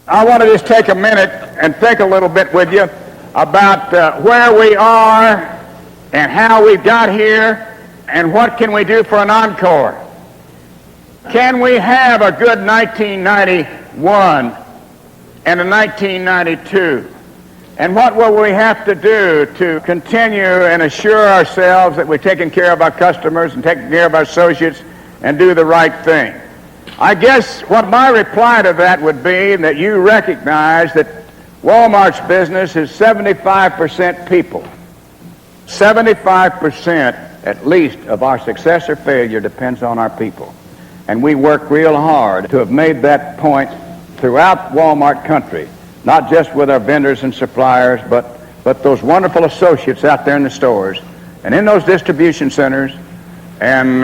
I want to just take a minute and think a little bit with you about where we are and how we got here and what can we do for an encore. Can we have a good 1991 and a 1992? And what will we have to do to continue and assure ourselves that we're taking care of our customers and taking care of our associates and do the right thing? I guess what my reply to that would be that you recognize that Walmart's business is 75% people. 75% at least of our success or failure depends on our people. And we work real hard to have made that point throughout Walmart country, not just with our vendors and suppliers, but those wonderful associates out there in the stores and in those distribution centers and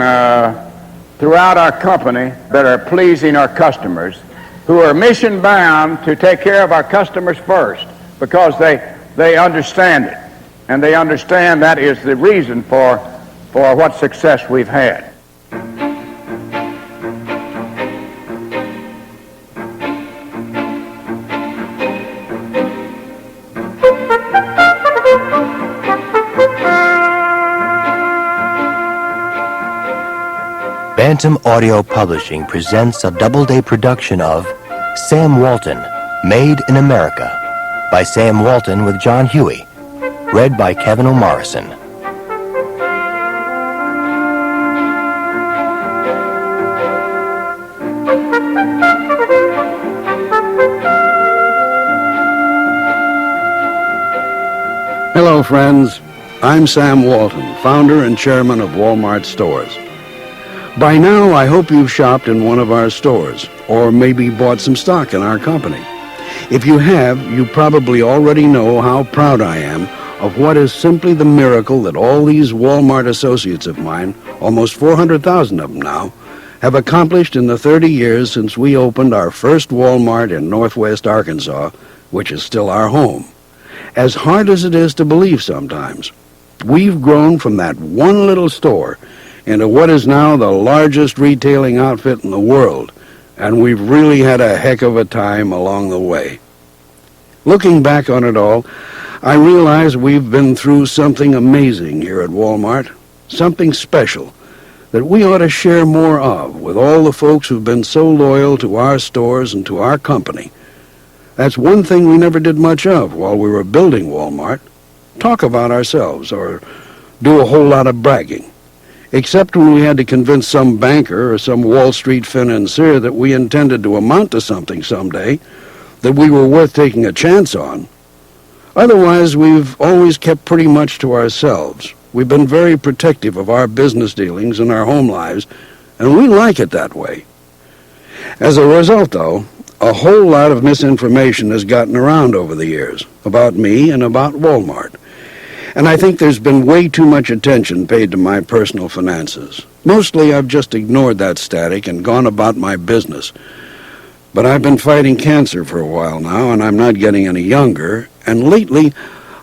throughout our company that are pleasing our customers, who are mission bound to take care of our customers first because they understand it, and they understand that is the reason for what success we've had. Bantam Audio Publishing presents a double-day production of Sam Walton, Made in America, by Sam Walton with John Huey, read by Kevin O'Morrison. Hello, friends. I'm Sam Walton, founder and chairman of Walmart Stores. By now, I hope you've shopped in one of our stores, or maybe bought some stock in our company. If you have, you probably already know how proud I am of what is simply the miracle that all these Walmart associates of mine, almost 400,000 of them now, have accomplished in the 30 years since we opened our first Walmart in Northwest Arkansas, which is still our home. As hard as it is to believe sometimes, we've grown from that one little store into what is now the largest retailing outfit in the world, and we've really had a heck of a time along the way. Looking back on it all, I realize we've been through something amazing here at Walmart, something special that we ought to share more of with all the folks who've been so loyal to our stores and to our company. That's one thing we never did much of while we were building Walmart, talk about ourselves or do a whole lot of bragging. Except when we had to convince some banker or some Wall Street financier that we intended to amount to something someday, that we were worth taking a chance on. Otherwise, we've always kept pretty much to ourselves. We've been very protective of our business dealings and our home lives, and we like it that way. As a result, though, a whole lot of misinformation has gotten around over the years about me and about Walmart. And I think there's been way too much attention paid to my personal finances. Mostly I've just ignored that static and gone about my business. But I've been fighting cancer for a while now, and I'm not getting any younger. And lately,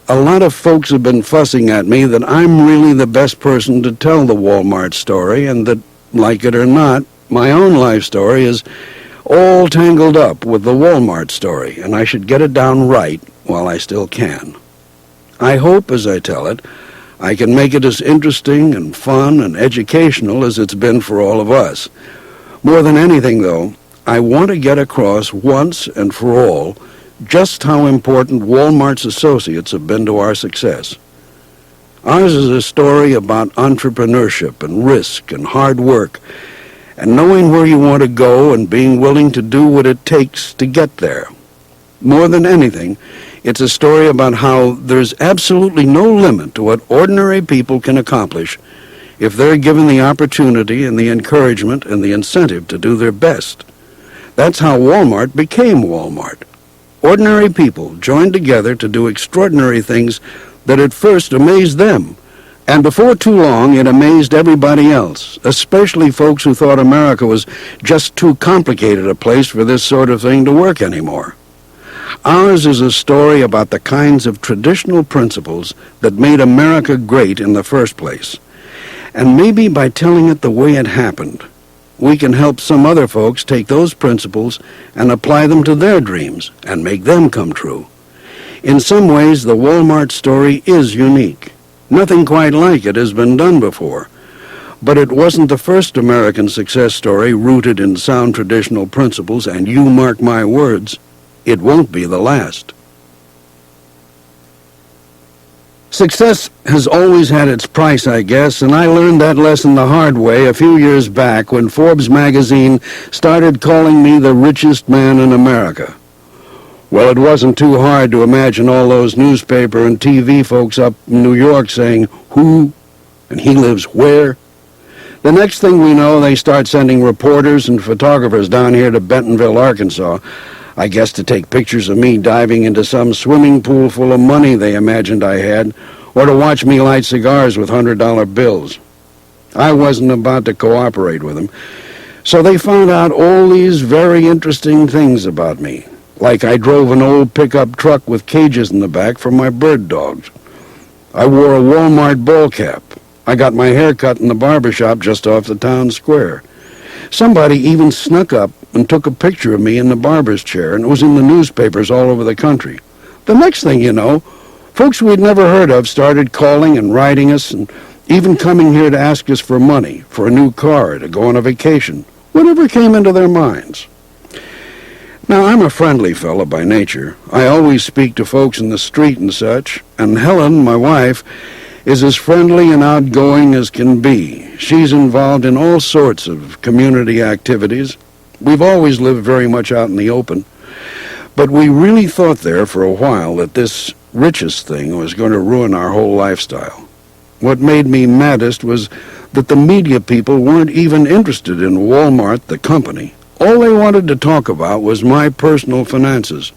a lot of folks have been fussing at me that I'm really the best person to tell the Walmart story, and that, like it or not, my own life story is all tangled up with the Walmart story, and I should get it down right while I still can. I hope, as I tell it, I can make it as interesting and fun and educational as it's been for all of us. More than anything, though, I want to get across once and for all just how important Walmart's associates have been to our success. Ours is a story about entrepreneurship and risk and hard work and knowing where you want to go and being willing to do what it takes to get there. More than anything, it's a story about how there's absolutely no limit to what ordinary people can accomplish if they're given the opportunity and the encouragement and the incentive to do their best. That's how Walmart became Walmart. Ordinary people joined together to do extraordinary things that at first amazed them. And before too long, it amazed everybody else, especially folks who thought America was just too complicated a place for this sort of thing to work anymore. Ours is a story about the kinds of traditional principles that made America great in the first place. And maybe by telling it the way it happened, we can help some other folks take those principles and apply them to their dreams and make them come true. In some ways, the Walmart story is unique. Nothing quite like it has been done before. But it wasn't the first American success story rooted in sound traditional principles, and you mark my words, it won't be the last. Success has always had its price, I guess, and I learned that lesson the hard way a few years back when Forbes magazine started calling me the richest man in America. Well, it wasn't too hard to imagine all those newspaper and TV folks up in New York saying, "Who? And he lives where?" The next thing we know, they start sending reporters and photographers down here to Bentonville, Arkansas, I guess to take pictures of me diving into some swimming pool full of money they imagined I had, or to watch me light cigars with $100 bills. I wasn't about to cooperate with them, so they found out all these very interesting things about me, like I drove an old pickup truck with cages in the back for my bird dogs. I wore a Walmart ball cap. I got my hair cut in the barber shop just off the town square. Somebody even snuck up and took a picture of me in the barber's chair, and it was in the newspapers all over the country. The next thing you know, folks we'd never heard of started calling and writing us, and even coming here to ask us for money, for a new car, to go on a vacation, whatever came into their minds. Now, I'm a friendly fellow by nature. I always speak to folks in the street and such, and Helen, my wife, is as friendly and outgoing as can be. She's involved in all sorts of community activities. We've always lived very much out in the open, but we really thought there for a while that this richest thing was going to ruin our whole lifestyle. What made me maddest was that the media people weren't even interested in Walmart, the company. All they wanted to talk about was my personal finances.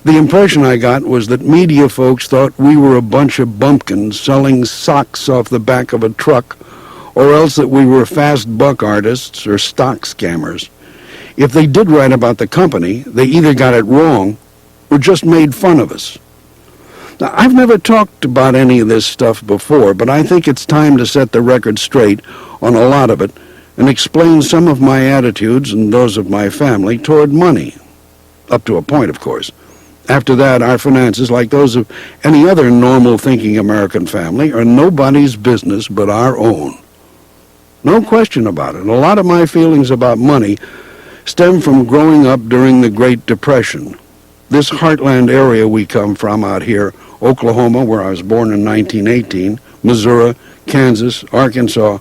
The impression I got was that media folks thought we were a bunch of bumpkins selling socks off the back of a truck, or else that we were fast buck artists or stock scammers. If they did write about the company, they either got it wrong or just made fun of us. Now, I've never talked about any of this stuff before, but I think it's time to set the record straight on a lot of it and explain some of my attitudes and those of my family toward money. Up to a point, of course. After that, our finances, like those of any other normal-thinking American family, are nobody's business but our own. No question about it. A lot of my feelings about money stem from growing up during the Great Depression. This heartland area we come from out here, Oklahoma, where I was born in 1918, Missouri, Kansas, Arkansas,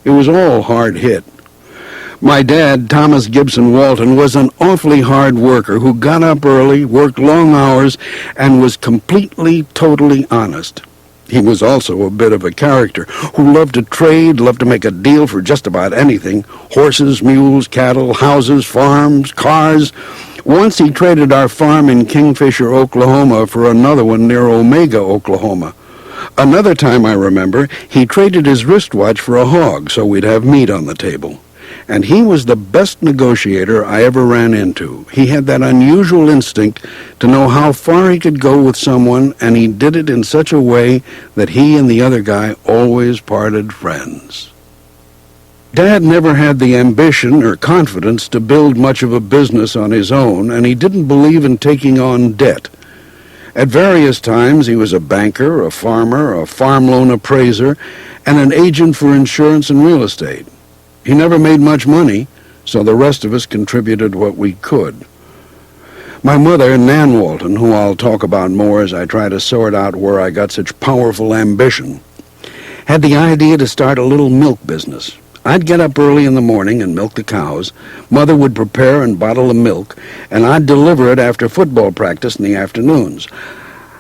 it was all hard hit. My dad, Thomas Gibson Walton, was an awfully hard worker who got up early, worked long hours, and was completely, totally honest. He was also a bit of a character who loved to trade, loved to make a deal for just about anything: horses, mules, cattle, houses, farms, cars. Once he traded our farm in Kingfisher, Oklahoma for another one near Omega, Oklahoma. Another time, I remember, he traded his wristwatch for a hog so we'd have meat on the table. And he was the best negotiator I ever ran into. He had that unusual instinct to know how far he could go with someone, and he did it in such a way that he and the other guy always parted friends. Dad never had the ambition or confidence to build much of a business on his own, and he didn't believe in taking on debt. At various times, he was a banker, a farmer, a farm loan appraiser, and an agent for insurance and real estate. He never made much money, so the rest of us contributed what we could. My mother, Nan Walton, who I'll talk about more as I try to sort out where I got such powerful ambition, had the idea to start a little milk business. I'd get up early in the morning and milk the cows. Mother would prepare and bottle the milk, and I'd deliver it after football practice in the afternoons.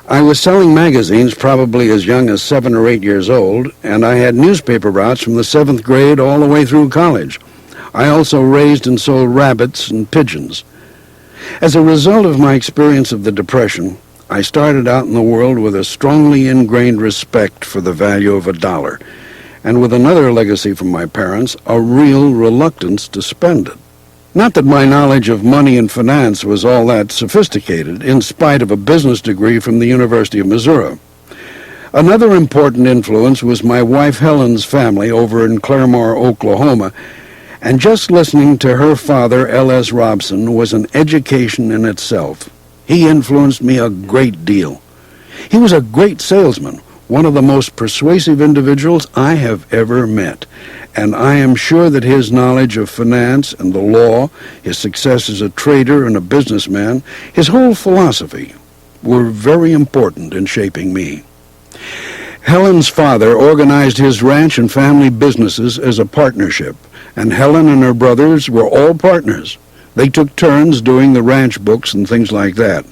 I was selling magazines probably as young as 7 or 8 years old, and I had newspaper routes from the 7th grade all the way through college. I also raised and sold rabbits and pigeons. As a result of my experience of the Depression, I started out in the world with a strongly ingrained respect for the value of a dollar, and with another legacy from my parents, a real reluctance to spend it. Not that my knowledge of money and finance was all that sophisticated, in spite of a business degree from the University of Missouri. Another important influence was my wife Helen's family over in Claremore, Oklahoma, And just listening to her father, L.S. Robson, was an education in itself. He influenced me a great deal. He was a great salesman, one of the most persuasive individuals I have ever met, and I am sure that his knowledge of finance and the law, his success as a trader and a businessman, his whole philosophy, were very important in shaping me. Helen's father organized his ranch and family businesses as a partnership, and Helen and her brothers were all partners. They took turns doing the ranch books and things like that.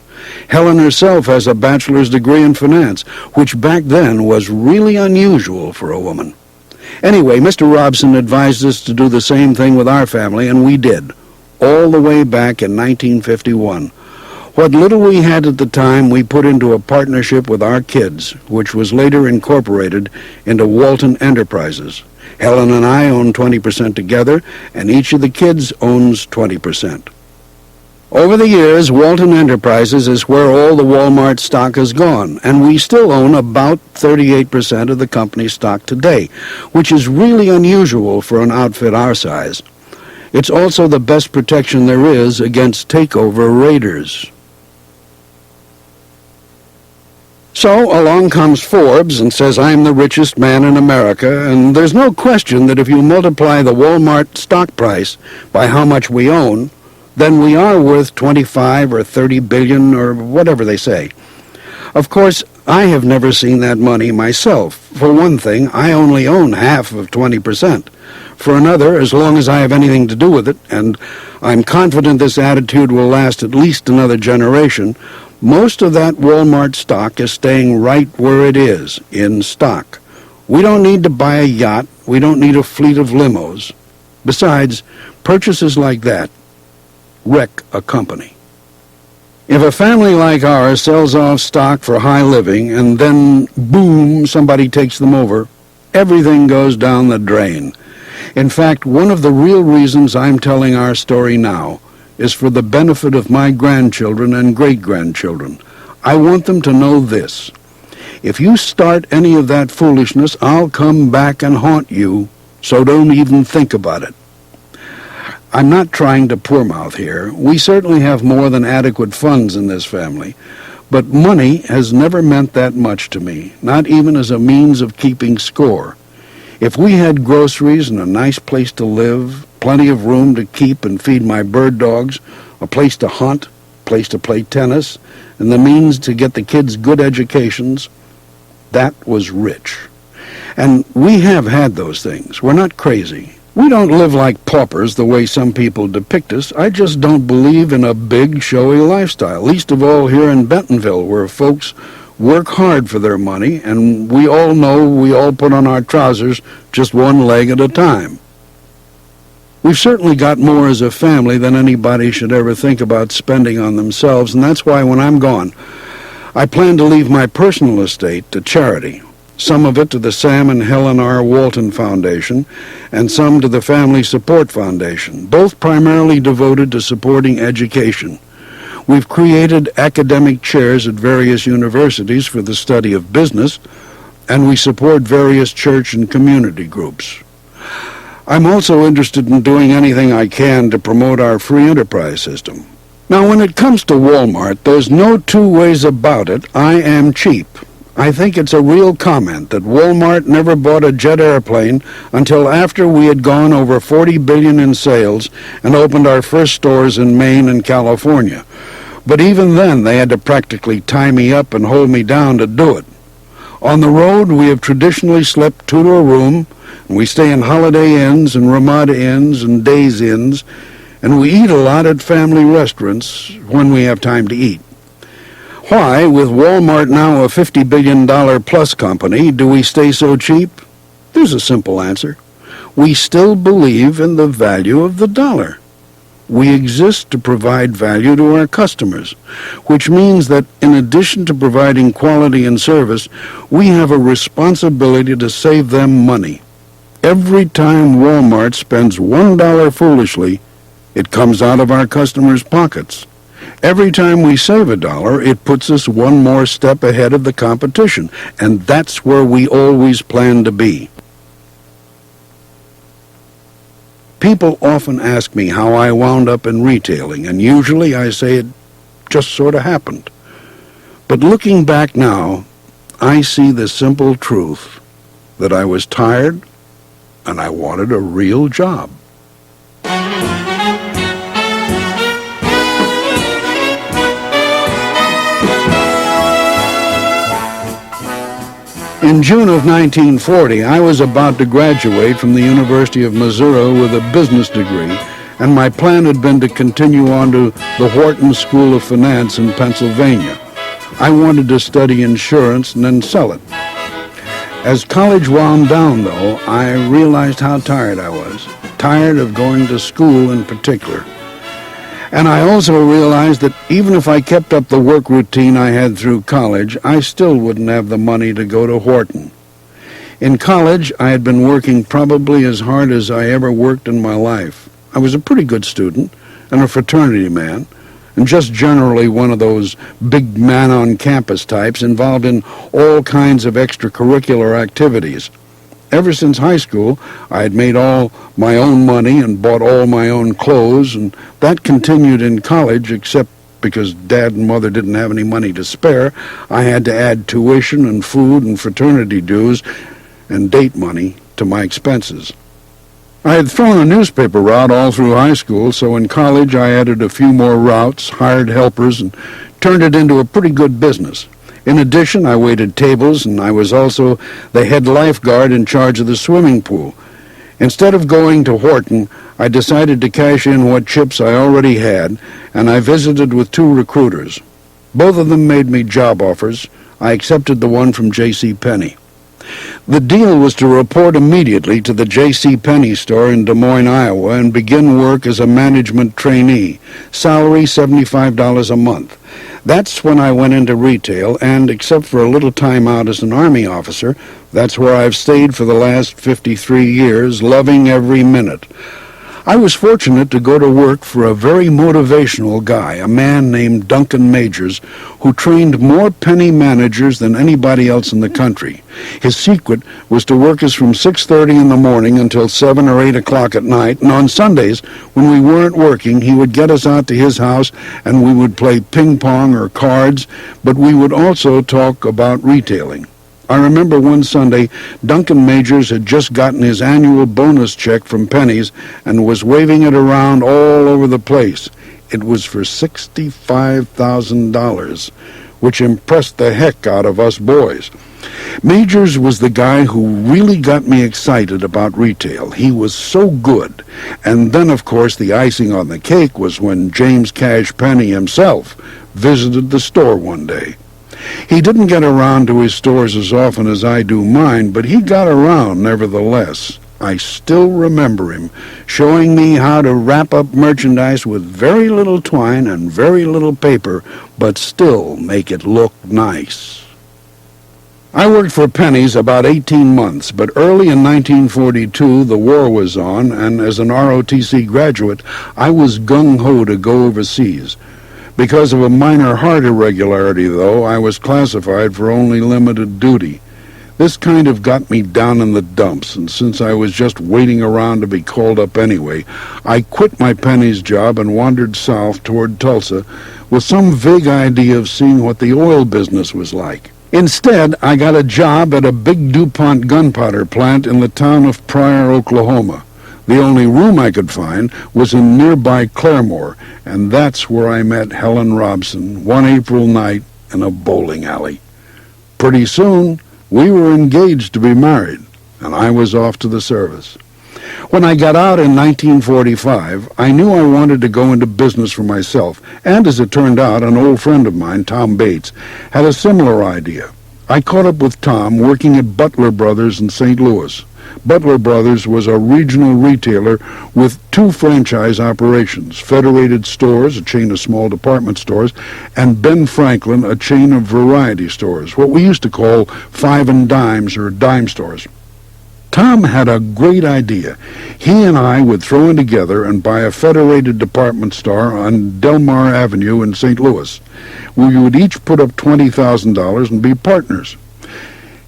Helen herself has a bachelor's degree in finance, which back then was really unusual for a woman. Anyway, Mr. Robson advised us to do the same thing with our family, and we did, all the way back in 1951. What little we had at the time we put into a partnership with our kids, which was later incorporated into Walton Enterprises. Helen and I own 20% together, and each of the kids owns 20%. Over the years, Walton Enterprises is where all the Walmart stock has gone, and we still own about 38% of the company's stock today, which is really unusual for an outfit our size. It's also the best protection there is against takeover raiders. So along comes Forbes and says I'm the richest man in America, and there's no question that if you multiply the Walmart stock price by how much we own, then we are worth 25 or 30 billion or whatever they say. Of course, I have never seen that money myself. For one thing, I only own half of 20%. For another, as long as I have anything to do with it, and I'm confident this attitude will last at least another generation, most of that Walmart stock is staying right where it is, in stock. We don't need to buy a yacht. We don't need a fleet of limos. Besides, purchases like that wreck a company. If a family like ours sells off stock for high living and then, boom, somebody takes them over, everything goes down the drain. In fact, one of the real reasons I'm telling our story now is for the benefit of my grandchildren and great-grandchildren. I want them to know this. If you start any of that foolishness, I'll come back and haunt you, so don't even think about it. I'm not trying to poor-mouth here. We certainly have more than adequate funds in this family, but money has never meant that much to me, not even as a means of keeping score. If we had groceries and a nice place to live, plenty of room to keep and feed my bird dogs, a place to hunt, a place to play tennis, and the means to get the kids good educations, that was rich. And we have had those things. We're not crazy. We don't live like paupers the way some people depict us. I just don't believe in a big, showy lifestyle, least of all here in Bentonville, where folks work hard for their money, and we all know we all put on our trousers just one leg at a time. We've certainly got more as a family than anybody should ever think about spending on themselves, and that's why when I'm gone, I plan to leave my personal estate to charity, some of it to the Sam and Helen R. Walton Foundation, and some to the Family Support Foundation, both primarily devoted to supporting education. We've created academic chairs at various universities for the study of business, and we support various church and community groups. I'm also interested in doing anything I can to promote our free enterprise system. Now, when it comes to Walmart, there's no two ways about it. I am cheap. I think it's a real comment that Walmart never bought a jet airplane until after we had gone over $40 billion in sales and opened our first stores in Maine and California. But even then, they had to practically tie me up and hold me down to do it. On the road, we have traditionally slept two to a room, and we stay in Holiday Inns and Ramada Inns and Days Inns, and we eat a lot at family restaurants when we have time to eat. Why, with Walmart now a $50 billion plus company, do we stay so cheap? There's a simple answer. We still believe in the value of the dollar. We exist to provide value to our customers, which means that in addition to providing quality and service, we have a responsibility to save them money. Every time Walmart spends $1 foolishly, it comes out of our customers' pockets. Every time we save $1, it puts us one more step ahead of the competition, and that's where we always plan to be. People often ask me how I wound up in retailing, and usually I say it just sort of happened. But looking back now, I see the simple truth that I was tired and I wanted a real job. In June of 1940, I was about to graduate from the University of Missouri with a business degree, and my plan had been to continue on to the Walton School of Finance in Pennsylvania. I wanted to study insurance and then sell it. As college wound down, though, I realized how tired I was, tired of going to school in particular. And I also realized that even if I kept up the work routine I had through college, I still wouldn't have the money to go to Walton. In college, I had been working probably as hard as I ever worked in my life. I was a pretty good student and a fraternity man, and just generally one of those big man-on-campus types involved in all kinds of extracurricular activities. Ever since high school, I had made all my own money and bought all my own clothes, and that continued in college, except because Dad and Mother didn't have any money to spare. I had to add tuition and food and fraternity dues and date money to my expenses. I had thrown a newspaper route all through high school, so in college I added a few more routes, hired helpers, and turned it into a pretty good business. In addition, I waited tables, and I was also the head lifeguard in charge of the swimming pool. Instead of going to Walton, I decided to cash in what chips I already had, and I visited with 2 recruiters. Both of them made me job offers. I accepted the one from J.C. Penney. The deal was to report immediately to the J.C. Penney store in Des Moines, Iowa, and begin work as a management trainee, salary $75 a month. That's when I went into retail, and except for a little time out as an Army officer, that's where I've stayed for the last 53 years, loving every minute. I was fortunate to go to work for a very motivational guy, a man named Duncan Majors, who trained more penny managers than anybody else in the country. His secret was to work us from 6:30 in the morning until 7 or 8 o'clock at night, and on Sundays, when we weren't working, he would get us out to his house and we would play ping pong or cards, but we would also talk about retailing. I remember one Sunday, Duncan Majors had just gotten his annual bonus check from Penny's and was waving it around all over the place. It was for $65,000, which impressed the heck out of us boys. Majors was the guy who really got me excited about retail. He was so good. And then, of course, the icing on the cake was when James Cash Penney himself visited the store one day. He didn't get around to his stores as often as I do mine, but he got around nevertheless. I still remember him showing me how to wrap up merchandise with very little twine and very little paper, but still make it look nice. I worked for Penny's about 18 months, but early in 1942 the war was on, and as an ROTC graduate, I was gung-ho to go overseas. Because of a minor heart irregularity, though, I was classified for only limited duty. This kind of got me down in the dumps, and since I was just waiting around to be called up anyway, I quit my Penny's job and wandered south toward Tulsa with some vague idea of seeing what the oil business was like. Instead, I got a job at a big DuPont gunpowder plant in the town of Pryor, Oklahoma. The only room I could find was in nearby Claremore, and that's where I met Helen Robson one April night in a bowling alley. Pretty soon, we were engaged to be married, and I was off to the service. When I got out in 1945, I knew I wanted to go into business for myself, and as it turned out, an old friend of mine, Tom Bates, had a similar idea. I caught up with Tom working at Butler Brothers in St. Louis. Butler Brothers was a regional retailer with 2 franchise operations, Federated Stores, a chain of small department stores, and Ben Franklin, a chain of variety stores, what we used to call 5 and dimes or dime stores. Tom had a great idea. He and I would throw in together and buy a Federated department store on Delmar Avenue in St. Louis. We would each put up $20,000 and be partners.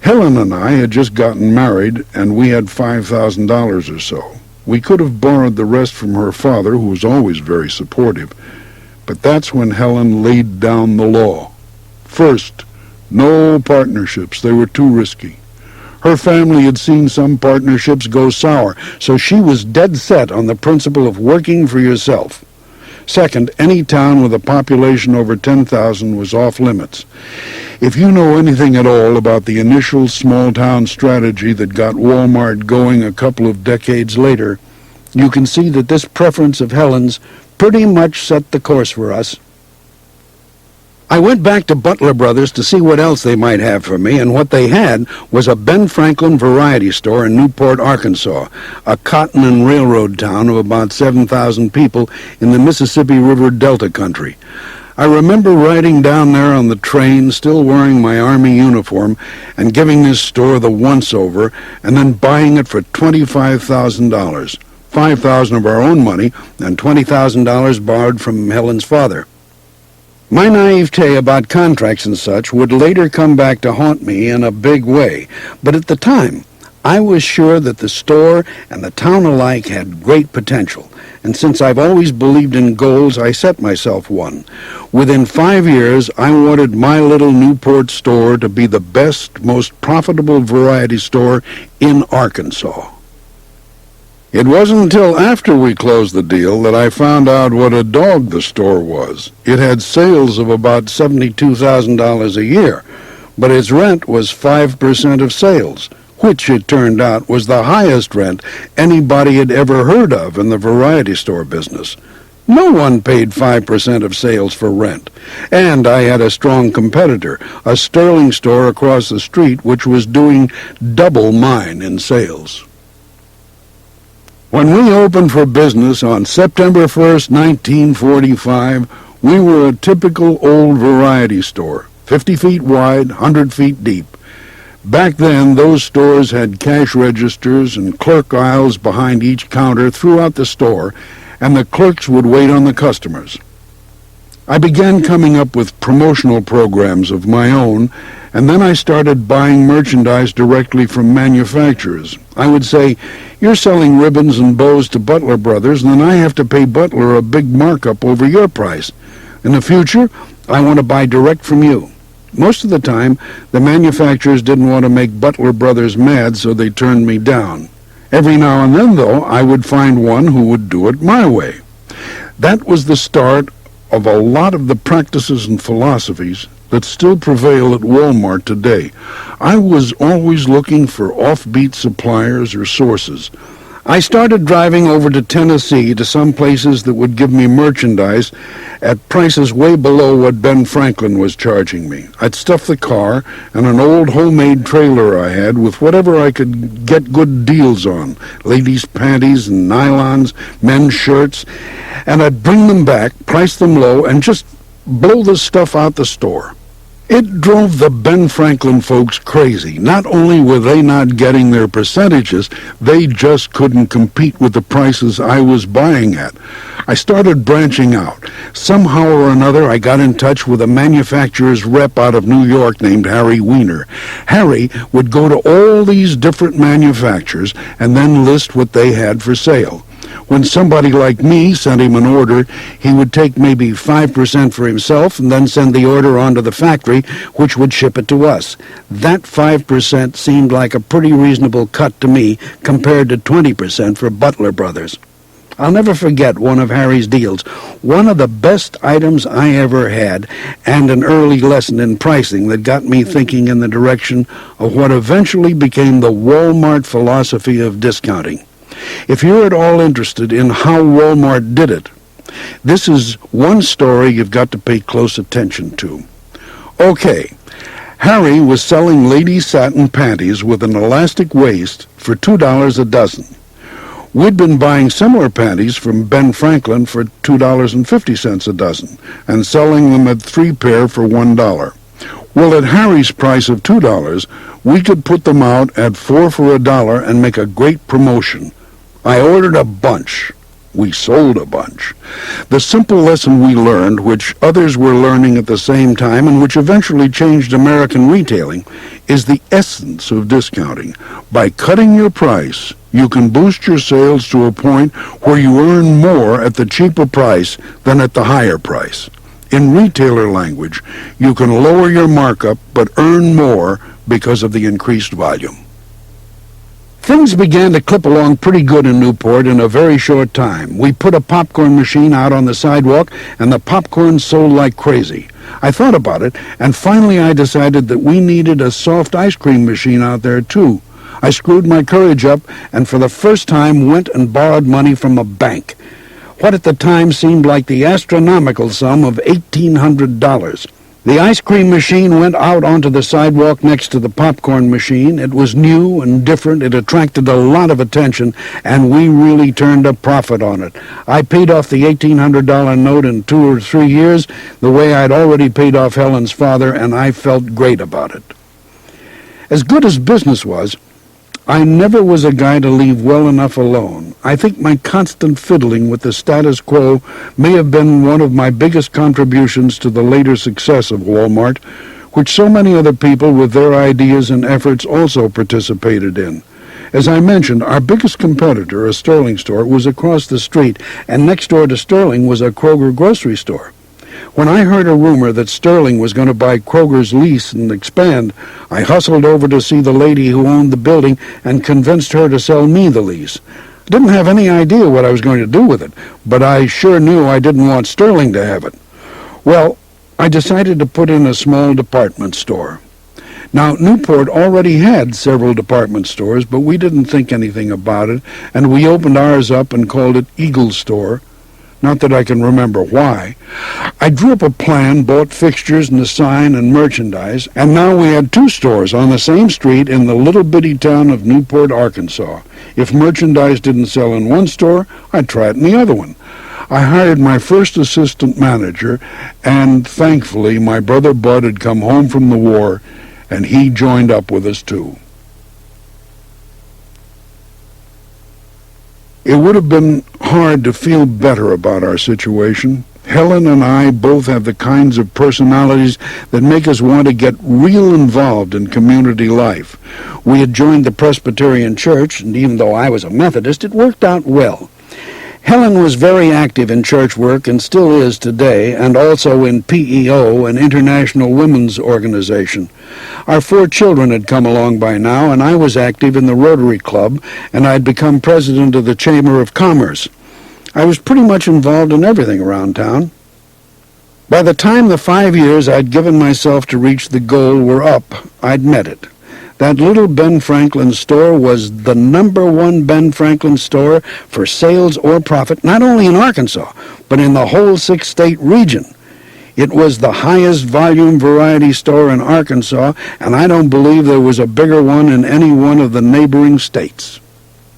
Helen and I had just gotten married, and we had $5,000 or so. We could have borrowed the rest from her father, who was always very supportive, but that's when Helen laid down the law. First, no partnerships. They were too risky. Her family had seen some partnerships go sour, so she was dead set on the principle of working for yourself. Second, any town with a population over 10,000 was off limits. If you know anything at all about the initial small-town strategy that got Walmart going a couple of decades later, you can see that this preference of Helen's pretty much set the course for us. I went back to Butler Brothers to see what else they might have for me, and what they had was a Ben Franklin variety store in Newport, Arkansas, a cotton and railroad town of about 7,000 people in the Mississippi River Delta country. I remember riding down there on the train, still wearing my Army uniform, and giving this store the once-over, and then buying it for $25,000, $5,000 of our own money, and $20,000 borrowed from Helen's father. My naivete about contracts and such would later come back to haunt me in a big way, but at the time, I was sure that the store and the town alike had great potential, and since I've always believed in goals, I set myself one. Within 5 years, I wanted my little Newport store to be the best, most profitable variety store in Arkansas. It wasn't until after we closed the deal that I found out what a dog the store was. It had sales of about $72,000 a year, but its rent was 5% of sales, which it turned out was the highest rent anybody had ever heard of in the variety store business. No one paid 5% of sales for rent. And I had a strong competitor, a Sterling store across the street, which was doing double mine in sales. When we opened for business on September 1st, 1945, we were a typical old variety store, 50 feet wide, 100 feet deep. Back then, those stores had cash registers and clerk aisles behind each counter throughout the store, and the clerks would wait on the customers. I began coming up with promotional programs of my own, and then I started buying merchandise directly from manufacturers. I would say, "You're selling ribbons and bows to Butler Brothers, and then I have to pay Butler a big markup over your price. In the future, I want to buy direct from you." Most of the time, the manufacturers didn't want to make Butler Brothers mad, so they turned me down. Every now and then, though, I would find one who would do it my way. That was the start of a lot of the practices and philosophies that still prevail at Walmart today. I was always looking for offbeat suppliers or sources. I started driving over to Tennessee to some places that would give me merchandise at prices way below what Ben Franklin was charging me. I'd stuff the car and an old homemade trailer I had with whatever I could get good deals on, ladies' panties and nylons, men's shirts, and I'd bring them back, price them low, and just blow the stuff out the store. It drove the Ben Franklin folks crazy. Not only were they not getting their percentages, they just couldn't compete with the prices I was buying at. I started branching out. Somehow or another, I got in touch with a manufacturer's rep out of New York named Harry Weiner. Harry would go to all these different manufacturers and then list what they had for sale. When somebody like me sent him an order, he would take maybe 5% for himself and then send the order on to the factory, which would ship it to us. That 5% seemed like a pretty reasonable cut to me compared to 20% for Butler Brothers. I'll never forget one of Harry's deals, one of the best items I ever had, and an early lesson in pricing that got me thinking in the direction of what eventually became the Walmart philosophy of discounting. If you're at all interested in how Walmart did it, this is one story you've got to pay close attention to. Okay, Harry was selling ladies' satin panties with an elastic waist for $2 a dozen. We'd been buying similar panties from Ben Franklin for $2.50 a dozen and selling them at 3 pair for $1. Well, at Harry's price of $2, we could put them out at 4 for $1 and make a great promotion. I ordered a bunch. We sold a bunch. The simple lesson we learned, which others were learning at the same time and which eventually changed American retailing, is the essence of discounting. By cutting your price, You can boost your sales to a point where you earn more at the cheaper price than at the higher price. In retailer language, you can lower your markup but earn more because of the increased volume. Things began to clip along pretty good in Newport in a very short time. We put a popcorn machine out on the sidewalk, and the popcorn sold like crazy. I thought about it, and finally I decided that we needed a soft ice cream machine out there, too. I screwed my courage up, and for the first time went and borrowed money from a bank. What at the time seemed like the astronomical sum of $1,800. The ice cream machine went out onto the sidewalk next to the popcorn machine. It was new and different. It attracted a lot of attention, and we really turned a profit on it. I paid off the $1,800 note in 2 or 3 years, the way I'd already paid off Helen's father, and I felt great about it. As good as business was, I never was a guy to leave well enough alone. I think my constant fiddling with the status quo may have been one of my biggest contributions to the later success of Walmart, which so many other people with their ideas and efforts also participated in. As I mentioned, our biggest competitor, a Sterling store, was across the street, and next door to Sterling was a Kroger grocery store. When I heard a rumor that Sterling was going to buy Kroger's lease and expand, I hustled over to see the lady who owned the building and convinced her to sell me the lease. I didn't have any idea what I was going to do with it, but I sure knew I didn't want Sterling to have it. Well, I decided to put in a small department store. Now, Newport already had several department stores, but we didn't think anything about it, and we opened ours up and called it Eagle Store. Not that I can remember why. I drew up a plan, bought fixtures and a sign and merchandise, and now we had 2 stores on the same street in the little bitty town of Newport, Arkansas. If merchandise didn't sell in one store, I'd try it in the other one. I hired my first assistant manager, and thankfully my brother Bud had come home from the war, and he joined up with us too. It would have been hard to feel better about our situation. Helen and I both have the kinds of personalities that make us want to get real involved in community life. We had joined the Presbyterian Church, and even though I was a Methodist, it worked out well. Helen was very active in church work and still is today, and also in PEO, an international women's organization. Our 4 children had come along by now, and I was active in the Rotary Club, and I'd become president of the Chamber of Commerce. I was pretty much involved in everything around town. By the time the 5 years I'd given myself to reach the goal were up, I'd met it. That little Ben Franklin store was the #1 Ben Franklin store for sales or profit, not only in Arkansas, but in the whole 6-state region. It was the highest volume variety store in Arkansas, and I don't believe there was a bigger one in any one of the neighboring states.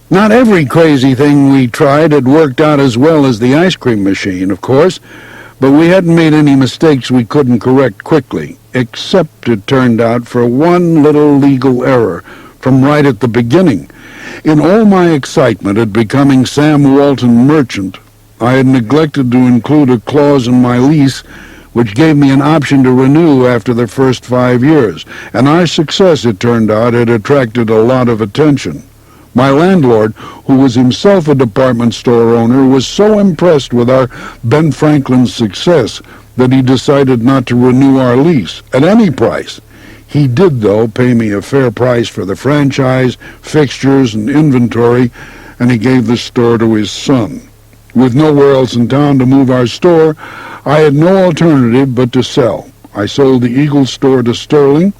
Not every crazy thing we tried had worked out as well as the ice cream machine, of course, but we hadn't made any mistakes we couldn't correct quickly, except, it turned out, for one little legal error from right at the beginning. In all my excitement at becoming Sam Walton merchant, I had neglected to include a clause in my lease which gave me an option to renew after the first 5 years, and our success, it turned out, had attracted a lot of attention. My landlord, who was himself a department store owner, was so impressed with our Ben Franklin's success that he decided not to renew our lease at any price. He did, though, pay me a fair price for the franchise, fixtures, and inventory, and he gave the store to his son. With nowhere else in town to move our store, I had no alternative but to sell. I sold the Eagle store to Sterling.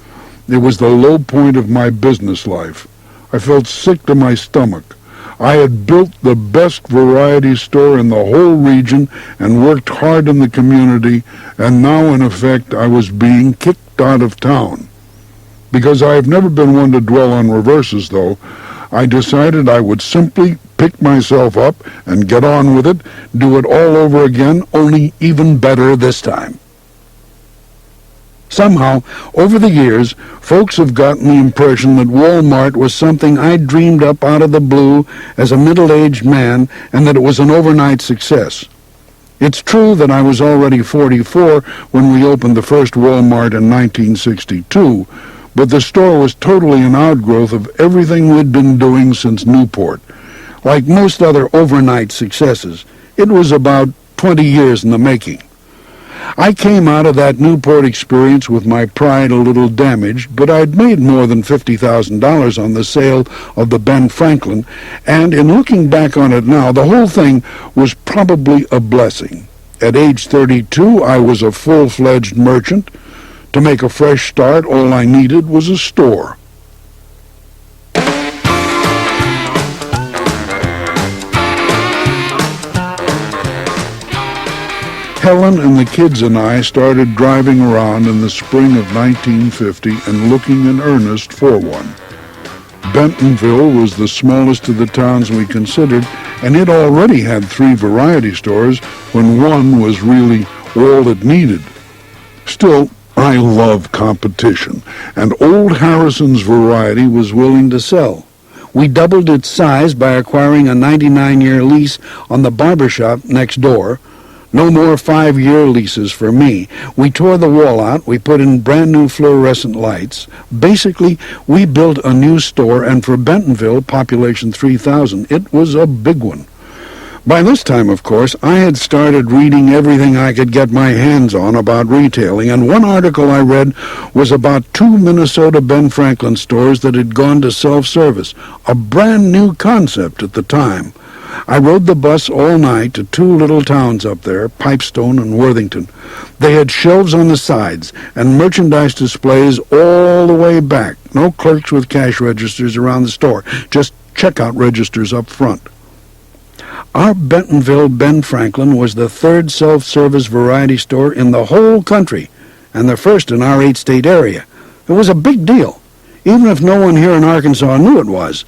It was the low point of my business life. I felt sick to my stomach. I had built the best variety store in the whole region and worked hard in the community, and now, in effect, I was being kicked out of town. Because I have never been one to dwell on reverses, though, I decided I would simply pick myself up and get on with it, do it all over again, only even better this time. Somehow, over the years, folks have gotten the impression that Walmart was something I dreamed up out of the blue as a middle-aged man, and that it was an overnight success. It's true that I was already 44 when we opened the first Walmart in 1962, but the store was totally an outgrowth of everything we'd been doing since Newport. Like most other overnight successes, it was about 20 years in the making. I came out of that Newport experience with my pride a little damaged, but I'd made more than $50,000 on the sale of the Ben Franklin, and in looking back on it now, the whole thing was probably a blessing. At age 32, I was a full-fledged merchant. To make a fresh start, all I needed was a store. Helen and the kids and I started driving around in the spring of 1950 and looking in earnest for one. Bentonville was the smallest of the towns we considered, and it already had 3 variety stores when one was really all it needed. Still, I love competition, and old Harrison's Variety was willing to sell. We doubled its size by acquiring a 99-year lease on the barber shop next door. No more 5-year leases for me. We tore the wall out. We put in brand new fluorescent lights. Basically, we built a new store, and for Bentonville, population 3,000, it was a big one. By this time, of course, I had started reading everything I could get my hands on about retailing, and one article I read was about 2 Minnesota Ben Franklin stores that had gone to self-service, a brand new concept at the time. I rode the bus all night to 2 little towns up there, Pipestone and Worthington. They had shelves on the sides and merchandise displays all the way back. No clerks with cash registers around the store, just checkout registers up front. Our Bentonville Ben Franklin was the 3rd self-service variety store in the whole country, and the first in our 8-state area. It was a big deal, even if no one here in Arkansas knew it was.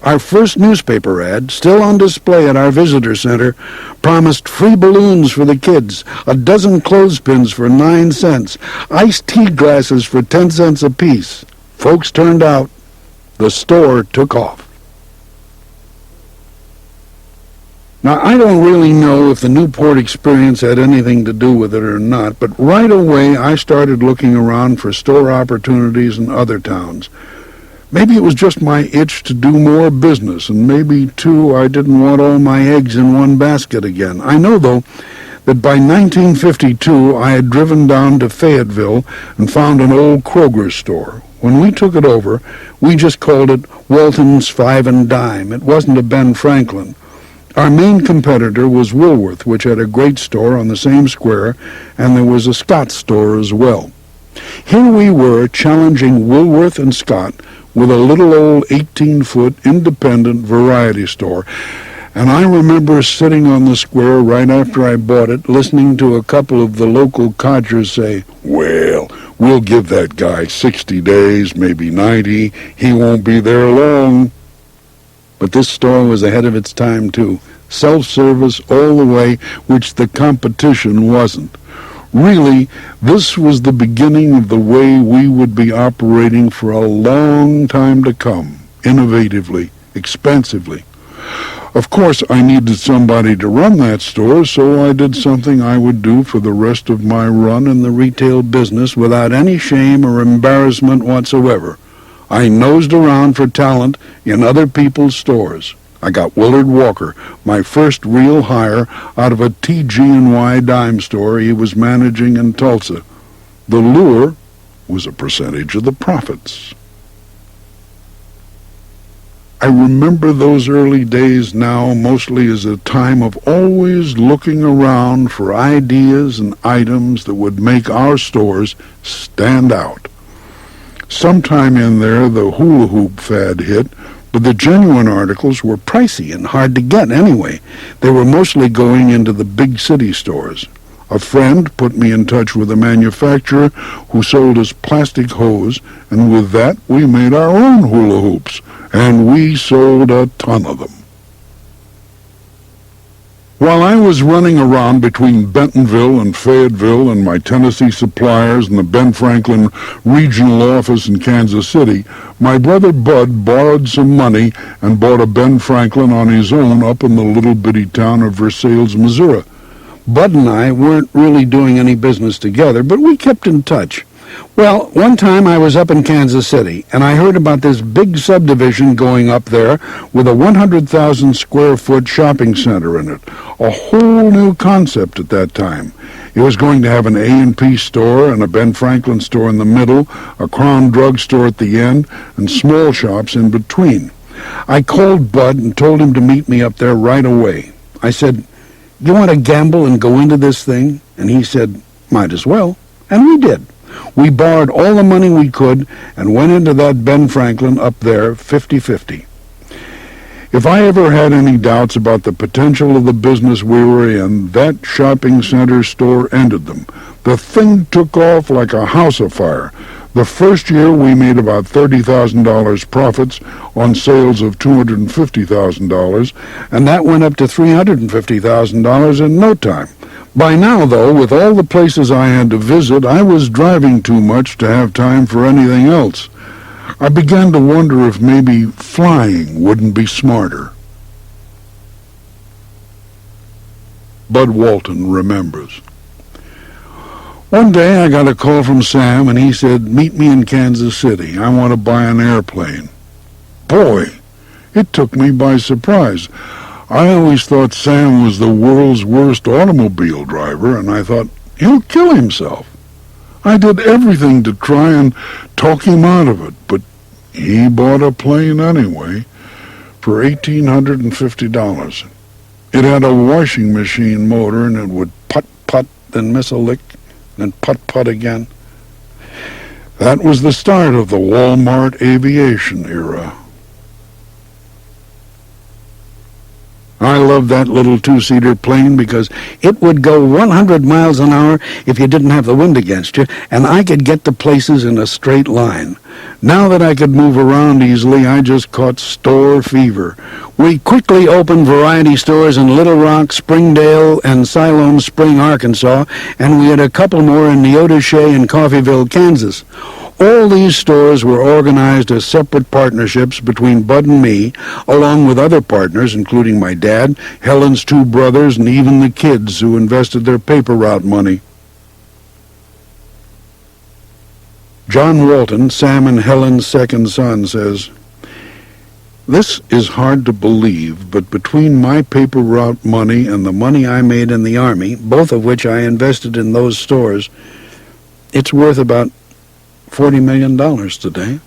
Our first newspaper ad, still on display at our visitor center, promised free balloons for the kids, a dozen clothespins for 9 cents, iced tea glasses for 10 cents apiece. Folks turned out. The store took off. Now, I don't really know if the Newport experience had anything to do with it or not, but right away I started looking around for store opportunities in other towns. Maybe it was just my itch to do more business, and maybe, too, I didn't want all my eggs in one basket again. I know, though, that by 1952 I had driven down to Fayetteville and found an old Kroger store. When we took it over, we just called it Walton's 5 and Dime. It wasn't a Ben Franklin. Our main competitor was Woolworth, which had a great store on the same square, and there was a Scott store as well. Here we were challenging Woolworth and Scott with a little old 18-foot independent variety store, and I remember sitting on the square right after I bought it, listening to a couple of the local codgers say, "Well, we'll give that guy 60 days, maybe 90. He won't be there long." But this store was ahead of its time, too. Self-service all the way, which the competition wasn't. Really, this was the beginning of the way we would be operating for a long time to come, innovatively, expensively. Of course, I needed somebody to run that store, so I did something I would do for the rest of my run in the retail business without any shame or embarrassment whatsoever. I nosed around for talent in other people's stores. I got Willard Walker, my first real hire, out of a TG&Y dime store he was managing in Tulsa. The lure was a percentage of the profits. I remember those early days now mostly as a time of always looking around for ideas and items that would make our stores stand out. Sometime in there, the hula hoop fad hit, but the genuine articles were pricey and hard to get anyway. They were mostly going into the big city stores. A friend put me in touch with a manufacturer who sold us plastic hose, and with that we made our own hula hoops, and we sold a ton of them. While I was running around between Bentonville and Fayetteville and my Tennessee suppliers and the Ben Franklin regional office in Kansas City, my brother Bud borrowed some money and bought a Ben Franklin on his own up in the little bitty town of Versailles, Missouri. Bud and I weren't really doing any business together, but we kept in touch. Well, one time I was up in Kansas City, and I heard about this big subdivision going up there with a 100,000 square foot shopping center in it. A whole new concept at that time. It was going to have an A&P store and a Ben Franklin store in the middle, a Crown Drug store at the end, and small shops in between. I called Bud and told him to meet me up there right away. I said, "You want to gamble and go into this thing?" And he said, "Might as well." And we did. We borrowed all the money we could and went into that Ben Franklin up there 50-50. If I ever had any doubts about the potential of the business we were in, that shopping center store ended them. The thing took off like a house afire. The first year we made about $30,000 profits on sales of $250,000, and that went up to $350,000 in no time. By now, though, with all the places I had to visit, I was driving too much to have time for anything else. I began to wonder if maybe flying wouldn't be smarter. Bud Walton remembers. One day I got a call from Sam, and he said, "Meet me in Kansas City. I want to buy an airplane." Boy, it took me by surprise. I always thought Sam was the world's worst automobile driver, and I thought, he'll kill himself. I did everything to try and talk him out of it, but he bought a plane anyway for $1,850. It had a washing machine motor, and it would putt-putt, then miss a lick, then putt-putt again. That was the start of the Walmart aviation era. I loved that little two-seater plane because it would go 100 miles an hour if you didn't have the wind against you, and I could get to places in a straight line. Now that I could move around easily, I just caught store fever. We quickly opened variety stores in Little Rock, Springdale, and Siloam Spring, Arkansas, and we had a couple more in Neodesha and Coffeyville, Kansas. All these stores were organized as separate partnerships between Bud and me, along with other partners, including my dad, Helen's two brothers, and even the kids who invested their paper route money. John Walton, Sam and Helen's second son, says, "This is hard to believe, but between my paper route money and the money I made in the Army, both of which I invested in those stores, it's worth about $40 million today."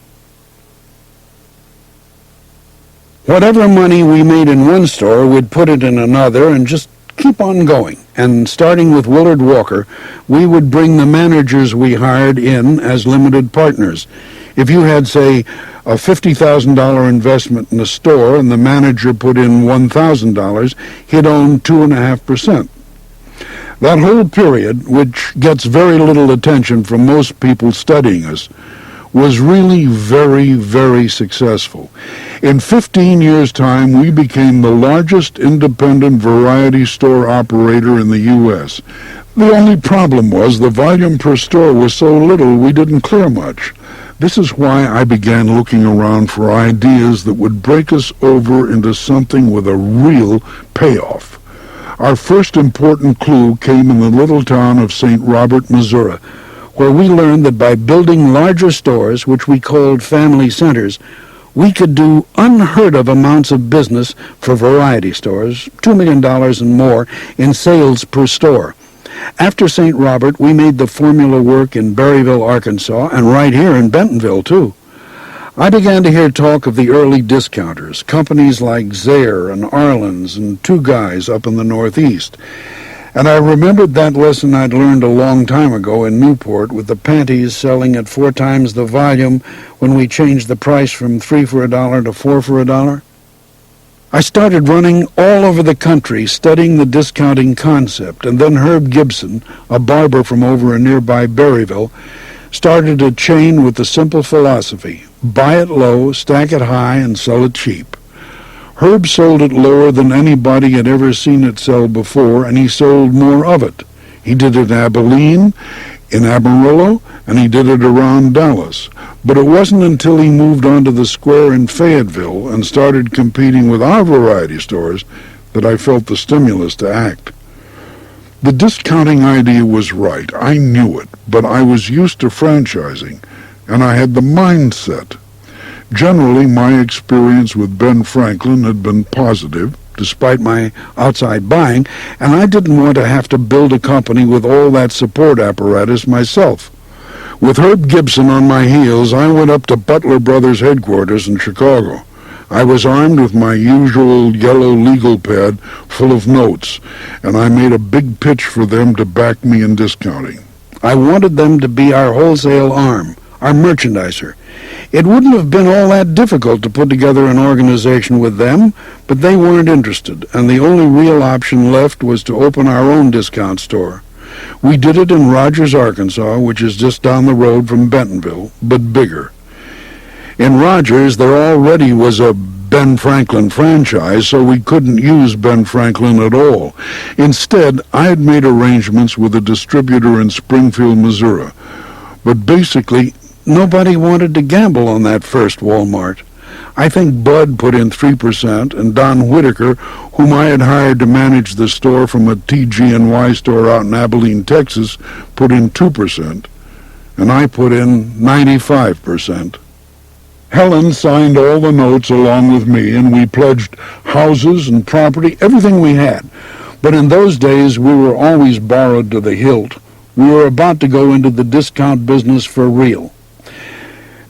Whatever money we made in one store, we'd put it in another and just keep on going. And starting with Willard Walker, we would bring the managers we hired in as limited partners. If you had, say, a $50,000 investment in a store and the manager put in $1,000, he'd own 2.5%. That whole period, which gets very little attention from most people studying us, was really very, very successful. In 15 years' time, we became the largest independent variety store operator in the U.S. The only problem was the volume per store was so little we didn't clear much. This is why I began looking around for ideas that would break us over into something with a real payoff. Our first important clue came in the little town of St. Robert, Missouri, where we learned that by building larger stores, which we called family centers, we could do unheard-of amounts of business for variety stores, $2 million and more in sales per store. After St. Robert, we made the formula work in Berryville, Arkansas, and right here in Bentonville, too. I began to hear talk of the early discounters, companies like Zayre and Arlen's and Two Guys up in the Northeast. And I remembered that lesson I'd learned a long time ago in Newport with the panties selling at 4 times the volume when we changed the price from 3 for $1 to 4 for $1. I started running all over the country studying the discounting concept, and then Herb Gibson, a barber from over in nearby Berryville, started a chain with the simple philosophy: buy it low, stack it high, and sell it cheap. Herb sold it lower than anybody had ever seen it sell before, and he sold more of it. He did it in Abilene, in Amarillo, and he did it around Dallas. But it wasn't until he moved onto the square in Fayetteville and started competing with our variety stores that I felt the stimulus to act. The discounting idea was right. I knew it, but I was used to franchising, and I had the mindset. Generally, my experience with Ben Franklin had been positive, despite my outside buying, and I didn't want to have to build a company with all that support apparatus myself. With Herb Gibson on my heels, I went up to Butler Brothers headquarters in Chicago. I was armed with my usual yellow legal pad full of notes, and I made a big pitch for them to back me in discounting. I wanted them to be our wholesale arm, our merchandiser. It wouldn't have been all that difficult to put together an organization with them, but they weren't interested, and the only real option left was to open our own discount store. We did it in Rogers, Arkansas, which is just down the road from Bentonville, but bigger. In Rogers, there already was a Ben Franklin franchise, so we couldn't use Ben Franklin at all. Instead, I had made arrangements with a distributor in Springfield, Missouri. But basically, nobody wanted to gamble on that first Walmart. I think Bud put in 3%, and Don Whitaker, whom I had hired to manage the store from a TG&Y store out in Abilene, Texas, put in 2%, and I put in 95%. Helen signed all the notes along with me, and we pledged houses and property, everything we had. But in those days, we were always borrowed to the hilt. We were about to go into the discount business for real.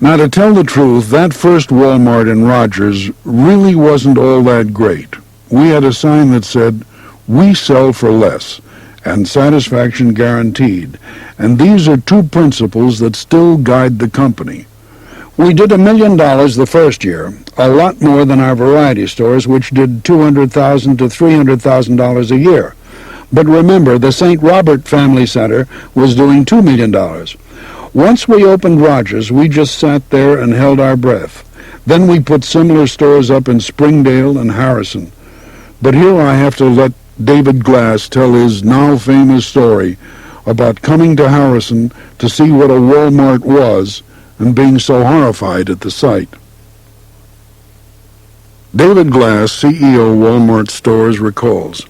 Now, to tell the truth, that first Walmart in Rogers really wasn't all that great. We had a sign that said, "We sell for less," and satisfaction guaranteed. And these are two principles that still guide the company. We did $1 million the first year, a lot more than our variety stores, which did $200,000 to $300,000 a year. But remember, the St. Robert Family Center was doing $2 million. Once we opened Rogers, we just sat there and held our breath. Then we put similar stores up in Springdale and Harrison. But here I have to let David Glass tell his now famous story about coming to Harrison to see what a Walmart was and being so horrified at the sight. David Glass, CEO Walmart Stores, recalls,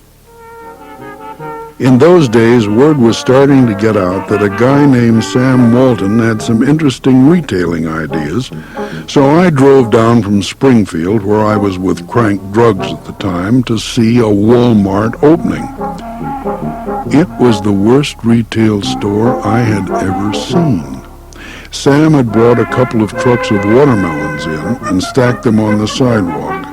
"In those days, word was starting to get out that a guy named Sam Walton had some interesting retailing ideas, so I drove down from Springfield, where I was with Crank Drugs at the time, to see a Walmart opening. It was the worst retail store I had ever seen. Sam had brought a couple of trucks of watermelons in and stacked them on the sidewalk.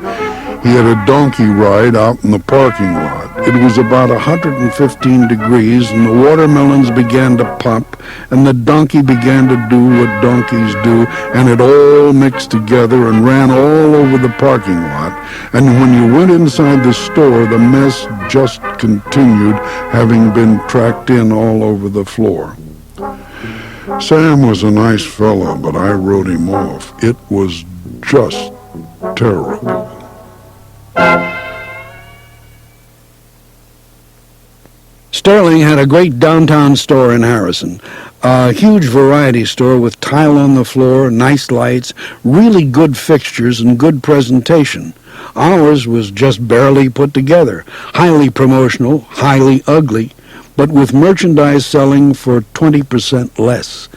He had a donkey ride out in the parking lot. It was about 115 degrees, and the watermelons began to pop, and the donkey began to do what donkeys do, and it all mixed together and ran all over the parking lot. And when you went inside the store, the mess just continued, having been tracked in all over the floor. Sam was a nice fellow, but I wrote him off. It was just terrible." Sterling had a great downtown store in Harrison, a huge variety store with tile on the floor, nice lights, really good fixtures, and good presentation. Ours was just barely put together, highly promotional, highly ugly, but with merchandise selling for 20% less.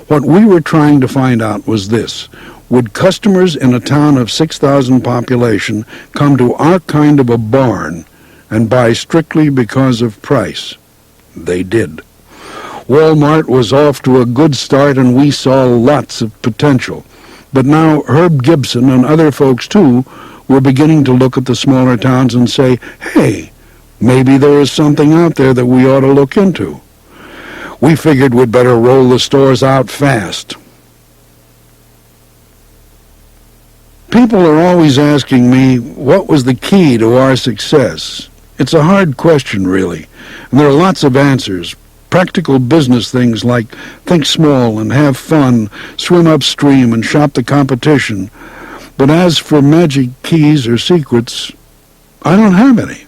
What we were trying to find out was this: would customers in a town of 6,000 population come to our kind of a barn and buy strictly because of price? They did. Walmart was off to a good start, and we saw lots of potential. But now Herb Gibson and other folks, too, were beginning to look at the smaller towns and say, "Hey, maybe there is something out there that we ought to look into." We figured we'd better roll the stores out fast. People are always asking me, what was the key to our success? It's a hard question, really, and there are lots of answers. Practical business things like think small and have fun, swim upstream and shop the competition. But as for magic keys or secrets, I don't have any.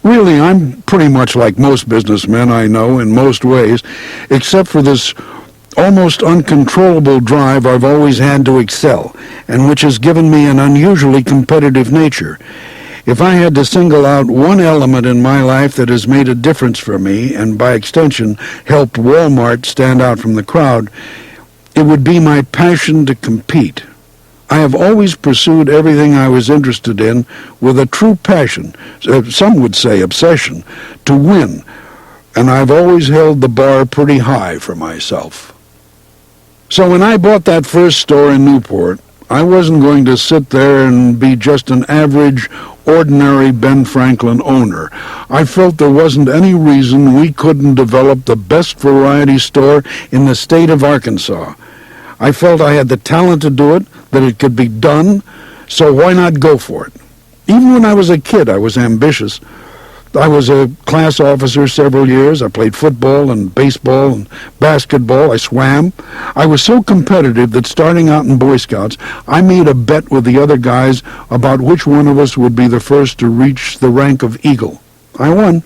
Really, I'm pretty much like most businessmen I know in most ways, except for this almost uncontrollable drive I've always had to excel, and which has given me an unusually competitive nature. If I had to single out one element in my life that has made a difference for me, and by extension helped Walmart stand out from the crowd, it would be my passion to compete. I have always pursued everything I was interested in with a true passion, some would say obsession, to win, and I've always held the bar pretty high for myself. So when I bought that first store in Newport, I wasn't going to sit there and be just an average, ordinary Ben Franklin owner. I felt there wasn't any reason we couldn't develop the best variety store in the state of Arkansas. I felt I had the talent to do it, that it could be done, so why not go for it? Even when I was a kid, I was ambitious. I was a class officer several years. I played football and baseball and basketball. I swam. I was so competitive that starting out in Boy Scouts, I made a bet with the other guys about which one of us would be the first to reach the rank of Eagle. I won.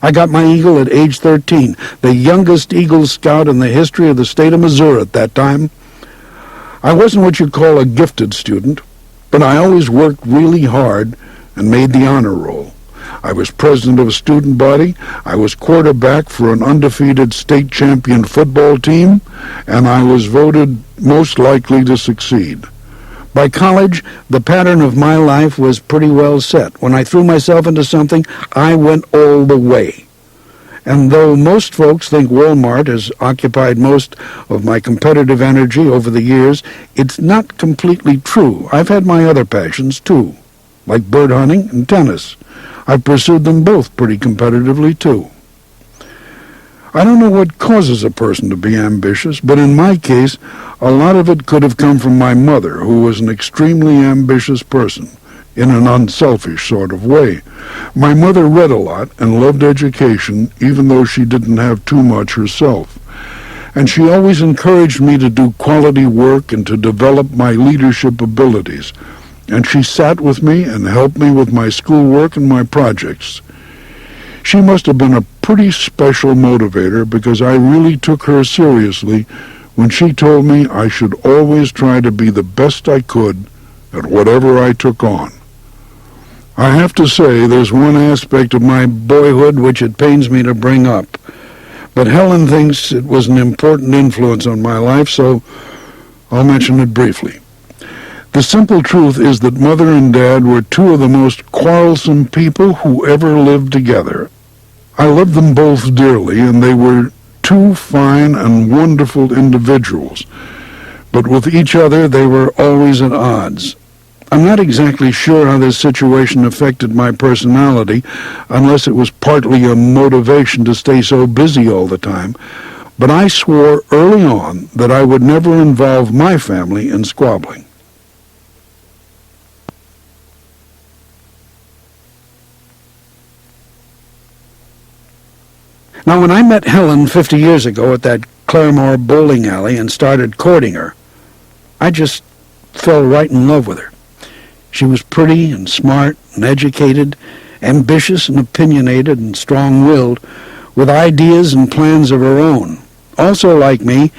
I got my Eagle at age 13, the youngest Eagle Scout in the history of the state of Missouri at that time. I wasn't what you'd call a gifted student, but I always worked really hard and made the honor roll. I was president of a student body, I was quarterback for an undefeated state champion football team, and I was voted most likely to succeed. By college, the pattern of my life was pretty well set. When I threw myself into something, I went all the way. And though most folks think Walmart has occupied most of my competitive energy over the years, it's not completely true. I've had my other passions, too, like bird hunting and tennis. I've pursued them both pretty competitively, too. I don't know what causes a person to be ambitious, but in my case, a lot of it could have come from my mother, who was an extremely ambitious person, in an unselfish sort of way. My mother read a lot and loved education, even though she didn't have too much herself. And she always encouraged me to do quality work and to develop my leadership abilities. And she sat with me and helped me with my schoolwork and my projects. She must have been a pretty special motivator, because I really took her seriously when she told me I should always try to be the best I could at whatever I took on. I have to say there's one aspect of my boyhood which it pains me to bring up, but Helen thinks it was an important influence on my life, so I'll mention it briefly. The simple truth is that Mother and Dad were two of the most quarrelsome people who ever lived together. I loved them both dearly, and they were two fine and wonderful individuals, but with each other they were always at odds. I'm not exactly sure how this situation affected my personality, unless it was partly a motivation to stay so busy all the time, but I swore early on that I would never involve my family in squabbling. Now, when I met Helen 50 years ago at that Claremore bowling alley and started courting her, I just fell right in love with her. She was pretty and smart and educated, ambitious and opinionated and strong-willed, with ideas and plans of her own. Also, like me,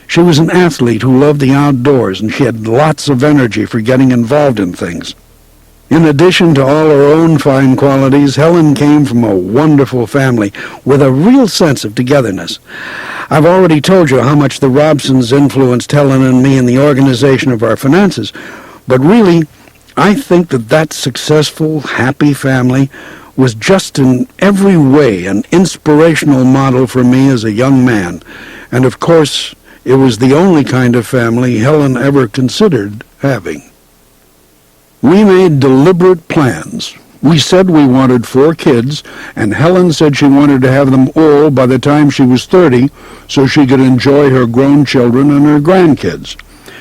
she was an athlete who loved the outdoors, and she had lots of energy for getting involved in things. In addition to all her own fine qualities, Helen came from a wonderful family with a real sense of togetherness. I've already told you how much the Robsons influenced Helen and me in the organization of our finances, but really, I think that successful, happy family was just in every way an inspirational model for me as a young man, and of course, it was the only kind of family Helen ever considered having. We made deliberate plans. We said we wanted 4 kids, and Helen said she wanted to have them all by the time she was 30, so she could enjoy her grown children and her grandkids.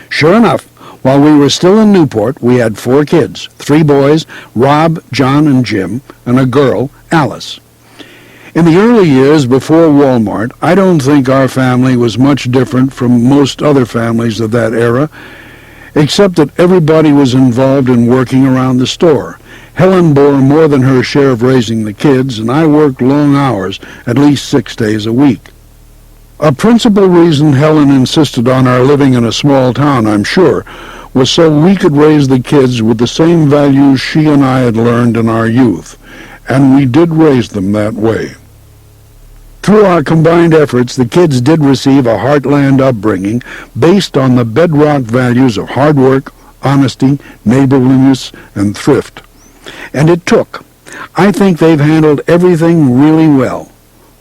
Sure enough, while we were still in Newport, we had 4 kids, 3 boys, Rob, John, and Jim, and a girl, Alice. In the early years before Walmart, I don't think our family was much different from most other families of that era, except that everybody was involved in working around the store. Helen bore more than her share of raising the kids, and I worked long hours, at least 6 days a week. A principal reason Helen insisted on our living in a small town, I'm sure, was so we could raise the kids with the same values she and I had learned in our youth, and we did raise them that way. Through our combined efforts, the kids did receive a heartland upbringing based on the bedrock values of hard work, honesty, neighborliness, and thrift. And it took. I think they've handled everything really well.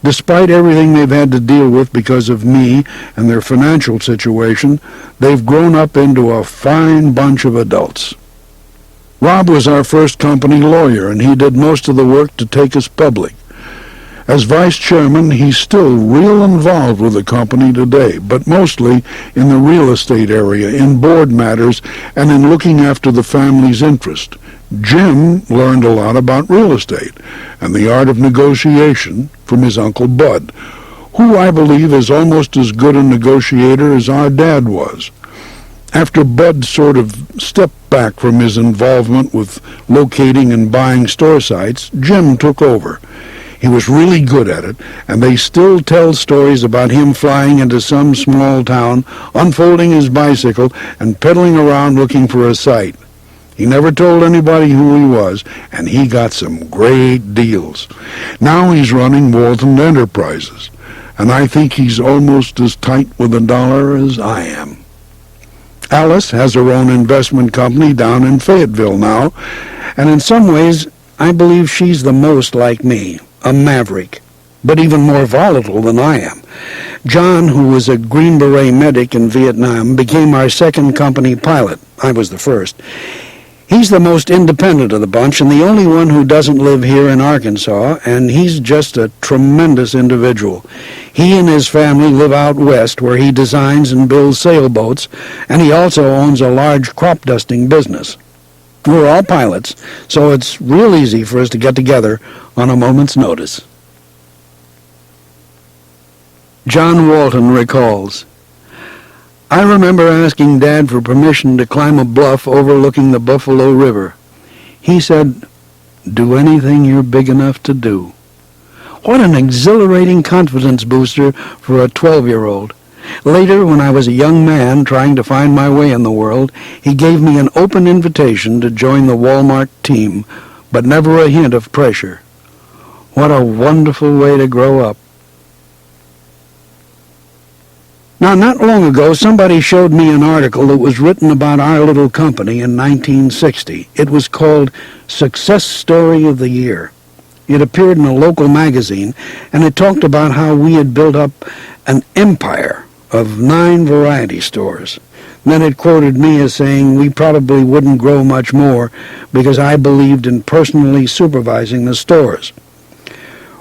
Despite everything they've had to deal with because of me and their financial situation, they've grown up into a fine bunch of adults. Rob was our first company lawyer, and he did most of the work to take us public. As vice chairman, he's still real involved with the company today, but mostly in the real estate area, in board matters, and in looking after the family's interest. Jim learned a lot about real estate and the art of negotiation from his Uncle Bud, who I believe is almost as good a negotiator as our dad was. After Bud sort of stepped back from his involvement with locating and buying store sites, Jim took over. He was really good at it, and they still tell stories about him flying into some small town, unfolding his bicycle, and pedaling around looking for a site. He never told anybody who he was, and he got some great deals. Now he's running Walton Enterprises, and I think he's almost as tight with the dollar as I am. Alice has her own investment company down in Fayetteville now, and in some ways I believe she's the most like me, a maverick, but even more volatile than I am. John, who was a Green Beret medic in Vietnam, became our second company pilot. I was the first. He's the most independent of the bunch and the only one who doesn't live here in Arkansas, and he's just a tremendous individual. He and his family live out west where he designs and builds sailboats, and he also owns a large crop dusting business. We're all pilots, so it's real easy for us to get together on a moment's notice. John Walton recalls, I remember asking Dad for permission to climb a bluff overlooking the Buffalo River. He said, do anything you're big enough to do. What an exhilarating confidence booster for a 12-year-old. Later, when I was a young man trying to find my way in the world, he gave me an open invitation to join the Walmart team, but never a hint of pressure. What a wonderful way to grow up. Now, not long ago, somebody showed me an article that was written about our little company in 1960. It was called Success Story of the Year. It appeared in a local magazine, and it talked about how we had built up an empire of 9 variety stores. Then it quoted me as saying we probably wouldn't grow much more because I believed in personally supervising the stores.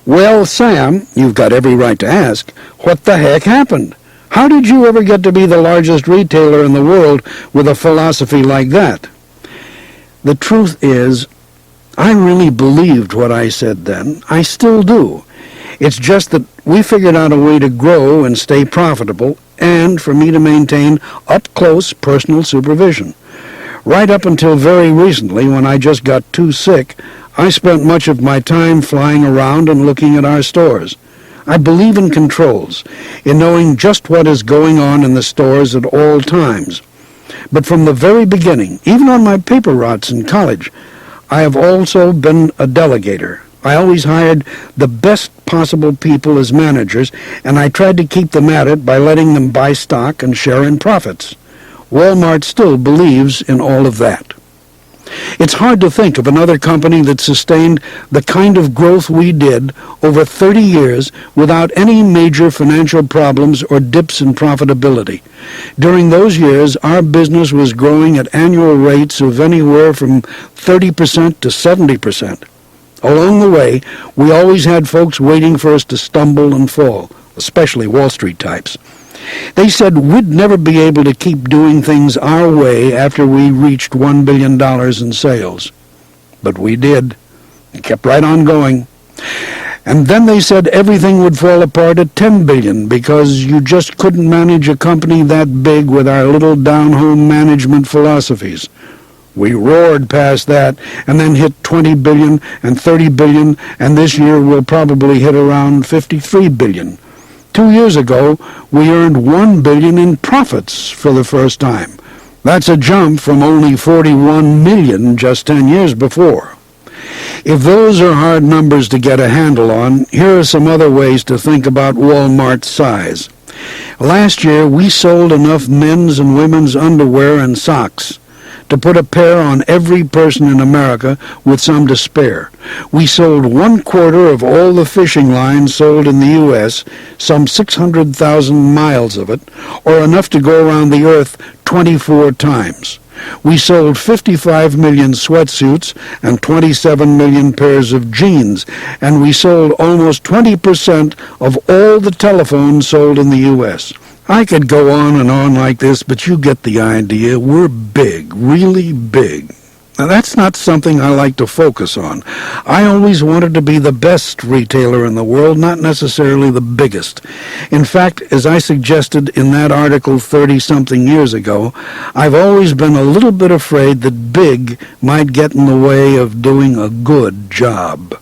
Well, Sam, you've got every right to ask, what the heck happened? How did you ever get to be the largest retailer in the world with a philosophy like that? The truth is, I really believed what I said then. I still do. It's just that we figured out a way to grow and stay profitable, and for me to maintain up-close personal supervision. Right up until very recently, when I just got too sick, I spent much of my time flying around and looking at our stores. I believe in controls, in knowing just what is going on in the stores at all times. But from the very beginning, even on my paper routes in college, I have also been a delegator. I always hired the best possible people as managers, and I tried to keep them at it by letting them buy stock and share in profits. Walmart still believes in all of that. It's hard to think of another company that sustained the kind of growth we did over 30 years without any major financial problems or dips in profitability. During those years, our business was growing at annual rates of anywhere from 30% to 70%. Along the way, we always had folks waiting for us to stumble and fall, especially Wall Street types. They said we'd never be able to keep doing things our way after we reached $1 billion in sales. But we did. We kept right on going. And then they said everything would fall apart at $10 billion because you just couldn't manage a company that big with our little down-home management philosophies. We roared past that and then hit $20 billion and $30 billion, and this year we'll probably hit around $53 billion. 2 years ago, we earned $1 billion in profits for the first time. That's a jump from only $41 million just 10 years before. If those are hard numbers to get a handle on, here are some other ways to think about Walmart's size. Last year, we sold enough men's and women's underwear and socks to put a pair on every person in America with some to spare. We sold 1/4 of all the fishing lines sold in the U.S., some 600,000 miles of it, or enough to go around the earth 24 times. We sold 55 million sweatsuits and 27 million pairs of jeans, and we sold almost 20% of all the telephones sold in the U.S. I could go on and on like this, but you get the idea. We're big, really big. Now, that's not something I like to focus on. I always wanted to be the best retailer in the world, not necessarily the biggest. In fact, as I suggested in that article 30-something years ago, I've always been a little bit afraid that big might get in the way of doing a good job.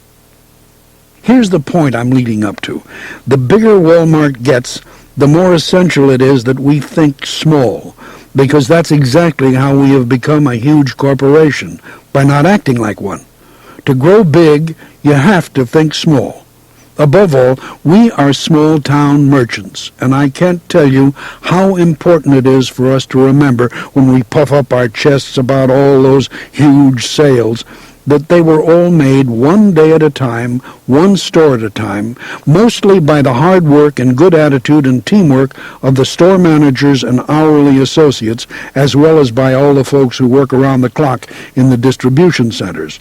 Here's the point I'm leading up to. The bigger Walmart gets, the more essential it is that we think small, because that's exactly how we have become a huge corporation, by not acting like one. To grow big, you have to think small. Above all, we are small-town merchants, and I can't tell you how important it is for us to remember when we puff up our chests about all those huge sales, that they were all made one day at a time, one store at a time, mostly by the hard work and good attitude and teamwork of the store managers and hourly associates, as well as by all the folks who work around the clock in the distribution centers.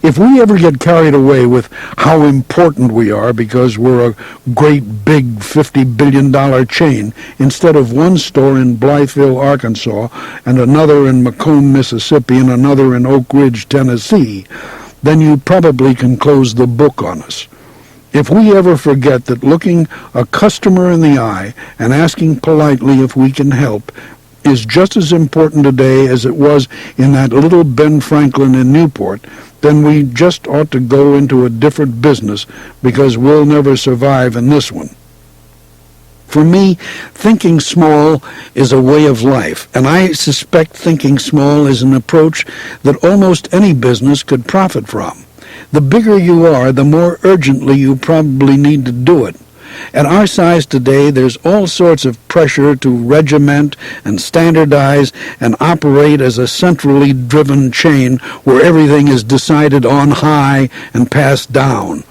If we ever get carried away with how important we are because we're a great big $50 billion chain instead of one store in Blytheville, Arkansas, and another in Macomb, Mississippi, and another in Oak Ridge, Tennessee, then you probably can close the book on us. If we ever forget that looking a customer in the eye and asking politely if we can help is just as important today as it was in that little Ben Franklin in Newport, then we just ought to go into a different business, because we'll never survive in this one. For me, thinking small is a way of life, and I suspect thinking small is an approach that almost any business could profit from. The bigger you are, the more urgently you probably need to do it. At our size today, there's all sorts of pressure to regiment and standardize and operate as a centrally driven chain where everything is decided on high and passed down.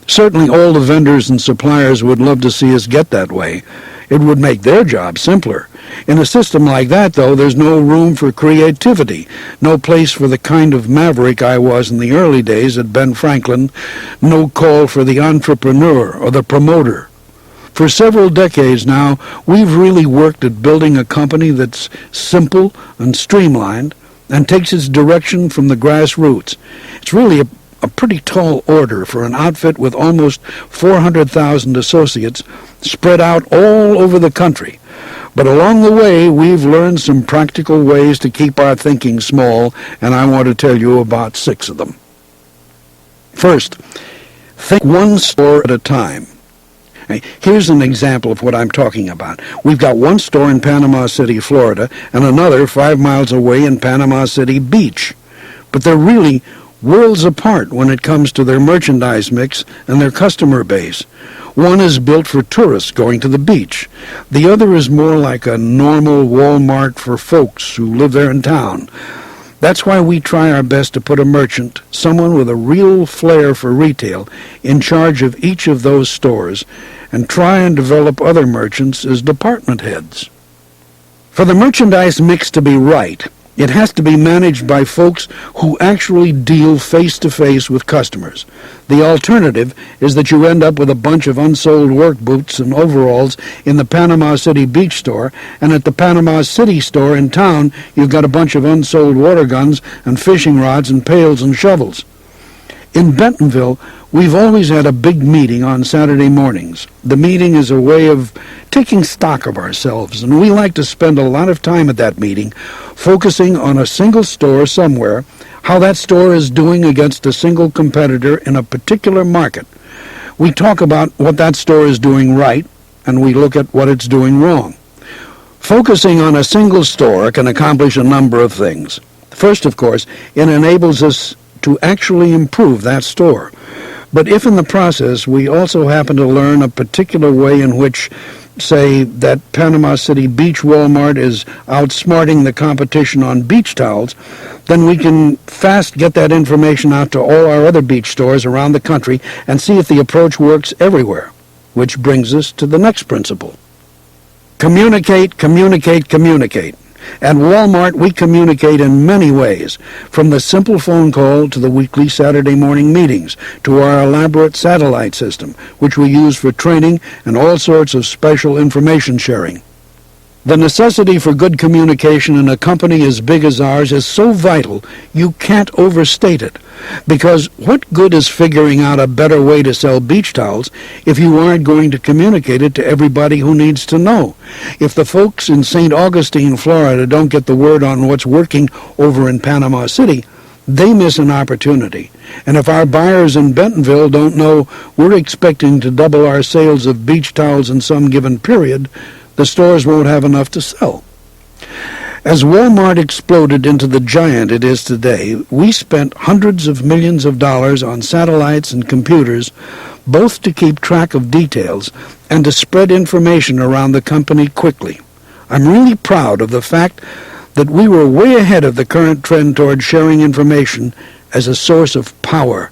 Certainly all the vendors and suppliers would love to see us get that way. It would make their job simpler. In a system like that, though, there's no room for creativity, no place for the kind of maverick I was in the early days at Ben Franklin, no call for the entrepreneur or the promoter. For several decades now, we've really worked at building a company that's simple and streamlined and takes its direction from the grassroots. It's really a pretty tall order for an outfit with almost 400,000 associates spread out all over the country. But along the way, we've learned some practical ways to keep our thinking small, and I want to tell you about 6 of them. First, think one store at a time. Here's an example of what I'm talking about. We've got one store in Panama City, Florida, and another 5 miles away in Panama City Beach. But they're really worlds apart when it comes to their merchandise mix and their customer base. One is built for tourists going to the beach. The other is more like a normal Walmart for folks who live there in town. That's why we try our best to put a merchant, someone with a real flair for retail, in charge of each of those stores, and try and develop other merchants as department heads. For the merchandise mix to be right, it has to be managed by folks who actually deal face-to-face with customers. The alternative is that you end up with a bunch of unsold work boots and overalls in the Panama City Beach store, and at the Panama City store in town, you've got a bunch of unsold water guns and fishing rods and pails and shovels. In Bentonville, we've always had a big meeting on Saturday mornings. The meeting is a way of taking stock of ourselves, and we like to spend a lot of time at that meeting focusing on a single store somewhere, how that store is doing against a single competitor in a particular market. We talk about what that store is doing right and we look at what it's doing wrong. Focusing on a single store can accomplish a number of things. First, of course, it enables us to actually improve that store. But if in the process we also happen to learn a particular way in which, say, that Panama City Beach Walmart is outsmarting the competition on beach towels, then we can fast get that information out to all our other beach stores around the country and see if the approach works everywhere. Which brings us to the next principle. Communicate, communicate, communicate. At Walmart, we communicate in many ways, from the simple phone call to the weekly Saturday morning meetings, to our elaborate satellite system, which we use for training and all sorts of special information sharing. The necessity for good communication in a company as big as ours is so vital you can't overstate it. Because what good is figuring out a better way to sell beach towels if you aren't going to communicate it to everybody who needs to know? If the folks in St. Augustine, Florida don't get the word on what's working over in Panama City, they miss an opportunity. And if our buyers in Bentonville don't know we're expecting to double our sales of beach towels in some given period, the stores won't have enough to sell. As Walmart exploded into the giant it is today, we spent hundreds of millions of dollars on satellites and computers, both to keep track of details and to spread information around the company quickly. I'm really proud of the fact that we were way ahead of the current trend toward sharing information as a source of power.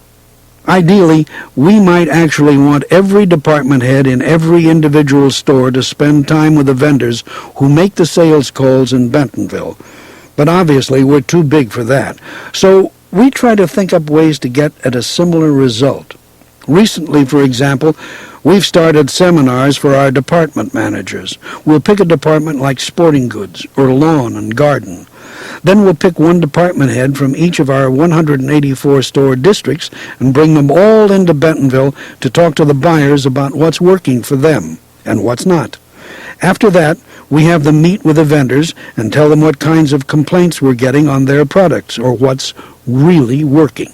Ideally, we might actually want every department head in every individual store to spend time with the vendors who make the sales calls in Bentonville. But obviously, we're too big for that. So we try to think up ways to get at a similar result. Recently, for example, we've started seminars for our department managers. We'll pick a department like sporting goods or lawn and garden. Then we'll pick one department head from each of our 184 store districts and bring them all into Bentonville to talk to the buyers about what's working for them and what's not. After that, we have them meet with the vendors and tell them what kinds of complaints we're getting on their products or what's really working.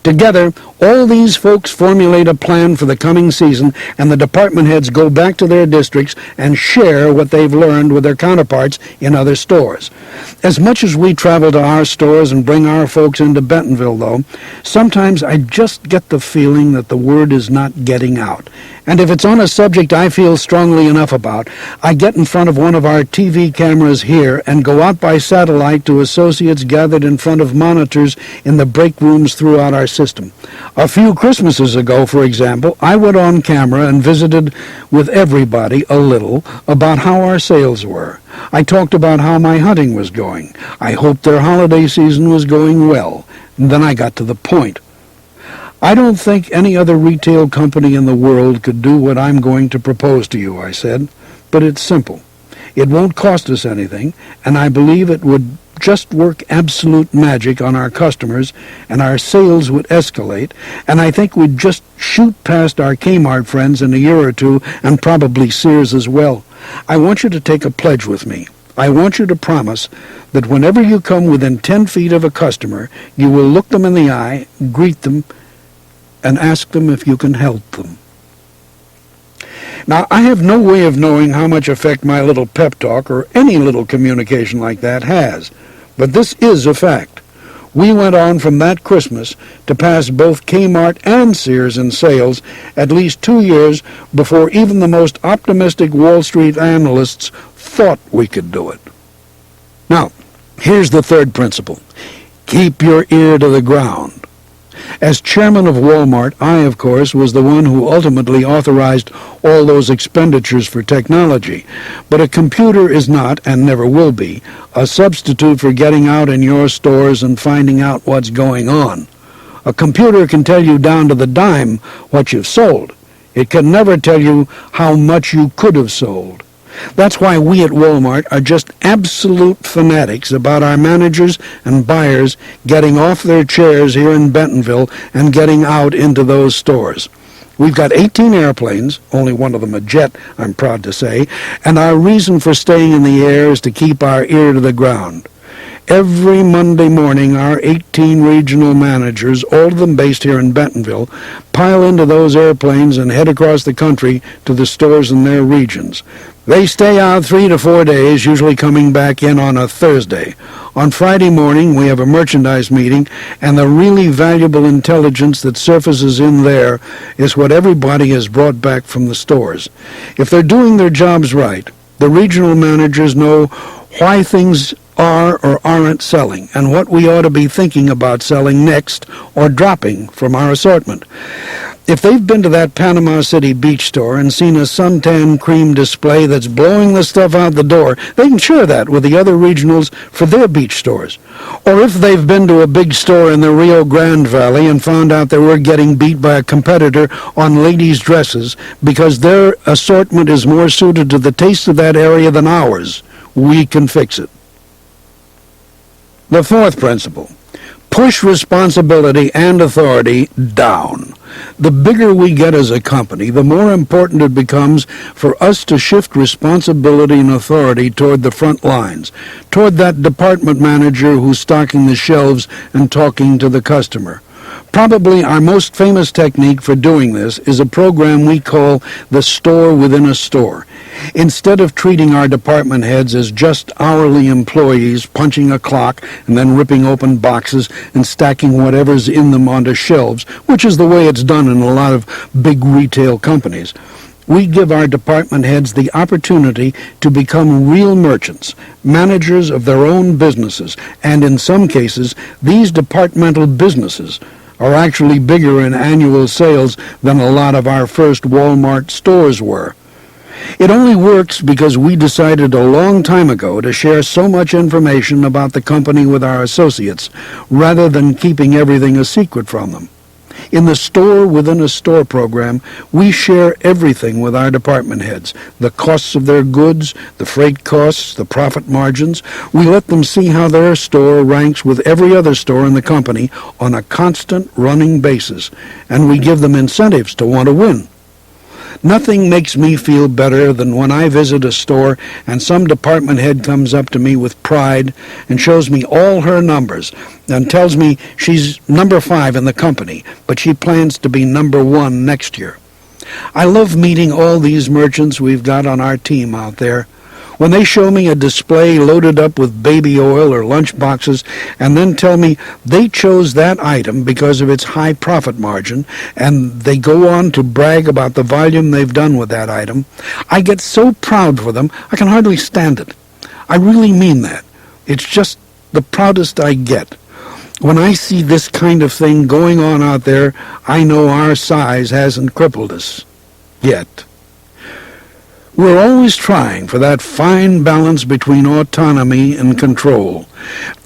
Together, all these folks formulate a plan for the coming season, and the department heads go back to their districts and share what they've learned with their counterparts in other stores. As much as we travel to our stores and bring our folks into Bentonville, though, sometimes I just get the feeling that the word is not getting out. And if it's on a subject I feel strongly enough about, I get in front of one of our TV cameras here and go out by satellite to associates gathered in front of monitors in the break rooms throughout our system. A few Christmases ago, for example, I went on camera and visited with everybody a little about how our sales were. I talked about how my hunting was going. I hoped their holiday season was going well. And then I got to the point. I don't think any other retail company in the world could do what I'm going to propose to you, I said, but it's simple. It won't cost us anything, and I believe it would just work absolute magic on our customers, and our sales would escalate, and I think we'd just shoot past our Kmart friends in a year or two, and probably Sears as well. I want you to take a pledge with me. I want you to promise that whenever you come within 10 feet of a customer, you will look them in the eye, greet them, and ask them if you can help them. Now, I have no way of knowing how much effect my little pep talk or any little communication like that has, but this is a fact. We went on from that Christmas to pass both Kmart and Sears in sales at least 2 years before even the most optimistic Wall Street analysts thought we could do it. Now, here's the third principle. Keep your ear to the ground. As chairman of Walmart, I, of course, was the one who ultimately authorized all those expenditures for technology. But a computer is not, and never will be, a substitute for getting out in your stores and finding out what's going on. A computer can tell you down to the dime what you've sold. It can never tell you how much you could have sold. That's why we at Walmart are just absolute fanatics about our managers and buyers getting off their chairs here in Bentonville and getting out into those stores. We've got 18 airplanes, only one of them a jet, I'm proud to say, and our reason for staying in the air is to keep our ear to the ground. Every Monday morning, our 18 regional managers, all of them based here in Bentonville, pile into those airplanes and head across the country to the stores in their regions. They stay out 3 to 4 days, usually coming back in on a Thursday. On Friday morning, we have a merchandise meeting, and the really valuable intelligence that surfaces in there is what everybody has brought back from the stores. If they're doing their jobs right, the regional managers know why things are or aren't selling, and what we ought to be thinking about selling next or dropping from our assortment. If they've been to that Panama City beach store and seen a suntan cream display that's blowing the stuff out the door, they can share that with the other regionals for their beach stores. Or if they've been to a big store in the Rio Grande Valley and found out they were getting beat by a competitor on ladies' dresses because their assortment is more suited to the taste of that area than ours, we can fix it. The fourth principle: push responsibility and authority down. The bigger we get as a company, the more important it becomes for us to shift responsibility and authority toward the front lines, toward that department manager who's stocking the shelves and talking to the customer. Probably our most famous technique for doing this is a program we call the store within a store. Instead of treating our department heads as just hourly employees punching a clock and then ripping open boxes and stacking whatever's in them onto shelves, which is the way it's done in a lot of big retail companies, we give our department heads the opportunity to become real merchants, managers of their own businesses, and in some cases, these departmental businesses are actually bigger in annual sales than a lot of our first Walmart stores were. It only works because we decided a long time ago to share so much information about the company with our associates, rather than keeping everything a secret from them. In the store within a store program, we share everything with our department heads: the costs of their goods, the freight costs, the profit margins. We let them see how their store ranks with every other store in the company on a constant running basis, and we give them incentives to want to win. Nothing makes me feel better than when I visit a store and some department head comes up to me with pride and shows me all her numbers and tells me she's number 5 in the company, but she plans to be number 1 next year. I love meeting all these merchants we've got on our team out there. When they show me a display loaded up with baby oil or lunch boxes and then tell me they chose that item because of its high profit margin, and they go on to brag about the volume they've done with that item, I get so proud for them I can hardly stand it. I really mean that. It's just the proudest I get. When I see this kind of thing going on out there, I know our size hasn't crippled us yet. We're always trying for that fine balance between autonomy and control.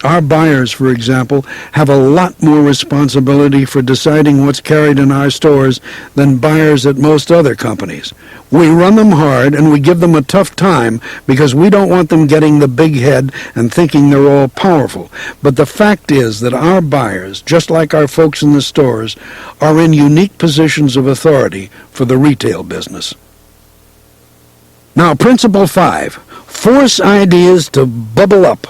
Our buyers, for example, have a lot more responsibility for deciding what's carried in our stores than buyers at most other companies. We run them hard and we give them a tough time because we don't want them getting the big head and thinking they're all powerful. But the fact is that our buyers, just like our folks in the stores, are in unique positions of authority for the retail business. Now, Principle 5, force ideas to bubble up.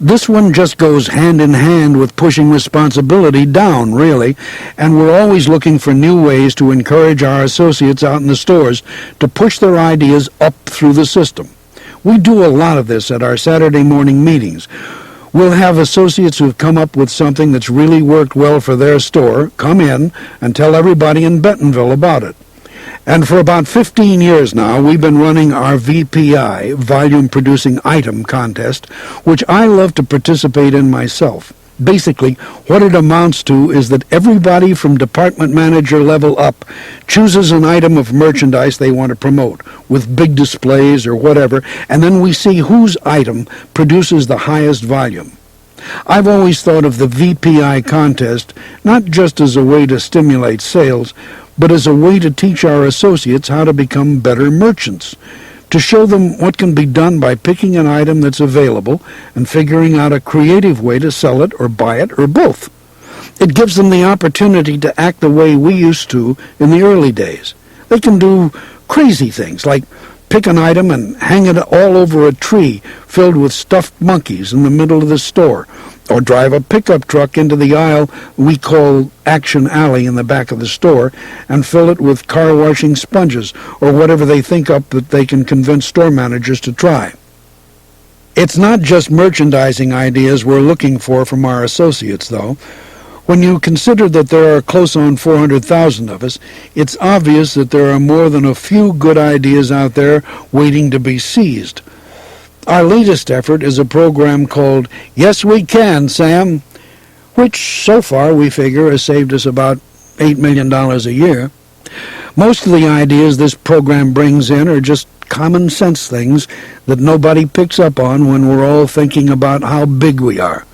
This one just goes hand in hand with pushing responsibility down, really, and we're always looking for new ways to encourage our associates out in the stores to push their ideas up through the system. We do a lot of this at our Saturday morning meetings. We'll have associates who've come up with something that's really worked well for their store come in and tell everybody in Bentonville about it. And for about 15 years now, we've been running our VPI, Volume Producing Item Contest, which I love to participate in myself. Basically, what it amounts to is that everybody from department manager level up chooses an item of merchandise they want to promote, with big displays or whatever, and then we see whose item produces the highest volume. I've always thought of the VPI contest not just as a way to stimulate sales, but as a way to teach our associates how to become better merchants, to show them what can be done by picking an item that's available and figuring out a creative way to sell it or buy it or both. It gives them the opportunity to act the way we used to in the early days. They can do crazy things like pick an item and hang it all over a tree filled with stuffed monkeys in the middle of the store, or drive a pickup truck into the aisle we call Action Alley in the back of the store and fill it with car washing sponges or whatever they think up that they can convince store managers to try. It's not just merchandising ideas we're looking for from our associates, though. When you consider that there are close on 400,000 of us, it's obvious that there are more than a few good ideas out there waiting to be seized. Our latest effort is a program called Yes We Can, Sam, which so far we figure has saved us about $8 million a year. Most of the ideas this program brings in are just common sense things that nobody picks up on when we're all thinking about how big we are.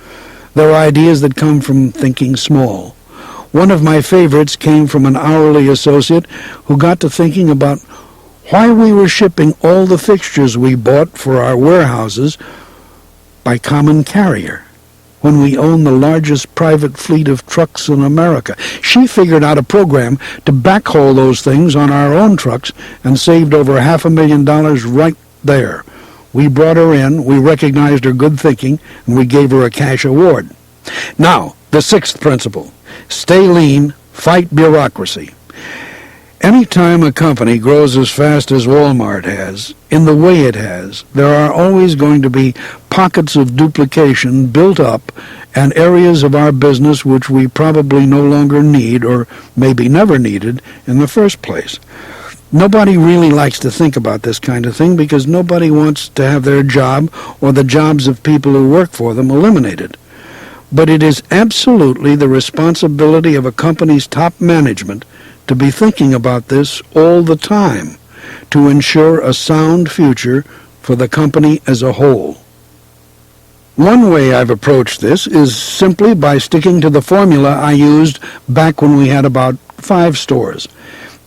They're ideas that come from thinking small. One of my favorites came from an hourly associate who got to thinking about why we were shipping all the fixtures we bought for our warehouses by common carrier when we own the largest private fleet of trucks in America. She figured out a program to backhaul those things on our own trucks and saved over $500,000 right there. We brought her in, we recognized her good thinking, and we gave her a cash award. Now, the sixth principle: stay lean, fight bureaucracy. Anytime a company grows as fast as Walmart has, in the way it has, there are always going to be pockets of duplication built up and areas of our business which we probably no longer need or maybe never needed in the first place. Nobody really likes to think about this kind of thing because nobody wants to have their job or the jobs of people who work for them eliminated. But it is absolutely the responsibility of a company's top management to be thinking about this all the time to ensure a sound future for the company as a whole. One way I've approached this is simply by sticking to the formula I used back when we had about 5 stores.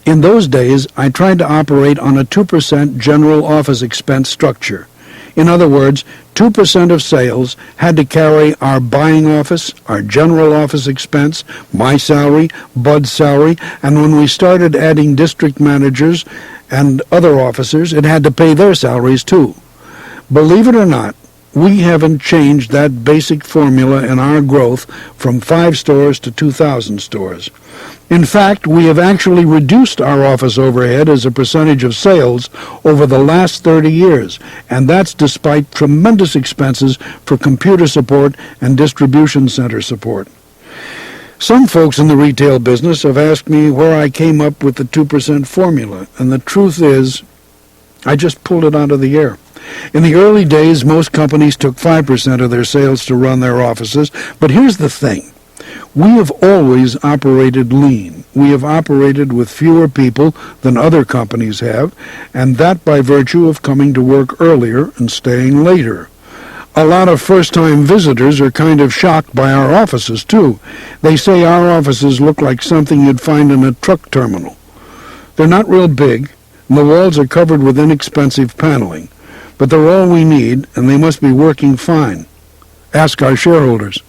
In those days, I tried to operate on a 2% general office expense structure. In other words, 2% of sales had to carry our buying office, our general office expense, my salary, Bud's salary, and when we started adding district managers and other officers, it had to pay their salaries too. Believe it or not, we haven't changed that basic formula in our growth from 5 stores to 2,000 stores. In fact, we have actually reduced our office overhead as a percentage of sales over the last 30 years, and that's despite tremendous expenses for computer support and distribution center support. Some folks in the retail business have asked me where I came up with the 2% formula, and the truth is, I just pulled it out of the air. In the early days, most companies took 5% of their sales to run their offices, but here's the thing. We have always operated lean. We have operated with fewer people than other companies have, and that by virtue of coming to work earlier and staying later. A lot of first-time visitors are kind of shocked by our offices, too. They say our offices look like something you'd find in a truck terminal. They're not real big, and the walls are covered with inexpensive paneling. But they're all we need, and they must be working fine. Ask our shareholders.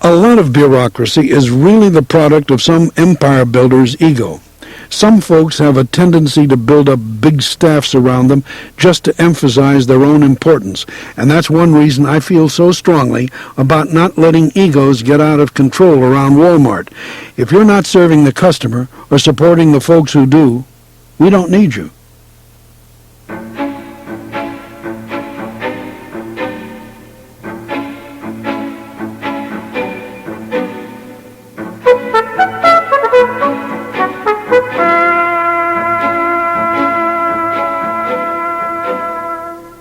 A lot of bureaucracy is really the product of some empire builder's ego. Some folks have a tendency to build up big staffs around them just to emphasize their own importance, and that's one reason I feel so strongly about not letting egos get out of control around Walmart. If you're not serving the customer or supporting the folks who do, we don't need you.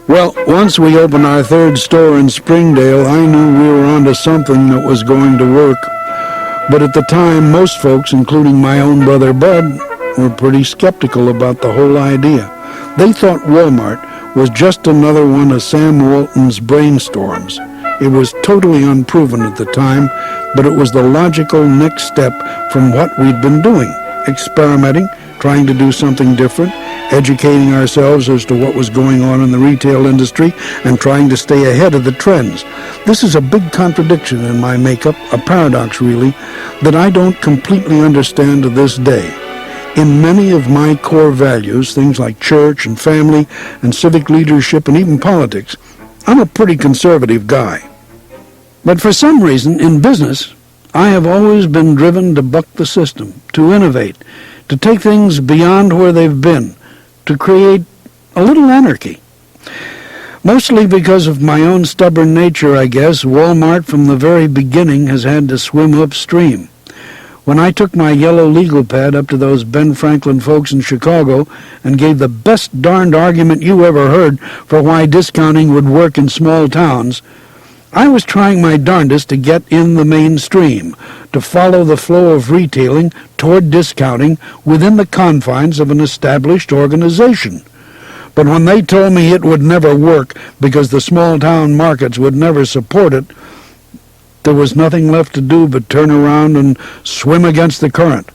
Well, once we opened our 3rd store in Springdale, I knew we were onto something that was going to work. But at the time, most folks, including my own brother Bud, were pretty skeptical about the whole idea. They thought Walmart was just another one of Sam Walton's brainstorms. It was totally unproven at the time, but it was the logical next step from what we'd been doing, experimenting, trying to do something different, educating ourselves as to what was going on in the retail industry, and trying to stay ahead of the trends. This is a big contradiction in my makeup, a paradox really, that I don't completely understand to this day. In many of my core values, things like church and family and civic leadership and even politics, I'm a pretty conservative guy. But for some reason, in business, I have always been driven to buck the system, to innovate, to take things beyond where they've been, to create a little anarchy. Mostly because of my own stubborn nature, I guess, Walmart from the very beginning has had to swim upstream. When I took my yellow legal pad up to those Ben Franklin folks in Chicago and gave the best darned argument you ever heard for why discounting would work in small towns, I was trying my darndest to get in the mainstream, to follow the flow of retailing toward discounting within the confines of an established organization. But when they told me it would never work because the small-town markets would never support it, there was nothing left to do but turn around and swim against the current.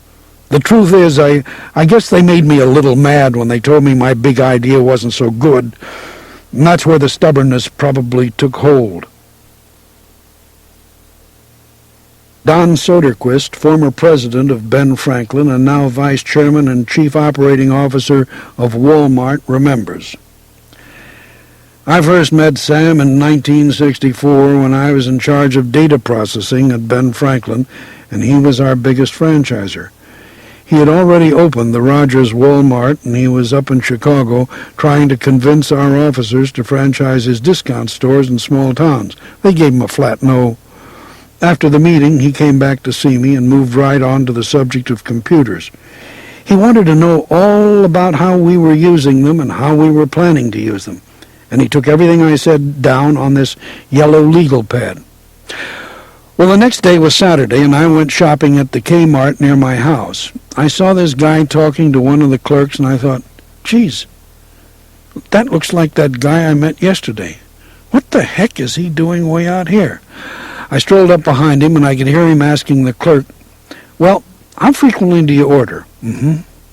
The truth is, I guess they made me a little mad when they told me my big idea wasn't so good, and that's where the stubbornness probably took hold. Don Soderquist, former president of Ben Franklin and now vice chairman and chief operating officer of Walmart, remembers. I first met Sam in 1964 when I was in charge of data processing at Ben Franklin, and he was our biggest franchiser. He had already opened the Rogers Walmart, and he was up in Chicago trying to convince our officers to franchise his discount stores in small towns. They gave him a flat no. After the meeting, he came back to see me and moved right on to the subject of computers. He wanted to know all about how we were using them and how we were planning to use them. And he took everything I said down on this yellow legal pad. Well, the next day was Saturday, and I went shopping at the Kmart near my house. I saw this guy talking to one of the clerks, and I thought, geez, that looks like that guy I met yesterday. What the heck is he doing way out here? I strolled up behind him, and I could hear him asking the clerk, well, how frequently do you order?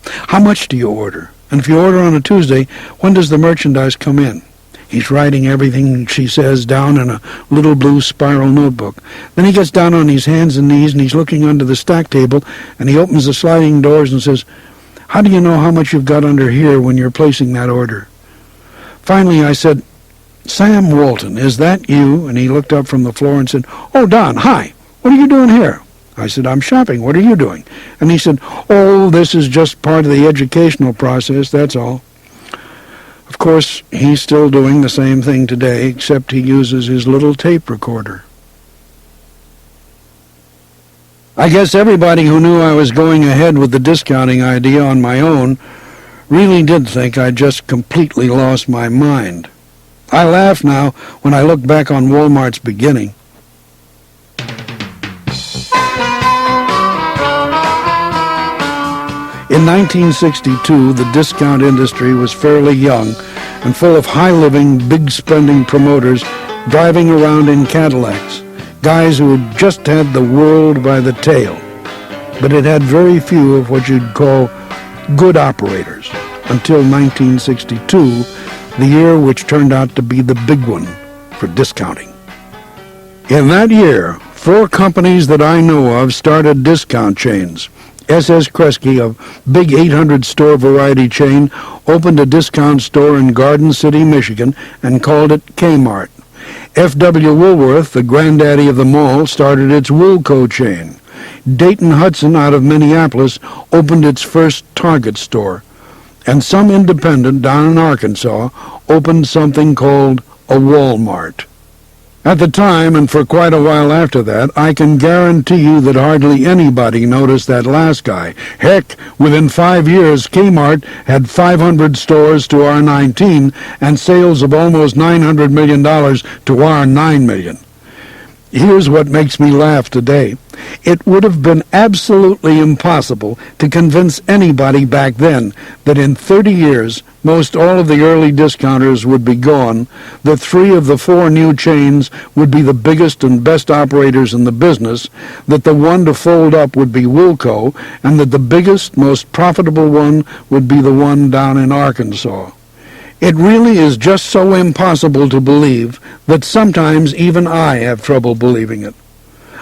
How much do you order? And if you order on a Tuesday, when does the merchandise come in? He's writing everything she says down in a little blue spiral notebook. Then he gets down on his hands and knees, and he's looking under the stack table, and he opens the sliding doors and says, how do you know how much you've got under here when you're placing that order? Finally, I said, Sam Walton, is that you? And he looked up from the floor and said, oh, Don, hi. What are you doing here? I said, I'm shopping. What are you doing? And he said, oh, this is just part of the educational process, that's all. Of course, he's still doing the same thing today, except he uses his little tape recorder. I guess everybody who knew I was going ahead with the discounting idea on my own really did think I'd just completely lost my mind. I laugh now when I look back on Walmart's beginning. In 1962, the discount industry was fairly young and full of high-living, big-spending promoters driving around in Cadillacs, guys who had just had the world by the tail. But it had very few of what you'd call good operators, until 1962, the year which turned out to be the big one for discounting. In that year, 4 companies that I know of started discount chains. S.S. Kresge, a big 800-store variety chain, opened a discount store in Garden City, Michigan, and called it Kmart. F.W. Woolworth, the granddaddy of them all, started its Woolco chain. Dayton Hudson out of Minneapolis opened its first Target store. And some independent down in Arkansas opened something called a Walmart. At the time, and for quite a while after that, I can guarantee you that hardly anybody noticed that last guy. Heck, within 5 years, Kmart had 500 stores to our 19 and sales of almost $900 million to our $9 million. Here's what makes me laugh today. It would have been absolutely impossible to convince anybody back then that in 30 years, most all of the early discounters would be gone, that 3 of the 4 new chains would be the biggest and best operators in the business, that the one to fold up would be Woolco, and that the biggest, most profitable one would be the one down in Arkansas. It really is just so impossible to believe that sometimes even I have trouble believing it.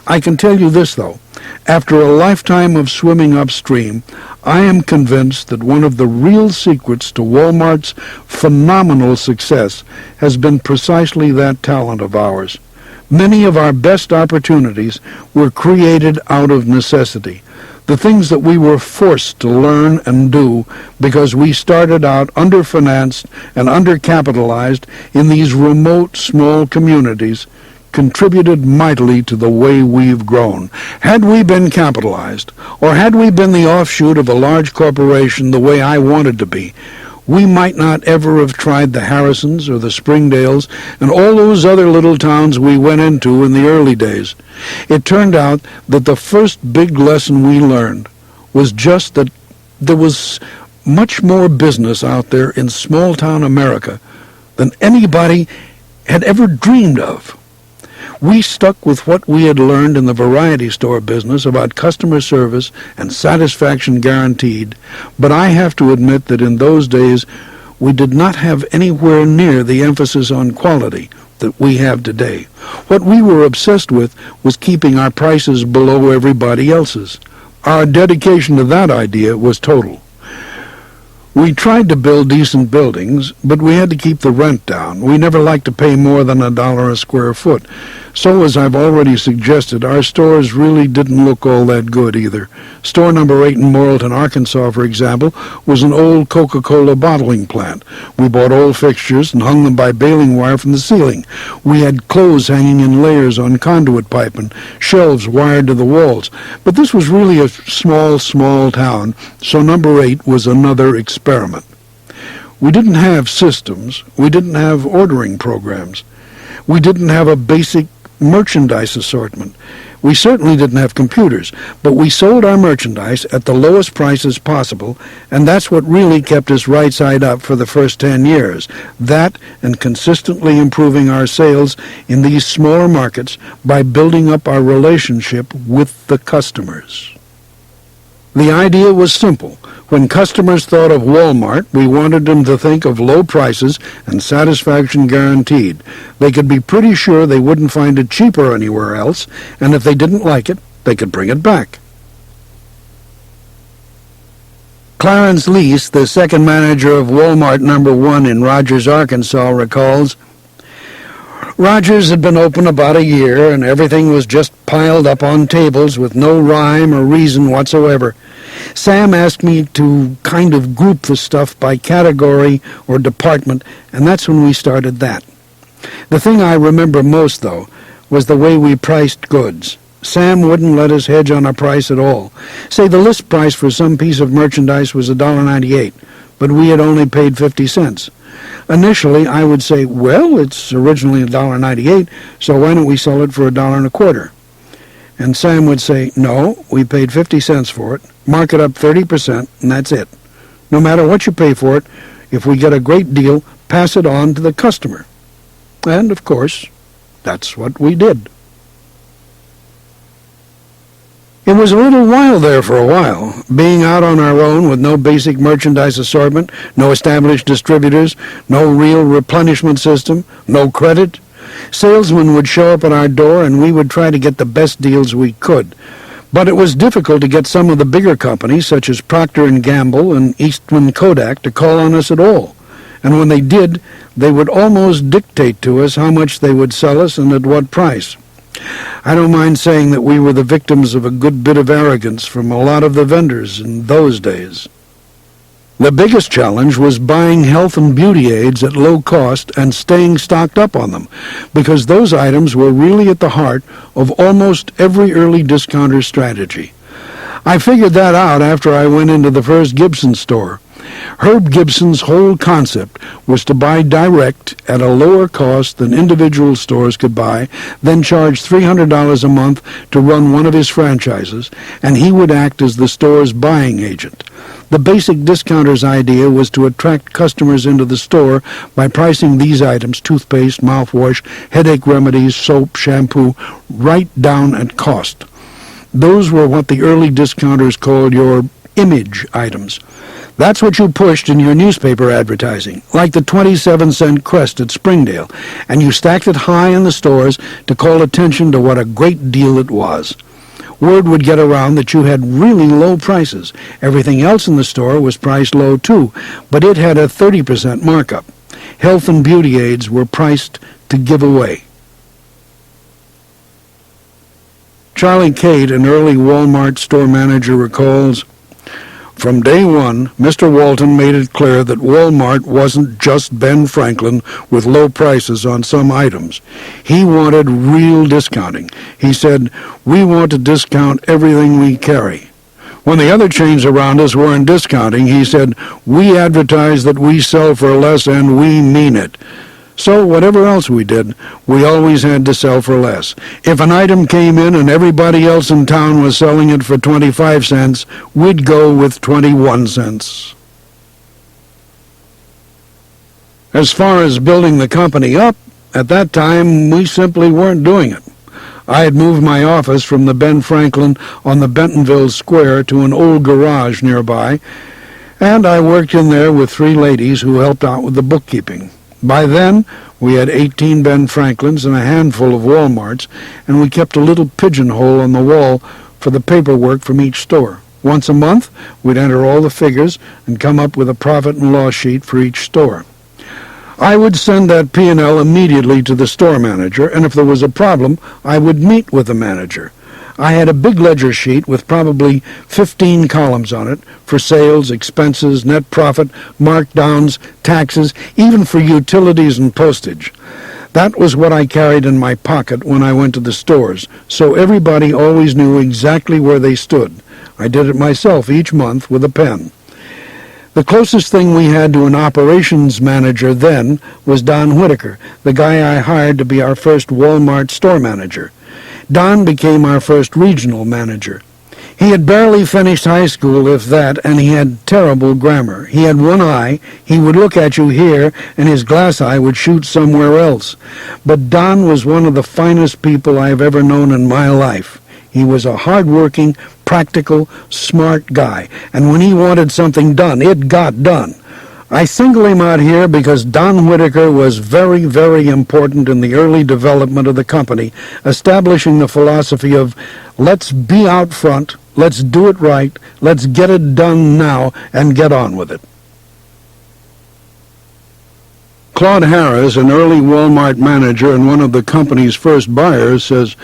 I can tell you this, though. After a lifetime of swimming upstream, I am convinced that one of the real secrets to Walmart's phenomenal success has been precisely that talent of ours. Many of our best opportunities were created out of necessity. The things that we were forced to learn and do because we started out underfinanced and undercapitalized in these remote, small communities contributed mightily to the way we've grown. Had we been capitalized, or had we been the offshoot of a large corporation the way I wanted to be, we might not ever have tried the Harrisons or the Springdales and all those other little towns we went into in the early days. It turned out that the first big lesson we learned was just that there was much more business out there in small-town America than anybody had ever dreamed of. We stuck with what we had learned in the variety store business about customer service and satisfaction guaranteed, but I have to admit that in those days we did not have anywhere near the emphasis on quality that we have today. What we were obsessed with was keeping our prices below everybody else's. Our dedication to that idea was total. We tried to build decent buildings, but we had to keep the rent down. We never liked to pay more than $1 a square foot. So, as I've already suggested, our stores really didn't look all that good either. Store number 8 in Morrilton, Arkansas, for example, was an old Coca-Cola bottling plant. We bought old fixtures and hung them by baling wire from the ceiling. We had clothes hanging in layers on conduit pipe and shelves wired to the walls. But this was really a small town, so number 8 was another experiment. We didn't have systems. We didn't have ordering programs. We didn't have a basic merchandise assortment. We certainly didn't have computers, but we sold our merchandise at the lowest prices possible, and that's what really kept us right side up for the first 10 years. That and consistently improving our sales in these smaller markets by building up our relationship with the customers. The idea was simple. When customers thought of Walmart, we wanted them to think of low prices and satisfaction guaranteed. They could be pretty sure they wouldn't find it cheaper anywhere else, and if they didn't like it, they could bring it back. Clarence Lease, the second manager of Walmart number 1 in Rogers, Arkansas, recalls, Rogers had been open about a year, and everything was just piled up on tables with no rhyme or reason whatsoever. Sam asked me to kind of group the stuff by category or department, and that's when we started that. The thing I remember most, though, was the way we priced goods. Sam wouldn't let us hedge on a price at all. Say the list price for some piece of merchandise was $1.98, but we had only paid 50 cents. Initially, I would say, well, it's originally $1.98, so why don't we sell it for $1.25? And Sam would say, no, we paid 50 cents for it, mark it up 30%, and that's it. No matter what you pay for it, if we get a great deal, pass it on to the customer. And, of course, that's what we did. It was a little wild there for a while, being out on our own with no basic merchandise assortment, no established distributors, no real replenishment system, no credit. Salesmen would show up at our door and we would try to get the best deals we could. But it was difficult to get some of the bigger companies, such as Procter & Gamble and Eastman Kodak, to call on us at all. And when they did, they would almost dictate to us how much they would sell us and at what price. I don't mind saying that we were the victims of a good bit of arrogance from a lot of the vendors in those days. The biggest challenge was buying health and beauty aids at low cost and staying stocked up on them, because those items were really at the heart of almost every early discounter strategy. I figured that out after I went into the first Gibson store. Herb Gibson's whole concept was to buy direct at a lower cost than individual stores could buy, then charge $300 a month to run one of his franchises, and he would act as the store's buying agent. The basic discounter's idea was to attract customers into the store by pricing these items, toothpaste, mouthwash, headache remedies, soap, shampoo, right down at cost. Those were what the early discounters called your image items. That's what you pushed in your newspaper advertising, like the 27-cent crest at Springdale, and you stacked it high in the stores to call attention to what a great deal it was. Word would get around that you had really low prices. Everything else in the store was priced low too, but it had a 30% markup. Health and beauty aids were priced to give away. Charlie Cate, an early Walmart store manager, recalls, "From day one, Mr. Walton made it clear that Walmart wasn't just Ben Franklin with low prices on some items. He wanted real discounting. He said, 'We want to discount everything we carry.' When the other chains around us weren't discounting, he said, 'We advertise that we sell for less and we mean it.' So whatever else we did, we always had to sell for less. If an item came in and everybody else in town was selling it for 25 cents, we'd go with 21 cents. As far as building the company up, at that time we simply weren't doing it. I had moved my office from the Ben Franklin on the Bentonville Square to an old garage nearby, and I worked in there with 3 ladies who helped out with the bookkeeping. By then, we had 18 Ben Franklins and a handful of Walmarts, and we kept a little pigeonhole on the wall for the paperwork from each store. Once a month, we'd enter all the figures and come up with a profit and loss sheet for each store. I would send that P&L immediately to the store manager, and if there was a problem, I would meet with the manager. I had a big ledger sheet with probably 15 columns on it for sales, expenses, net profit, markdowns, taxes, even for utilities and postage. That was what I carried in my pocket when I went to the stores, so everybody always knew exactly where they stood. I did it myself each month with a pen. The closest thing we had to an operations manager then was Don Whitaker, the guy I hired to be our first Walmart store manager. Don became our first regional manager. He had barely finished high school, if that, and he had terrible grammar. He had one eye. He would look at you here, and his glass eye would shoot somewhere else. But Don was one of the finest people I have ever known in my life. He was a hard-working, practical, smart guy, and when he wanted something done, it got done. I single him out here because Don Whitaker was very, very important in the early development of the company, establishing the philosophy of let's be out front, let's do it right, let's get it done now, and get on with it. Claude Harris, an early Walmart manager and one of the company's first buyers, says,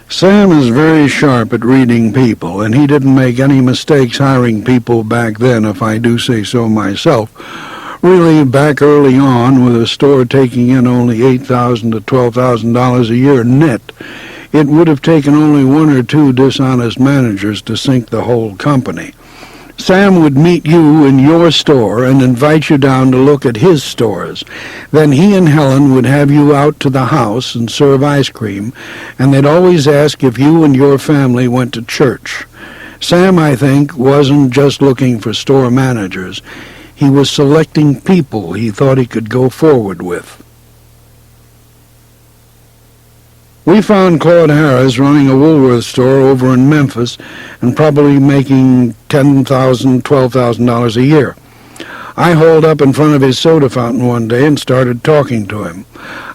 "Sam is very sharp at reading people, and he didn't make any mistakes hiring people back then, if I do say so myself. Really, back early on, with a store taking in only $8,000 to $12,000 a year net, it would have taken only 1 or 2 dishonest managers to sink the whole company. Sam would meet you in your store and invite you down to look at his stores. Then he and Helen would have you out to the house and serve ice cream, and they'd always ask if you and your family went to church. Sam, I think, wasn't just looking for store managers. He was selecting people he thought he could go forward with." We found Claude Harris running a Woolworth store over in Memphis and probably making $10,000, $12,000 a year. I hauled up in front of his soda fountain one day and started talking to him.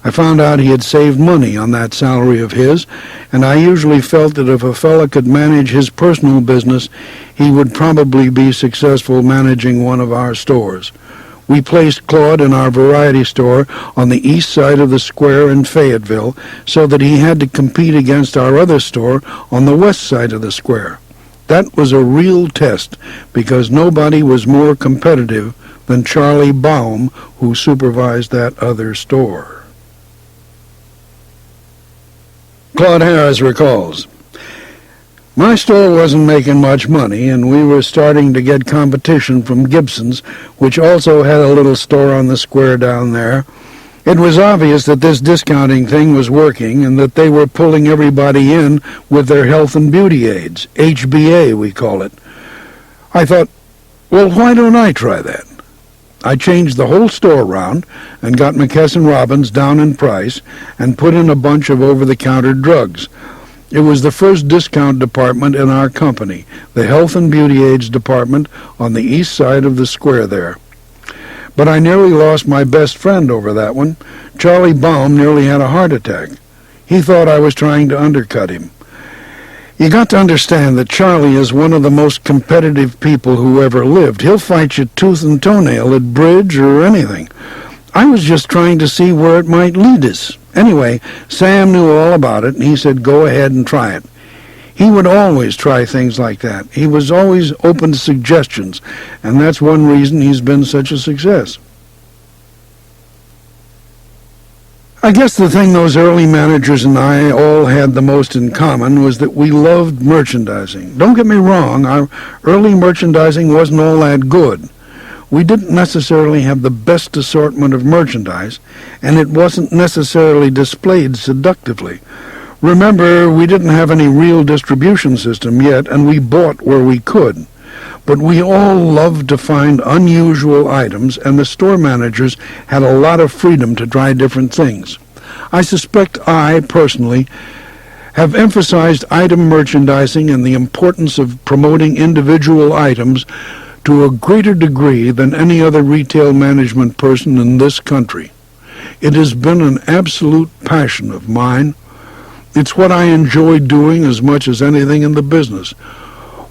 I found out he had saved money on that salary of his, and I usually felt that if a fella could manage his personal business, he would probably be successful managing one of our stores. We placed Claude in our variety store on the east side of the square in Fayetteville so that he had to compete against our other store on the west side of the square. That was a real test because nobody was more competitive than Charlie Baum, who supervised that other store. Claude Harris recalls, "My store wasn't making much money, and we were starting to get competition from Gibson's, which also had a little store on the square down there. It was obvious that this discounting thing was working and that they were pulling everybody in with their health and beauty aids, HBA we call it. I thought, well, why don't I try that? I changed the whole store around and got McKesson Robbins down in price and put in a bunch of over-the-counter drugs. It was the first discount department in our company, the Health and Beauty Aids department on the east side of the square there. But I nearly lost my best friend over that one. Charlie Baum nearly had a heart attack. He thought I was trying to undercut him. You got to understand that Charlie is one of the most competitive people who ever lived. He'll fight you tooth and toenail at bridge or anything. I was just trying to see where it might lead us. Anyway, Sam knew all about it, and he said, go ahead and try it. He would always try things like that. He was always open to suggestions, and that's one reason he's been such a success. I guess the thing those early managers and I all had the most in common was that we loved merchandising. Don't get me wrong, our early merchandising wasn't all that good. We didn't necessarily have the best assortment of merchandise, and it wasn't necessarily displayed seductively. Remember, we didn't have any real distribution system yet, and we bought where we could. But we all loved to find unusual items, and the store managers had a lot of freedom to try different things. I suspect I, personally, have emphasized item merchandising and the importance of promoting individual items to a greater degree than any other retail management person in this country. It has been an absolute passion of mine. It's what I enjoy doing as much as anything in the business.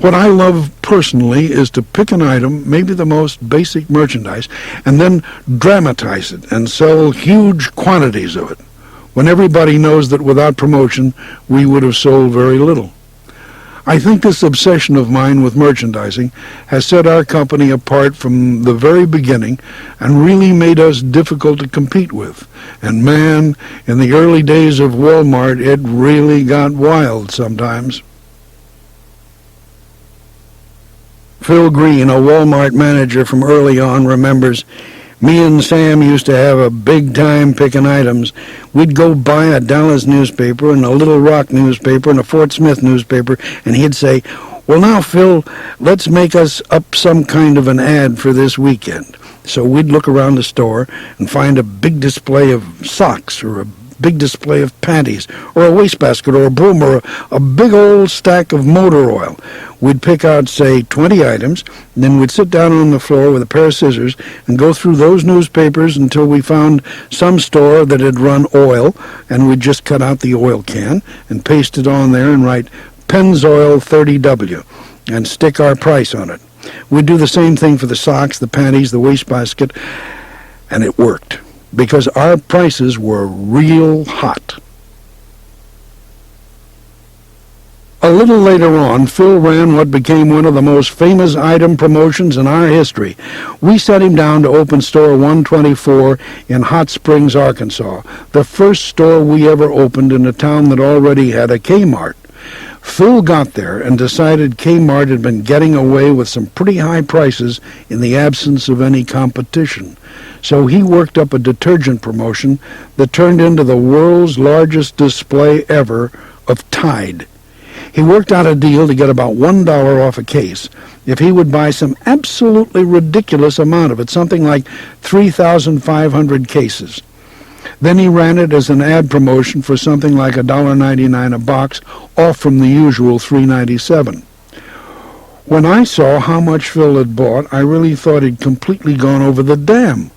What I love personally is to pick an item, maybe the most basic merchandise, and then dramatize it and sell huge quantities of it, when everybody knows that without promotion we would have sold very little. I think this obsession of mine with merchandising has set our company apart from the very beginning and really made us difficult to compete with. And man, in the early days of Walmart, it really got wild sometimes. Phil Green, a Walmart manager from early on, remembers, me and Sam used to have a big time picking items. We'd go buy a Dallas newspaper and a Little Rock newspaper and a Fort Smith newspaper, and he'd say, well, now, Phil, let's make us up some kind of an ad for this weekend. So we'd look around the store and find a big display of socks or a big display of panties or a wastebasket or a broom or a big old stack of motor oil. We'd pick out, say, 20 items, and then we'd sit down on the floor with a pair of scissors and go through those newspapers until we found some store that had run oil, and we'd just cut out the oil can and paste it on there and write Pennzoil 30W and stick our price on it. We'd do the same thing for the socks, the panties, the wastebasket, and it worked, because our prices were real hot. A little later on, Phil ran what became one of the most famous item promotions in our history. We set him down to open store 124 in Hot Springs, Arkansas, the first store we ever opened in a town that already had a Kmart. Phil got there and decided Kmart had been getting away with some pretty high prices in the absence of any competition. So he worked up a detergent promotion that turned into the world's largest display ever of Tide. He worked out a deal to get about $1 off a case if he would buy some absolutely ridiculous amount of it, something like 3,500 cases. Then he ran it as an ad promotion for something like $1.99 a box, off from the usual $3.97. When I saw how much Phil had bought, I really thought he'd completely gone over the dam.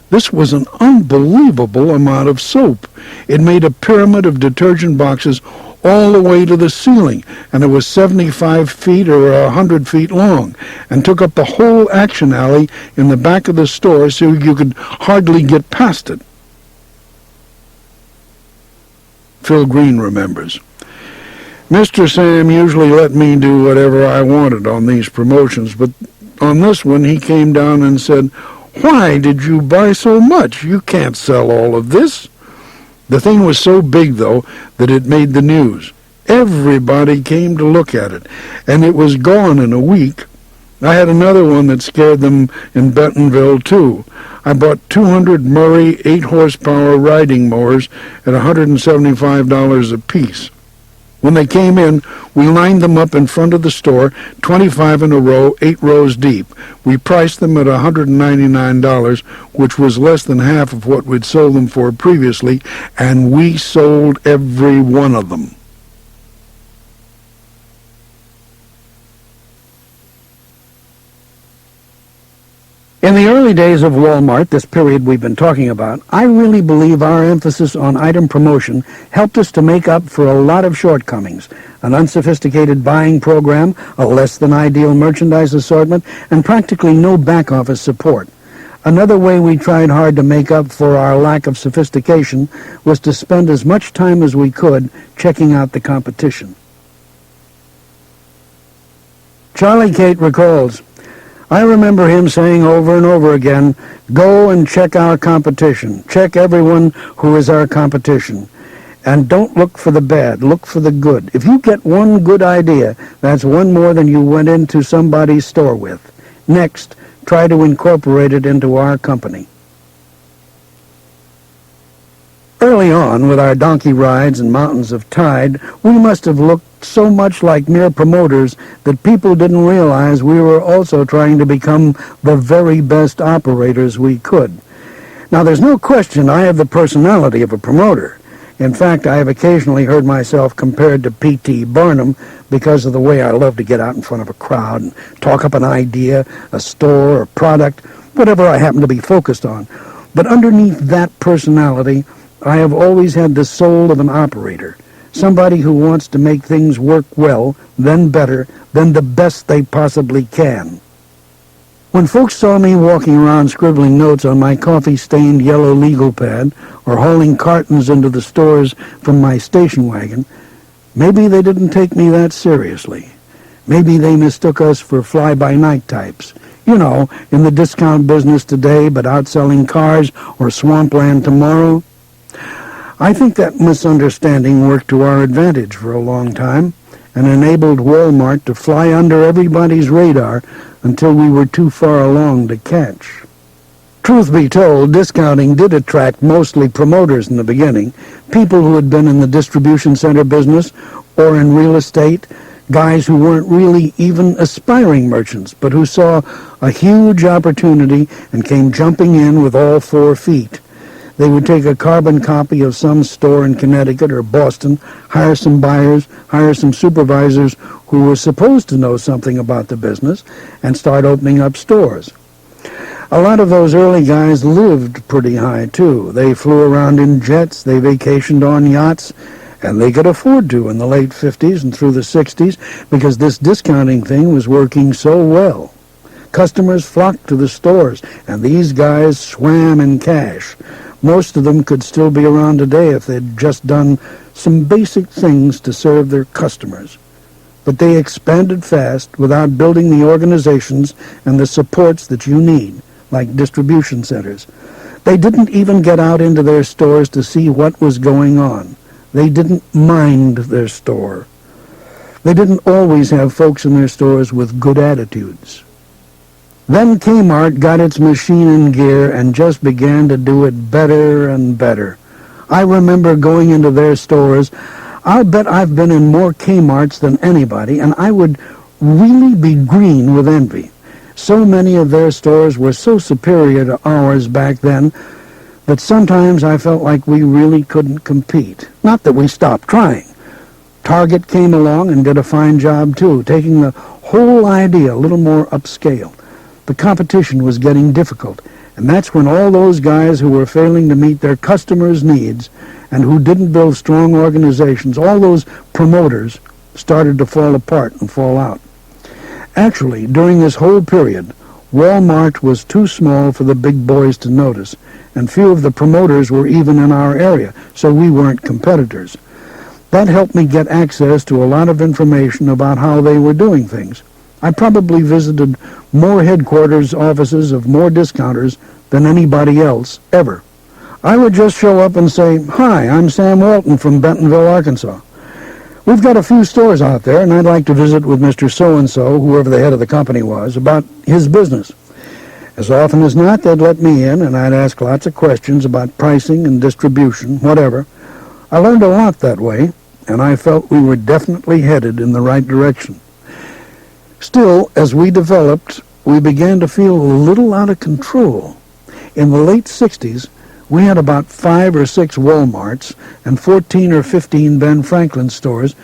This was an unbelievable amount of soap. It made a pyramid of detergent boxes all the way to the ceiling, and it was 75 feet or 100 feet long, and took up the whole action alley in the back of the store so you could hardly get past it. Phil Green remembers, Mr. Sam usually let me do whatever I wanted on these promotions, but on this one he came down and said, why did you buy so much? You can't sell all of this. The thing was so big, though, that it made the news. Everybody came to look at it, and it was gone in a week. I had another one that scared them in Bentonville, too. I bought 200 Murray 8-horsepower riding mowers at $175 apiece. When they came in, we lined them up in front of the store, 25 in a row, 8 rows deep. We priced them at $199, which was less than half of what we'd sold them for previously, and we sold every one of them. In the early days of Walmart, this period we've been talking about, I really believe our emphasis on item promotion helped us to make up for a lot of shortcomings. An unsophisticated buying program, a less-than-ideal merchandise assortment, and practically no back-office support. Another way we tried hard to make up for our lack of sophistication was to spend as much time as we could checking out the competition. Charlie Cate recalls, I remember him saying over and over again, go and check our competition. Check everyone who is our competition. And don't look for the bad, look for the good. If you get one good idea, that's one more than you went into somebody's store with. Next, try to incorporate it into our company. Early on, with our donkey rides and mountains of tide, we must have looked so much like mere promoters that people didn't realize we were also trying to become the very best operators we could. Now, there's no question I have the personality of a promoter. In fact, I have occasionally heard myself compared to P.T. Barnum because of the way I love to get out in front of a crowd and talk up an idea, a store, a product, whatever I happen to be focused on. But underneath that personality, I have always had the soul of an operator, somebody who wants to make things work well, then better, then the best they possibly can. When folks saw me walking around scribbling notes on my coffee-stained yellow legal pad or hauling cartons into the stores from my station wagon, maybe they didn't take me that seriously. Maybe they mistook us for fly-by-night types. You know, in the discount business today but out selling cars or swampland tomorrow. I think that misunderstanding worked to our advantage for a long time and enabled Walmart to fly under everybody's radar until we were too far along to catch. Truth be told, discounting did attract mostly promoters in the beginning, people who had been in the distribution center business or in real estate, guys who weren't really even aspiring merchants, but who saw a huge opportunity and came jumping in with all 4 feet. They would take a carbon copy of some store in Connecticut or Boston, hire some buyers, hire some supervisors who were supposed to know something about the business, and start opening up stores. A lot of those early guys lived pretty high, too. They flew around in jets, they vacationed on yachts, and they could afford to in the late 50s and through the 60s because this discounting thing was working so well. Customers flocked to the stores, and these guys swam in cash. Most of them could still be around today if they'd just done some basic things to serve their customers. But they expanded fast without building the organizations and the supports that you need, like distribution centers. They didn't even get out into their stores to see what was going on. They didn't mind their store. They didn't always have folks in their stores with good attitudes. Then Kmart got its machine in gear and just began to do it better and better. I remember going into their stores. I'll bet I've been in more Kmarts than anybody, and I would really be green with envy. So many of their stores were so superior to ours back then that sometimes I felt like we really couldn't compete. Not that we stopped trying. Target came along and did a fine job, too, taking the whole idea a little more upscale. The competition was getting difficult, and that's when all those guys who were failing to meet their customers' needs and who didn't build strong organizations, all those promoters, started to fall apart and fall out. Actually, during this whole period, Walmart was too small for the big boys to notice, and few of the promoters were even in our area, so we weren't competitors. That helped me get access to a lot of information about how they were doing things. I probably visited more headquarters offices of more discounters than anybody else ever. I would just show up and say, "Hi, I'm Sam Walton from Bentonville, Arkansas. We've got a few stores out there, and I'd like to visit with Mr. So-and-so, whoever the head of the company was, about his business." As often as not, they'd let me in, and I'd ask lots of questions about pricing and distribution, whatever. I learned a lot that way, and I felt we were definitely headed in the right direction. Still, as we developed, we began to feel a little out of control. In the late 60s, we had about 5 or 6 Walmarts and 14 or 15 Ben Franklin stores,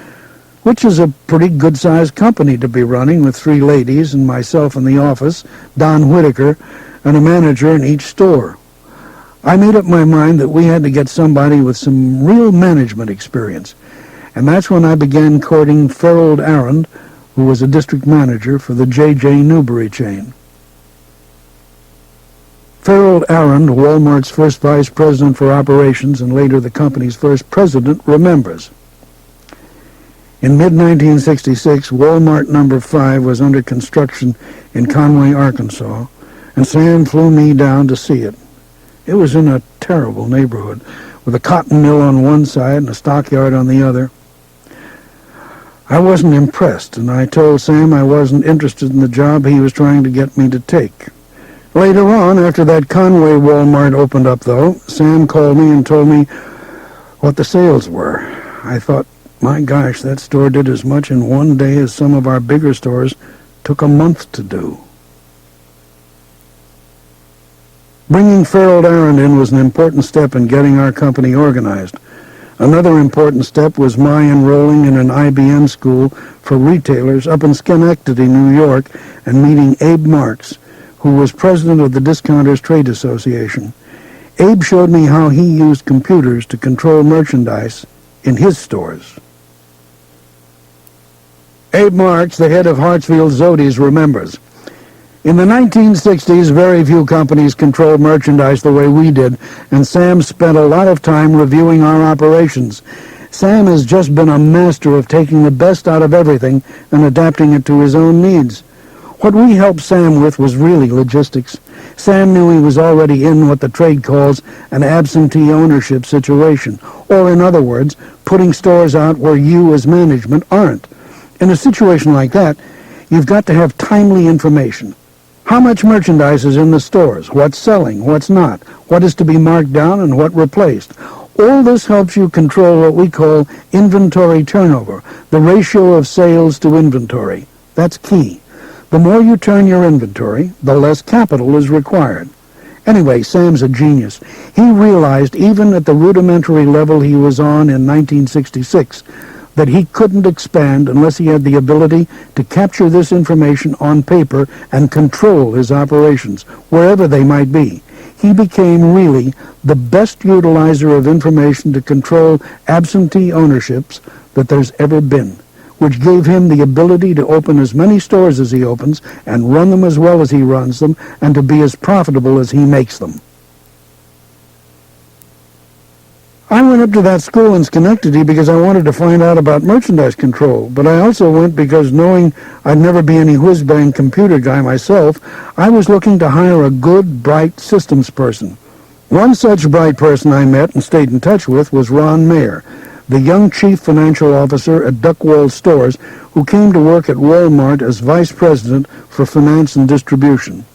which is a pretty good-sized company to be running with 3 ladies and myself in the office, Don Whitaker, and a manager in each store. I made up my mind that we had to get somebody with some real management experience, and that's when I began courting Ferold Arend, who was a district manager for the J.J. Newberry chain. Ferold Arend, Walmart's first vice president for operations and later the company's first president, remembers. In mid-1966, Walmart No. 5 was under construction in Conway, Arkansas, and Sam flew me down to see it. It was in a terrible neighborhood, with a cotton mill on one side and a stockyard on the other. I wasn't impressed, and I told Sam I wasn't interested in the job he was trying to get me to take. Later on, after that Conway Walmart opened up, though, Sam called me and told me what the sales were. I thought, my gosh, that store did as much in one day as some of our bigger stores took a month to do. Bringing Ferold Arend in was an important step in getting our company organized. Another important step was my enrolling in an IBM school for retailers up in Schenectady, New York, and meeting Abe Marks, who was president of the Discounters Trade Association. Abe showed me how he used computers to control merchandise in his stores. Abe Marks, the head of Hartsfield Zodi's, remembers. In the 1960s, very few companies controlled merchandise the way we did, and Sam spent a lot of time reviewing our operations. Sam has just been a master of taking the best out of everything and adapting it to his own needs. What we helped Sam with was really logistics. Sam knew he was already in what the trade calls an absentee ownership situation, or in other words, putting stores out where you as management aren't. In a situation like that, you've got to have timely information. How much merchandise is in the stores, what's selling, what's not, what is to be marked down and what replaced. All this helps you control what we call inventory turnover, the ratio of sales to inventory. That's key. The more you turn your inventory, the less capital is required. Anyway, Sam's a genius. He realized, even at the rudimentary level he was on in 1966, that he couldn't expand unless he had the ability to capture this information on paper and control his operations, wherever they might be. He became really the best utilizer of information to control absentee ownerships that there's ever been, which gave him the ability to open as many stores as he opens and run them as well as he runs them and to be as profitable as he makes them. I went up to that school in Schenectady because I wanted to find out about merchandise control, but I also went because, knowing I'd never be any whiz-bang computer guy myself, I was looking to hire a good, bright systems person. One such bright person I met and stayed in touch with was Ron Mayer, the young chief financial officer at Duckwall Stores, who came to work at Walmart as vice president for finance and distribution.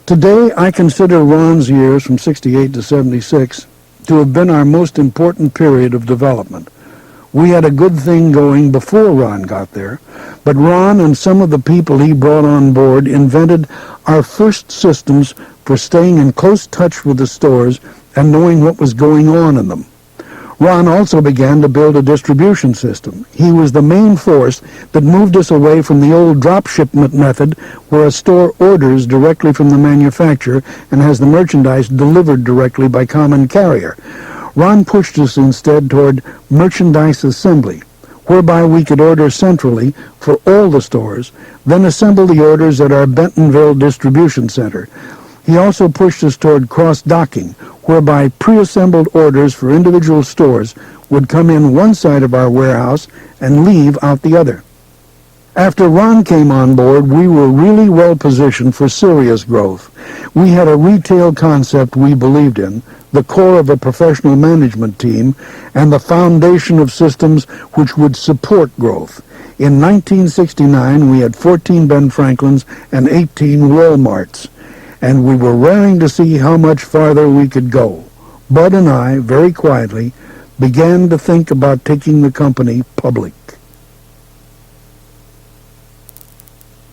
Today, I consider Ron's years from 68 to 76 to have been our most important period of development. We had a good thing going before Ron got there, but Ron and some of the people he brought on board invented our first systems for staying in close touch with the stores and knowing what was going on in them. Ron also began to build a distribution system. He was the main force that moved us away from the old drop shipment method, where a store orders directly from the manufacturer and has the merchandise delivered directly by common carrier. Ron pushed us instead toward merchandise assembly, whereby we could order centrally for all the stores, then assemble the orders at our Bentonville distribution center. He also pushed us toward cross-docking, whereby pre-assembled orders for individual stores would come in one side of our warehouse and leave out the other. After Ron came on board, we were really well positioned for serious growth. We had a retail concept we believed in, the core of a professional management team, and the foundation of systems which would support growth. In 1969, we had 14 Ben Franklins and 18 Walmarts, and we were raring to see how much farther we could go. Bud and I, very quietly, began to think about taking the company public.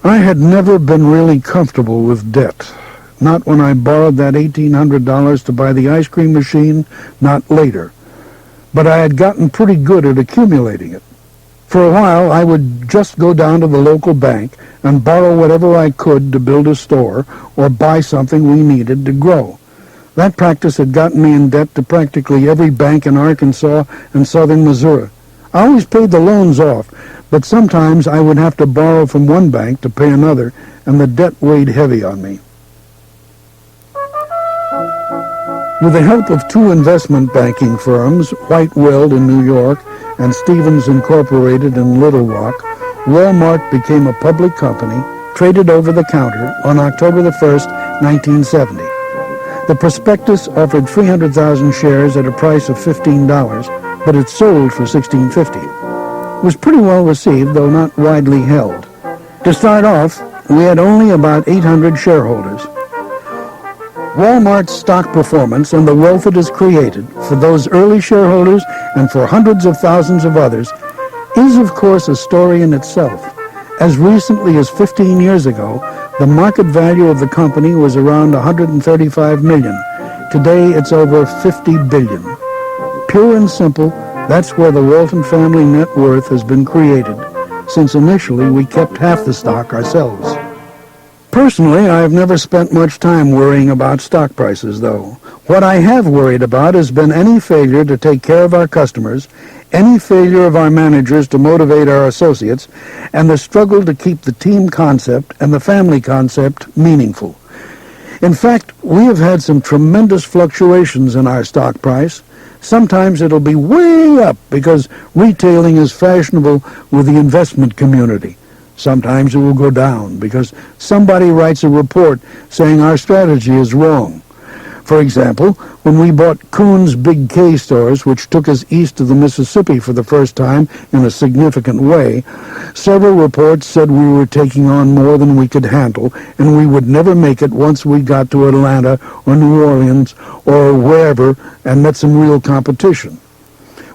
I had never been really comfortable with debt. Not when I borrowed that $1,800 to buy the ice cream machine, not later. But I had gotten pretty good at accumulating it. For a while, I would just go down to the local bank and borrow whatever I could to build a store or buy something we needed to grow. That practice had gotten me in debt to practically every bank in Arkansas and southern Missouri. I always paid the loans off, but sometimes I would have to borrow from one bank to pay another, and the debt weighed heavy on me. With the help of two investment banking firms, White Weld in New York and Stevens Incorporated in Little Rock, Walmart became a public company, traded over the counter on October the 1st, 1970. The prospectus offered 300,000 shares at a price of $15, but it sold for $16.50. It was pretty well received, though not widely held. To start off, we had only about 800 shareholders. Walmart's stock performance and the wealth it has created for those early shareholders and for hundreds of thousands of others is, of course, a story in itself. As recently as 15 years ago, the market value of the company was around $135 million. Today, it's over $50 billion. Pure and simple, that's where the Walton family net worth has been created, since initially we kept half the stock ourselves. Personally, I have never spent much time worrying about stock prices, though. What I have worried about has been any failure to take care of our customers, any failure of our managers to motivate our associates, and the struggle to keep the team concept and the family concept meaningful. In fact, we have had some tremendous fluctuations in our stock price. Sometimes it'll be way up because retailing is fashionable with the investment community. Sometimes it will go down because somebody writes a report saying our strategy is wrong. For example, when we bought Kuhn's Big K stores, which took us east of the Mississippi for the first time in a significant way, several reports said we were taking on more than we could handle, and we would never make it once we got to Atlanta or New Orleans or wherever and met some real competition.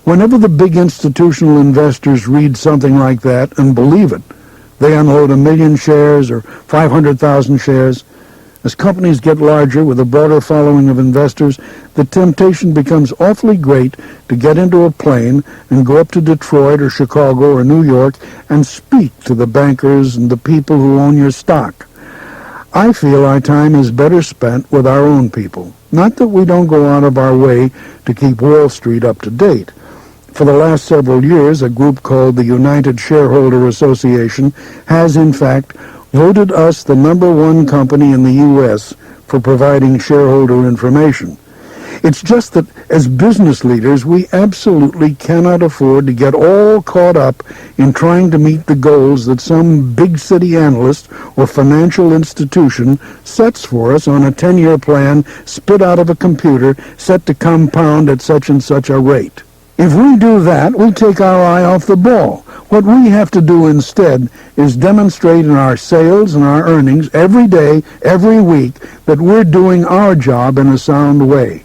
Whenever the big institutional investors read something like that and believe it, they unload 1 million shares or 500,000 shares. As companies get larger with a broader following of investors, the temptation becomes awfully great to get into a plane and go up to Detroit or Chicago or New York and speak to the bankers and the people who own your stock. I feel our time is better spent with our own people. Not that we don't go out of our way to keep Wall Street up to date. For the last several years, a group called the United Shareholder Association has, in fact, voted us the #1 company in the U.S. for providing shareholder information. It's just that as business leaders, we absolutely cannot afford to get all caught up in trying to meet the goals that some big city analyst or financial institution sets for us on a 10-year plan spit out of a computer set to compound at such and such a rate. If we do that, we take our eye off the ball. What we have to do instead is demonstrate in our sales and our earnings every day, every week, that we're doing our job in a sound way.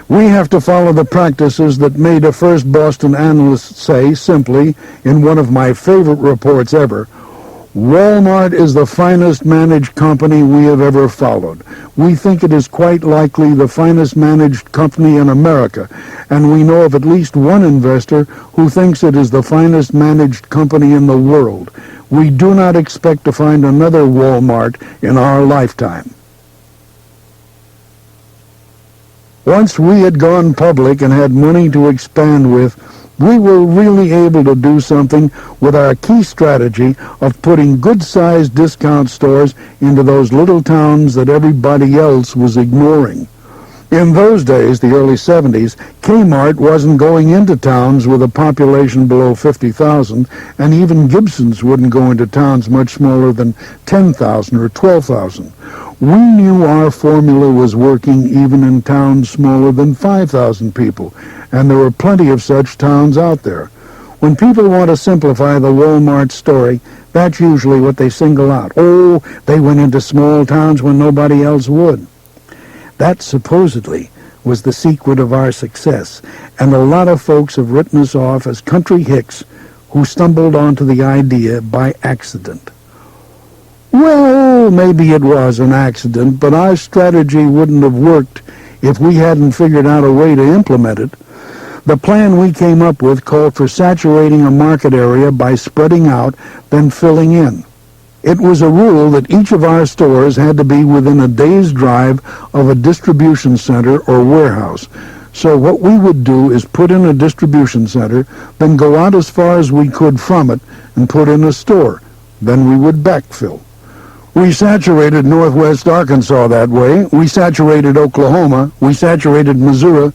We have to follow the practices that made a first Boston analyst say simply, in one of my favorite reports ever, Walmart is the finest managed company we have ever followed. We think it is quite likely the finest managed company in America, and we know of at least one investor who thinks it is the finest managed company in the world. We do not expect to find another Walmart in our lifetime. Once we had gone public and had money to expand with, we were really able to do something with our key strategy of putting good-sized discount stores into those little towns that everybody else was ignoring. In those days, the early 70s, Kmart wasn't going into towns with a population below 50,000, and even Gibson's wouldn't go into towns much smaller than 10,000 or 12,000. We knew our formula was working even in towns smaller than 5,000 people, and there were plenty of such towns out there. When people want to simplify the Walmart story, that's usually what they single out. Oh, they went into small towns when nobody else would. That supposedly was the secret of our success, and a lot of folks have written us off as country hicks who stumbled onto the idea by accident. Well, maybe it was an accident, but our strategy wouldn't have worked if we hadn't figured out a way to implement it. The plan we came up with called for saturating a market area by spreading out, then filling in. It was a rule that each of our stores had to be within a day's drive of a distribution center or warehouse. So what we would do is put in a distribution center, then go out as far as we could from it and put in a store. Then we would backfill. We saturated northwest Arkansas that way. We saturated Oklahoma. We saturated Missouri.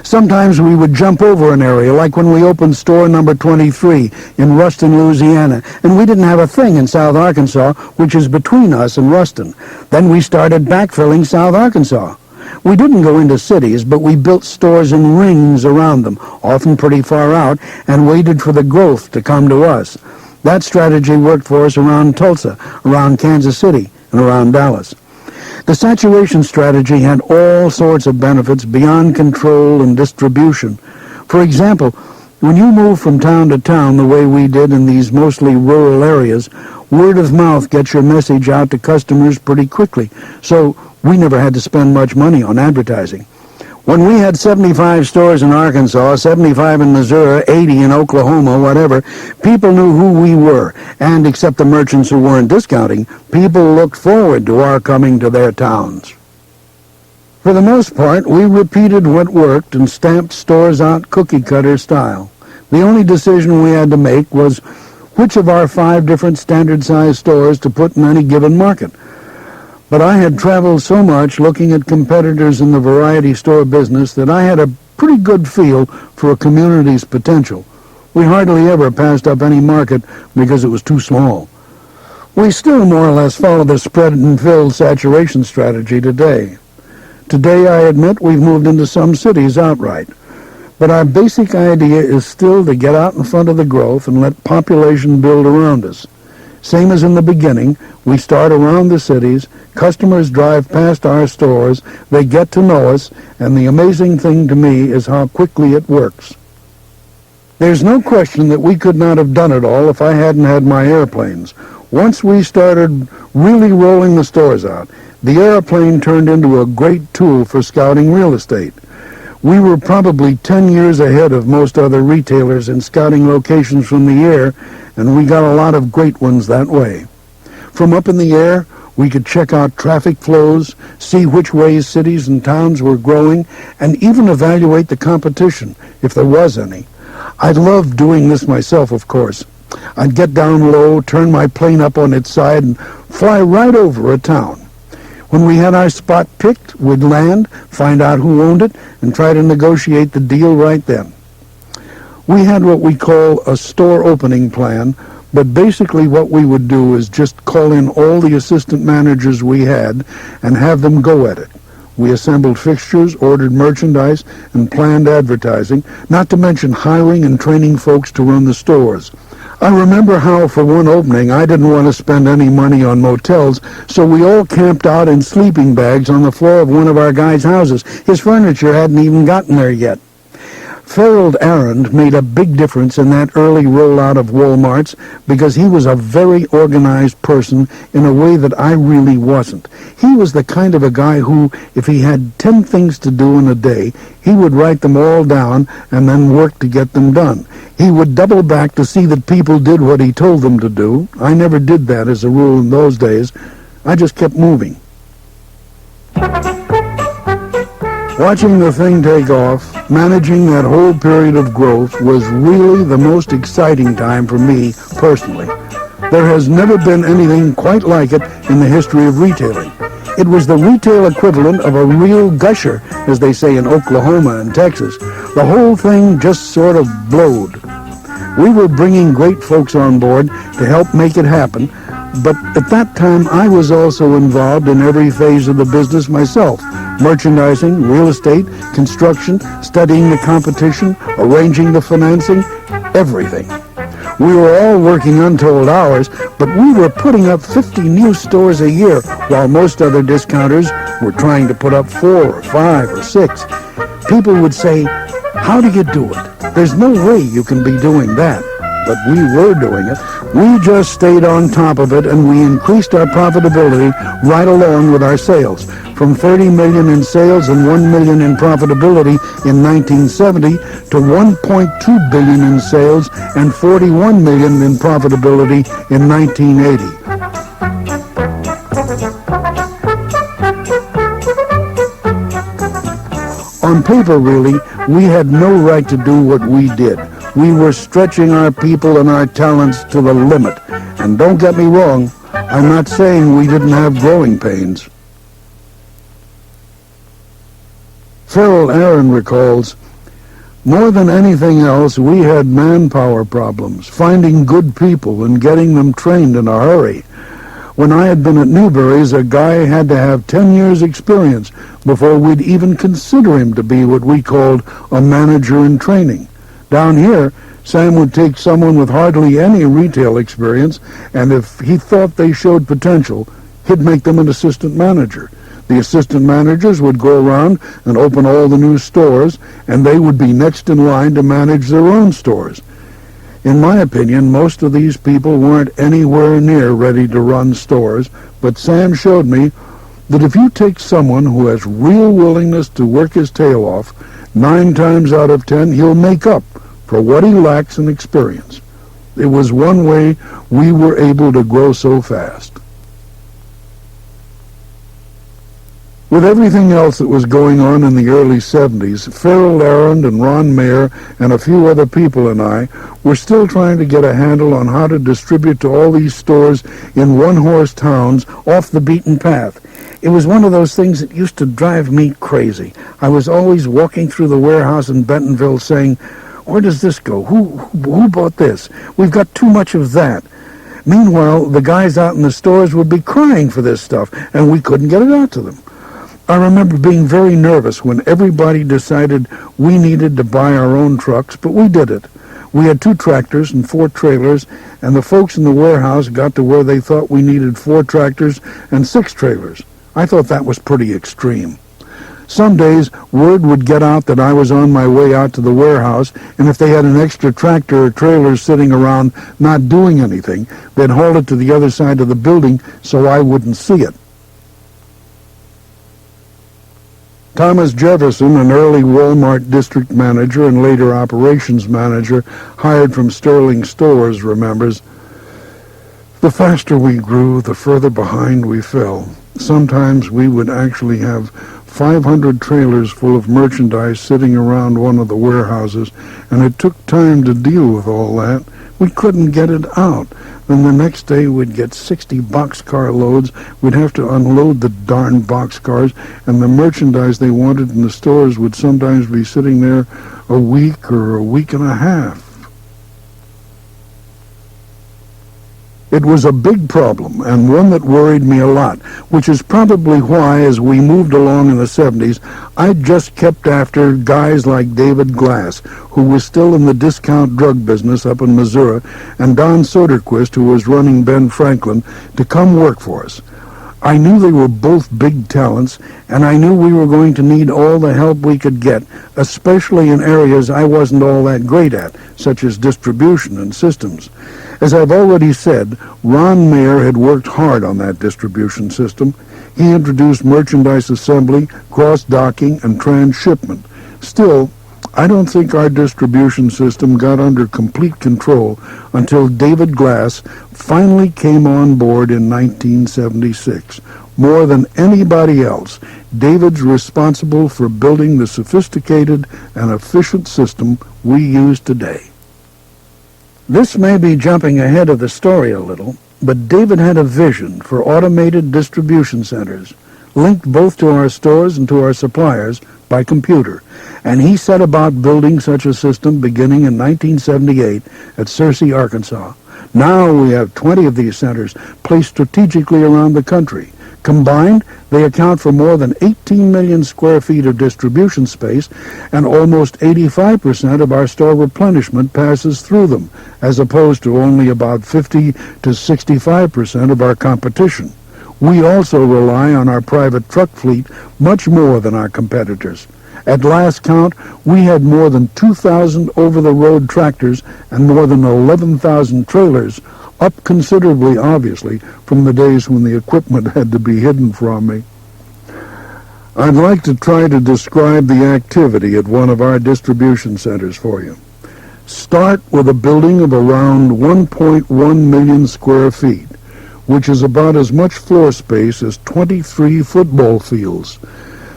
Sometimes we would jump over an area, like when we opened store number 23 in Ruston, Louisiana, and we didn't have a thing in South Arkansas, which is between us and Ruston. Then we started backfilling South Arkansas. We didn't go into cities, but we built stores in rings around them, often pretty far out, and waited for the growth to come to us. That strategy worked for us around Tulsa, around Kansas City, and around Dallas. The saturation strategy had all sorts of benefits beyond control and distribution. For example, when you move from town to town the way we did in these mostly rural areas, word of mouth gets your message out to customers pretty quickly, so we never had to spend much money on advertising. When we had 75 stores in Arkansas, 75 in Missouri, 80 in Oklahoma, whatever, people knew who we were, and except the merchants who weren't discounting, people looked forward to our coming to their towns. For the most part, we repeated what worked and stamped stores out cookie-cutter style. The only decision we had to make was which of our 5 different standard-sized stores to put in any given market. But I had traveled so much looking at competitors in the variety store business that I had a pretty good feel for a community's potential. We hardly ever passed up any market because it was too small. We still more or less follow the spread and fill saturation strategy today. Today, I admit, we've moved into some cities outright. But our basic idea is still to get out in front of the growth and let population build around us. Same as in the beginning, we start around the cities, customers drive past our stores, they get to know us, and the amazing thing to me is how quickly it works. There's no question that we could not have done it all if I hadn't had my airplanes. Once we started really rolling the stores out, the airplane turned into a great tool for scouting real estate. We were probably 10 years ahead of most other retailers in scouting locations from the air, and we got a lot of great ones that way. From up in the air, we could check out traffic flows, see which ways cities and towns were growing, and even evaluate the competition, if there was any. I loved doing this myself, of course. I'd get down low, turn my plane up on its side, and fly right over a town. When we had our spot picked, we'd land, find out who owned it, and try to negotiate the deal right then. We had what we call a store opening plan, but basically what we would do is just call in all the assistant managers we had and have them go at it. We assembled fixtures, ordered merchandise, and planned advertising, not to mention hiring and training folks to run the stores. I remember how, for one opening, I didn't want to spend any money on motels, so we all camped out in sleeping bags on the floor of one of our guys' houses. His furniture hadn't even gotten there yet. Farrell Arend made a big difference in that early rollout of Walmart's because he was a very organized person in a way that I really wasn't. He was the kind of a guy who, if he had 10 things to do in a day, he would write them all down and then work to get them done. He would double back to see that people did what he told them to do. I never did that as a rule in those days. I just kept moving. Watching the thing take off, managing that whole period of growth was really the most exciting time for me personally. There has never been anything quite like it in the history of retailing. It was the retail equivalent of a real gusher, as they say in Oklahoma and Texas. The whole thing just sort of blowed. We were bringing great folks on board to help make it happen, but at that time I was also involved in every phase of the business myself. Merchandising, real estate, construction, studying the competition, arranging the financing, everything. We were all working untold hours, but we were putting up 50 new stores a year, while most other discounters were trying to put up 4 or 5 or 6. People would say, "How do you do it? There's no way you can be doing that." But we were doing it. We just stayed on top of it, and we increased our profitability right along with our sales. from $30 million in sales and $1 million in profitability in 1970 to $1.2 billion in sales and $41 million in profitability in 1980. On paper, really, we had no right to do what we did. We were stretching our people and our talents to the limit. And don't get me wrong, I'm not saying we didn't have growing pains. Farrell Aaron recalls, more than anything else, we had manpower problems, finding good people and getting them trained in a hurry. When I had been at Newberry's, a guy had to have 10 years' experience before we'd even consider him to be what we called a manager in training. Down here, Sam would take someone with hardly any retail experience, and if he thought they showed potential, he'd make them an assistant manager. The assistant managers would go around and open all the new stores, and they would be next in line to manage their own stores. In my opinion, most of these people weren't anywhere near ready to run stores, but Sam showed me that if you take someone who has real willingness to work his tail off, 9 times out of 10 he'll make up for what he lacks in experience. It was one way we were able to grow so fast. With everything else that was going on in the early 70s, Farrell Aaron and Ron Mayer and a few other people and I were still trying to get a handle on how to distribute to all these stores in one-horse towns off the beaten path. It was one of those things that used to drive me crazy. I was always walking through the warehouse in Bentonville saying, where does this go? Who bought this? We've got too much of that. Meanwhile, the guys out in the stores would be crying for this stuff, and we couldn't get it out to them. I remember being very nervous when everybody decided we needed to buy our own trucks, but we did it. We had 2 tractors and 4 trailers, and the folks in the warehouse got to where they thought we needed 4 tractors and 6 trailers. I thought that was pretty extreme. Some days, word would get out that I was on my way out to the warehouse, and if they had an extra tractor or trailer sitting around not doing anything, they'd haul it to the other side of the building so I wouldn't see it. Thomas Jefferson, an early Walmart district manager and later operations manager hired from Sterling Stores, remembers, the faster we grew, the further behind we fell. Sometimes we would actually have 500 trailers full of merchandise sitting around one of the warehouses, and it took time to deal with all that. We couldn't get it out. Then the next day we'd get 60 boxcar loads. We'd have to unload the darn boxcars, and the merchandise they wanted in the stores would sometimes be sitting there a week or a week and a half. It was a big problem, and one that worried me a lot, which is probably why, as we moved along in the 70s, I just kept after guys like David Glass, who was still in the discount drug business up in Missouri, and Don Soderquist, who was running Ben Franklin, to come work for us. I knew they were both big talents, and I knew we were going to need all the help we could get, especially in areas I wasn't all that great at, such as distribution and systems. As I've already said, Ron Mayer had worked hard on that distribution system. He introduced merchandise assembly, cross-docking, and transshipment. Still, I don't think our distribution system got under complete control until David Glass finally came on board in 1976. More than anybody else, David's responsible for building the sophisticated and efficient system we use today. This may be jumping ahead of the story a little, but David had a vision for automated distribution centers, linked both to our stores and to our suppliers by computer, and he set about building such a system beginning in 1978 at Searcy, Arkansas. Now we have 20 of these centers placed strategically around the country. Combined, they account for more than 18 million square feet of distribution space, and almost 85% of our store replenishment passes through them, as opposed to only about 50 to 65% of our competition. We also rely on our private truck fleet much more than our competitors. At last count, we had more than 2,000 over-the-road tractors and more than 11,000 trailers, up considerably, obviously, from the days when the equipment had to be hidden from me. I'd like to try to describe the activity at one of our distribution centers for you. Start with a building of around 1.1 million square feet, which is about as much floor space as 23 football fields.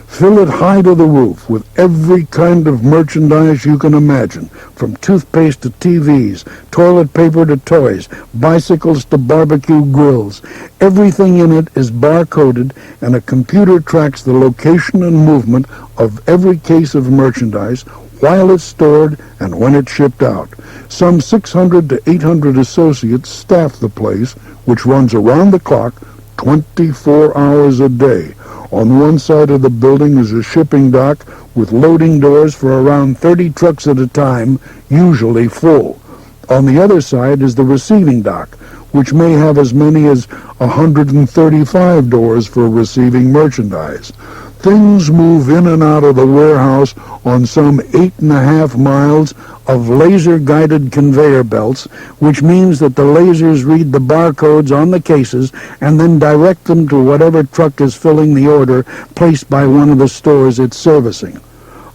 Fill it high to the roof with every kind of merchandise you can imagine, from toothpaste to TVs, toilet paper to toys, bicycles to barbecue grills. Everything in it is barcoded, and a computer tracks the location and movement of every case of merchandise while it's stored and when it's shipped out. Some 600 to 800 associates staff the place, which runs around the clock 24 hours a day. On one side of the building is a shipping dock with loading doors for around 30 trucks at a time, usually full. On the other side is the receiving dock, which may have as many as 135 doors for receiving merchandise. Things move in and out of the warehouse on some 8.5 miles of laser-guided conveyor belts, which means that the lasers read the barcodes on the cases and then direct them to whatever truck is filling the order placed by one of the stores it's servicing.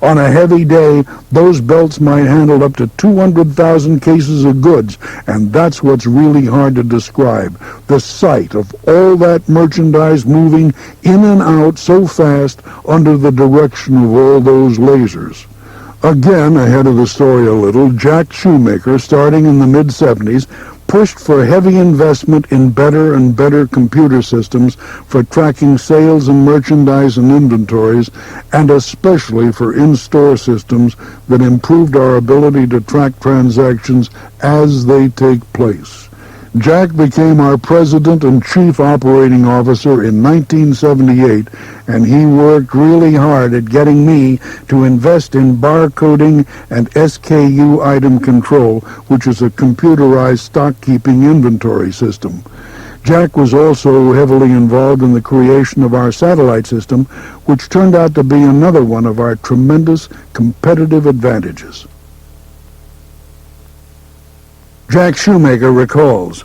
On a heavy day, those belts might handle up to 200,000 cases of goods, and that's what's really hard to describe. The sight of all that merchandise moving in and out so fast under the direction of all those lasers. Again, ahead of the story a little, Jack Shoemaker, starting in the mid-'70s, pushed for heavy investment in better and better computer systems for tracking sales and merchandise and inventories, and especially for in-store systems that improved our ability to track transactions as they take place. Jack became our president and chief operating officer in 1978, and he worked really hard at getting me to invest in barcoding and SKU item control, which is a computerized stock-keeping inventory system. Jack was also heavily involved in the creation of our satellite system, which turned out to be another one of our tremendous competitive advantages. Jack Shoemaker recalls,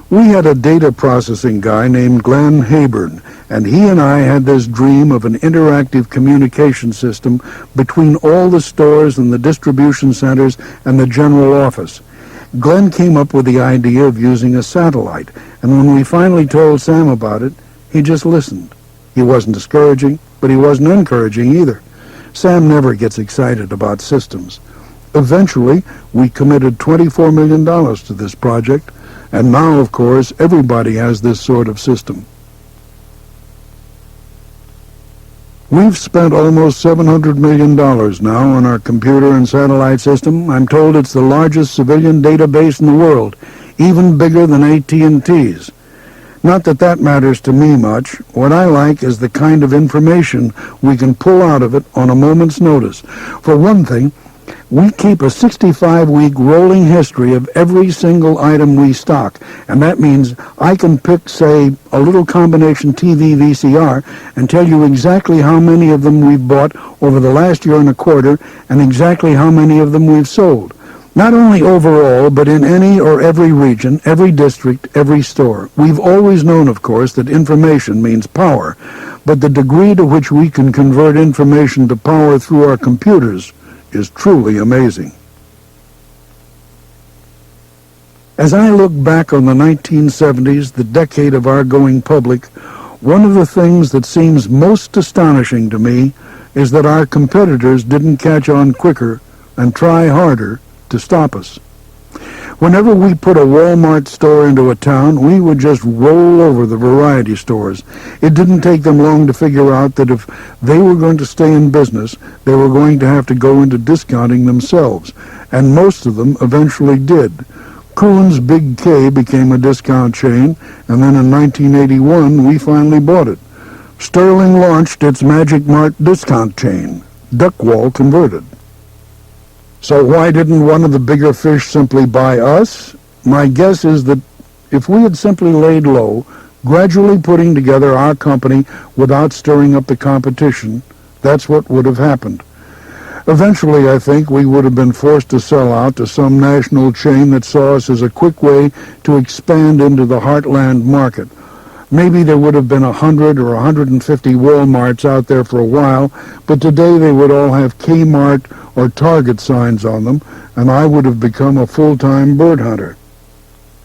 "We had a data processing guy named Glenn Hayburn, and he and I had this dream of an interactive communication system between all the stores and the distribution centers and the general office. Glenn came up with the idea of using a satellite, and when we finally told Sam about it, he just listened. He wasn't discouraging, but he wasn't encouraging either. Sam never gets excited about systems. Eventually, we committed $24 million to this project, and now, of course, everybody has this sort of system. We've spent almost $700 million now on our computer and satellite system. I'm told it's the largest civilian database in the world, even bigger than AT&T's. Not that that matters to me much. What I like is the kind of information we can pull out of it on a moment's notice. For one thing, we keep a 65-week rolling history of every single item we stock, and that means I can pick, say, a little combination TV VCR and tell you exactly how many of them we've bought over the last year and a quarter and exactly how many of them we've sold. Not only overall, but in any or every region, every district, every store. We've always known, of course, that information means power, but the degree to which we can convert information to power through our computers is truly amazing. As I look back on the 1970s, the decade of our going public, one of the things that seems most astonishing to me is that our competitors didn't catch on quicker and try harder to stop us. Whenever we put a Walmart store into a town, we would just roll over the variety stores. It didn't take them long to figure out that if they were going to stay in business, they were going to have to go into discounting themselves, and most of them eventually did. Kuhn's Big K became a discount chain, and then in 1981 we finally bought it. Sterling launched its Magic Mart discount chain. Duckwall converted. So why didn't one of the bigger fish simply buy us? My guess is that if we had simply laid low, gradually putting together our company without stirring up the competition, that's what would have happened. Eventually, I think, we would have been forced to sell out to some national chain that saw us as a quick way to expand into the heartland market. Maybe there would have been 100 or 150 Walmarts out there for a while, but today they would all have Kmart or Target signs on them, and I would have become a full-time bird hunter.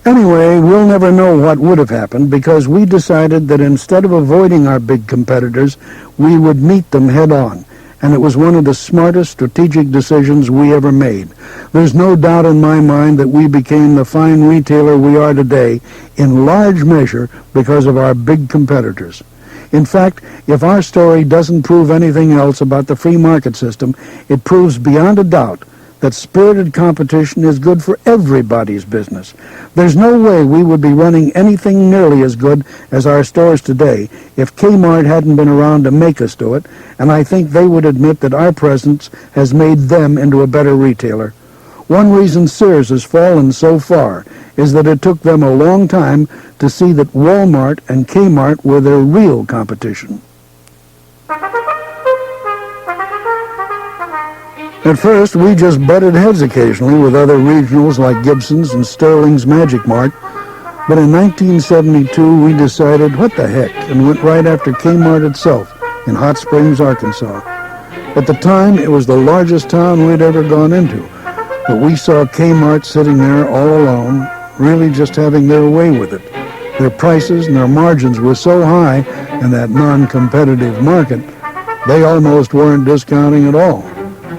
Anyway, we'll never know what would have happened because we decided that instead of avoiding our big competitors, we would meet them head-on. And it was one of the smartest strategic decisions we ever made. There's no doubt in my mind that we became the fine retailer we are today in large measure because of our big competitors. In fact, if our story doesn't prove anything else about the free market system, it proves beyond a doubt that spirited competition is good for everybody's business. There's no way we would be running anything nearly as good as our stores today if Kmart hadn't been around to make us do it, and I think they would admit that our presence has made them into a better retailer. One reason Sears has fallen so far is that it took them a long time to see that Walmart and Kmart were their real competition. At first, we just butted heads occasionally with other regionals like Gibson's and Sterling's Magic Mart, but in 1972 we decided, what the heck, and went right after Kmart itself in Hot Springs, Arkansas. At the time, it was the largest town we'd ever gone into, but we saw Kmart sitting there all alone, really just having their way with it. Their prices and their margins were so high in that non-competitive market, they almost weren't discounting at all.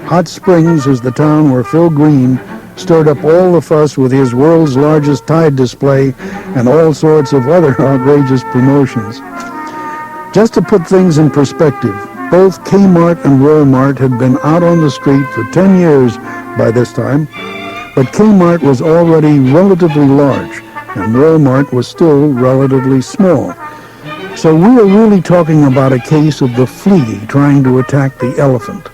Hot Springs is the town where Phil Green stirred up all the fuss with his world's largest Tide display and all sorts of other outrageous promotions. Just to put things in perspective, both Kmart and Walmart had been out on the street for 10 years by this time, but Kmart was already relatively large and Walmart was still relatively small. So we are really talking about a case of the flea trying to attack the elephant.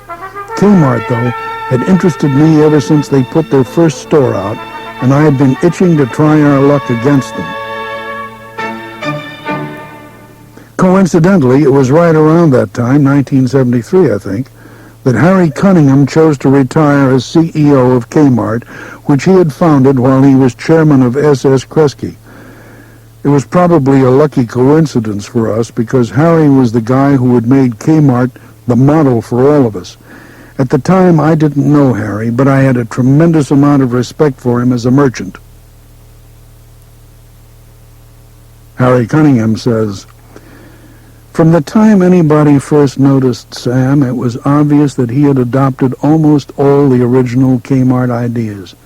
Kmart, though, had interested me ever since they put their first store out, and I had been itching to try our luck against them. Coincidentally, it was right around that time, 1973, I think, that Harry Cunningham chose to retire as CEO of Kmart, which he had founded while he was chairman of SS Kresge. It was probably a lucky coincidence for us because Harry was the guy who had made Kmart the model for all of us. At the time, I didn't know Harry, but I had a tremendous amount of respect for him as a merchant. Harry Cunningham says, "From the time anybody first noticed Sam, it was obvious that he had adopted almost all the original Kmart ideas.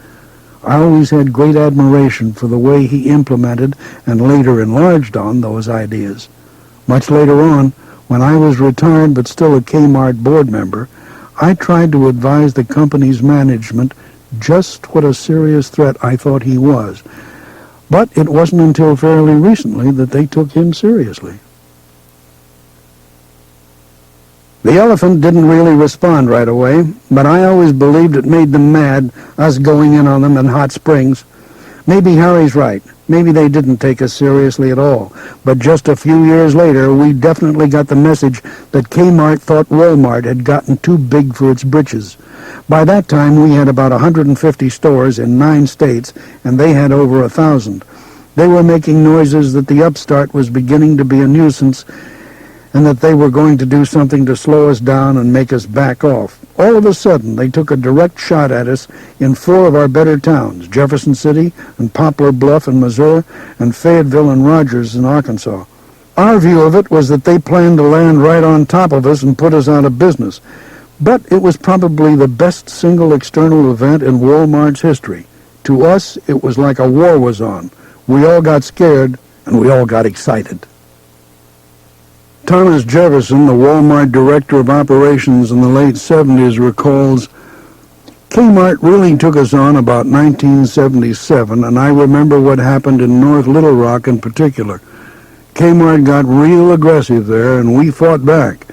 I always had great admiration for the way he implemented and later enlarged on those ideas. Much later on, when I was retired but still a Kmart board member, I tried to advise the company's management just what a serious threat I thought he was. But it wasn't until fairly recently that they took him seriously." The elephant didn't really respond right away, but I always believed it made them mad, us going in on them in Hot Springs. Maybe Harry's right. Maybe they didn't take us seriously at all. But just a few years later, we definitely got the message that Kmart thought Walmart had gotten too big for its britches. By that time, we had about 150 stores in 9 states, and they had over 1,000. They were making noises that the upstart was beginning to be a nuisance, and that they were going to do something to slow us down and make us back off. All of a sudden, they took a direct shot at us in 4 of our better towns, Jefferson City and Poplar Bluff in Missouri, and Fayetteville and Rogers in Arkansas. Our view of it was that they planned to land right on top of us and put us out of business. But it was probably the best single external event in Walmart's history. To us, it was like a war was on. We all got scared, and we all got excited. Thomas Jefferson, the Walmart director of operations in the late 70s, recalls, "Kmart really took us on about 1977, and I remember what happened in North Little Rock in particular. Kmart got real aggressive there, and we fought back.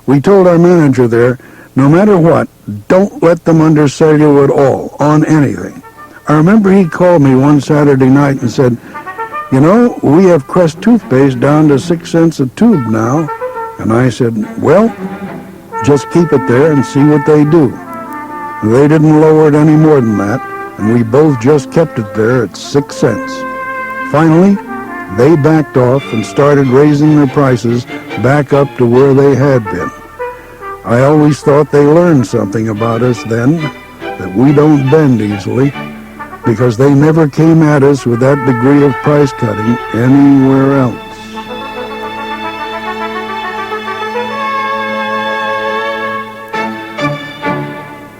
We told our manager there, no matter what, don't let them undersell you at all, on anything. I remember he called me one Saturday night and said, 'You know, we have Crest toothpaste down to 6 cents a tube now.' And I said, 'Well, just keep it there and see what they do.' They didn't lower it any more than that, and we both just kept it there at 6 cents. Finally, They backed off and started raising their prices back up to where they had been. I always thought they learned something about us then, that we don't bend easily, because they never came at us with that degree of price cutting anywhere else.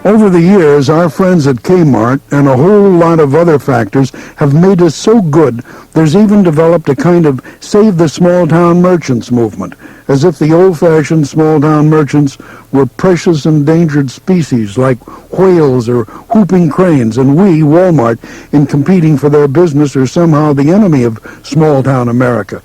Over the years, our friends at Kmart and a whole lot of other factors have made us so good, there's even developed a kind of Save the Small Town Merchants movement, as if the old-fashioned small-town merchants were precious endangered species like whales or whooping cranes, and we, Walmart, in competing for their business, are somehow the enemy of small-town America.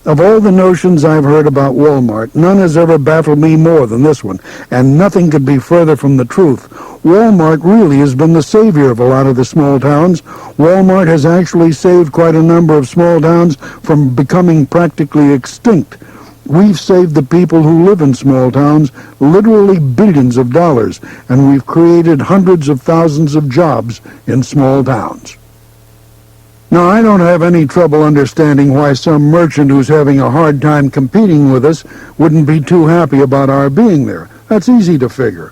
Of all the notions I've heard about Walmart, none has ever baffled me more than this one, and nothing could be further from the truth. Walmart really has been the savior of a lot of the small towns. Walmart has actually saved quite a number of small towns from becoming practically extinct. We've saved the people who live in small towns literally billions of dollars, and we've created hundreds of thousands of jobs in small towns. Now, I don't have any trouble understanding why some merchant who's having a hard time competing with us wouldn't be too happy about our being there. That's easy to figure.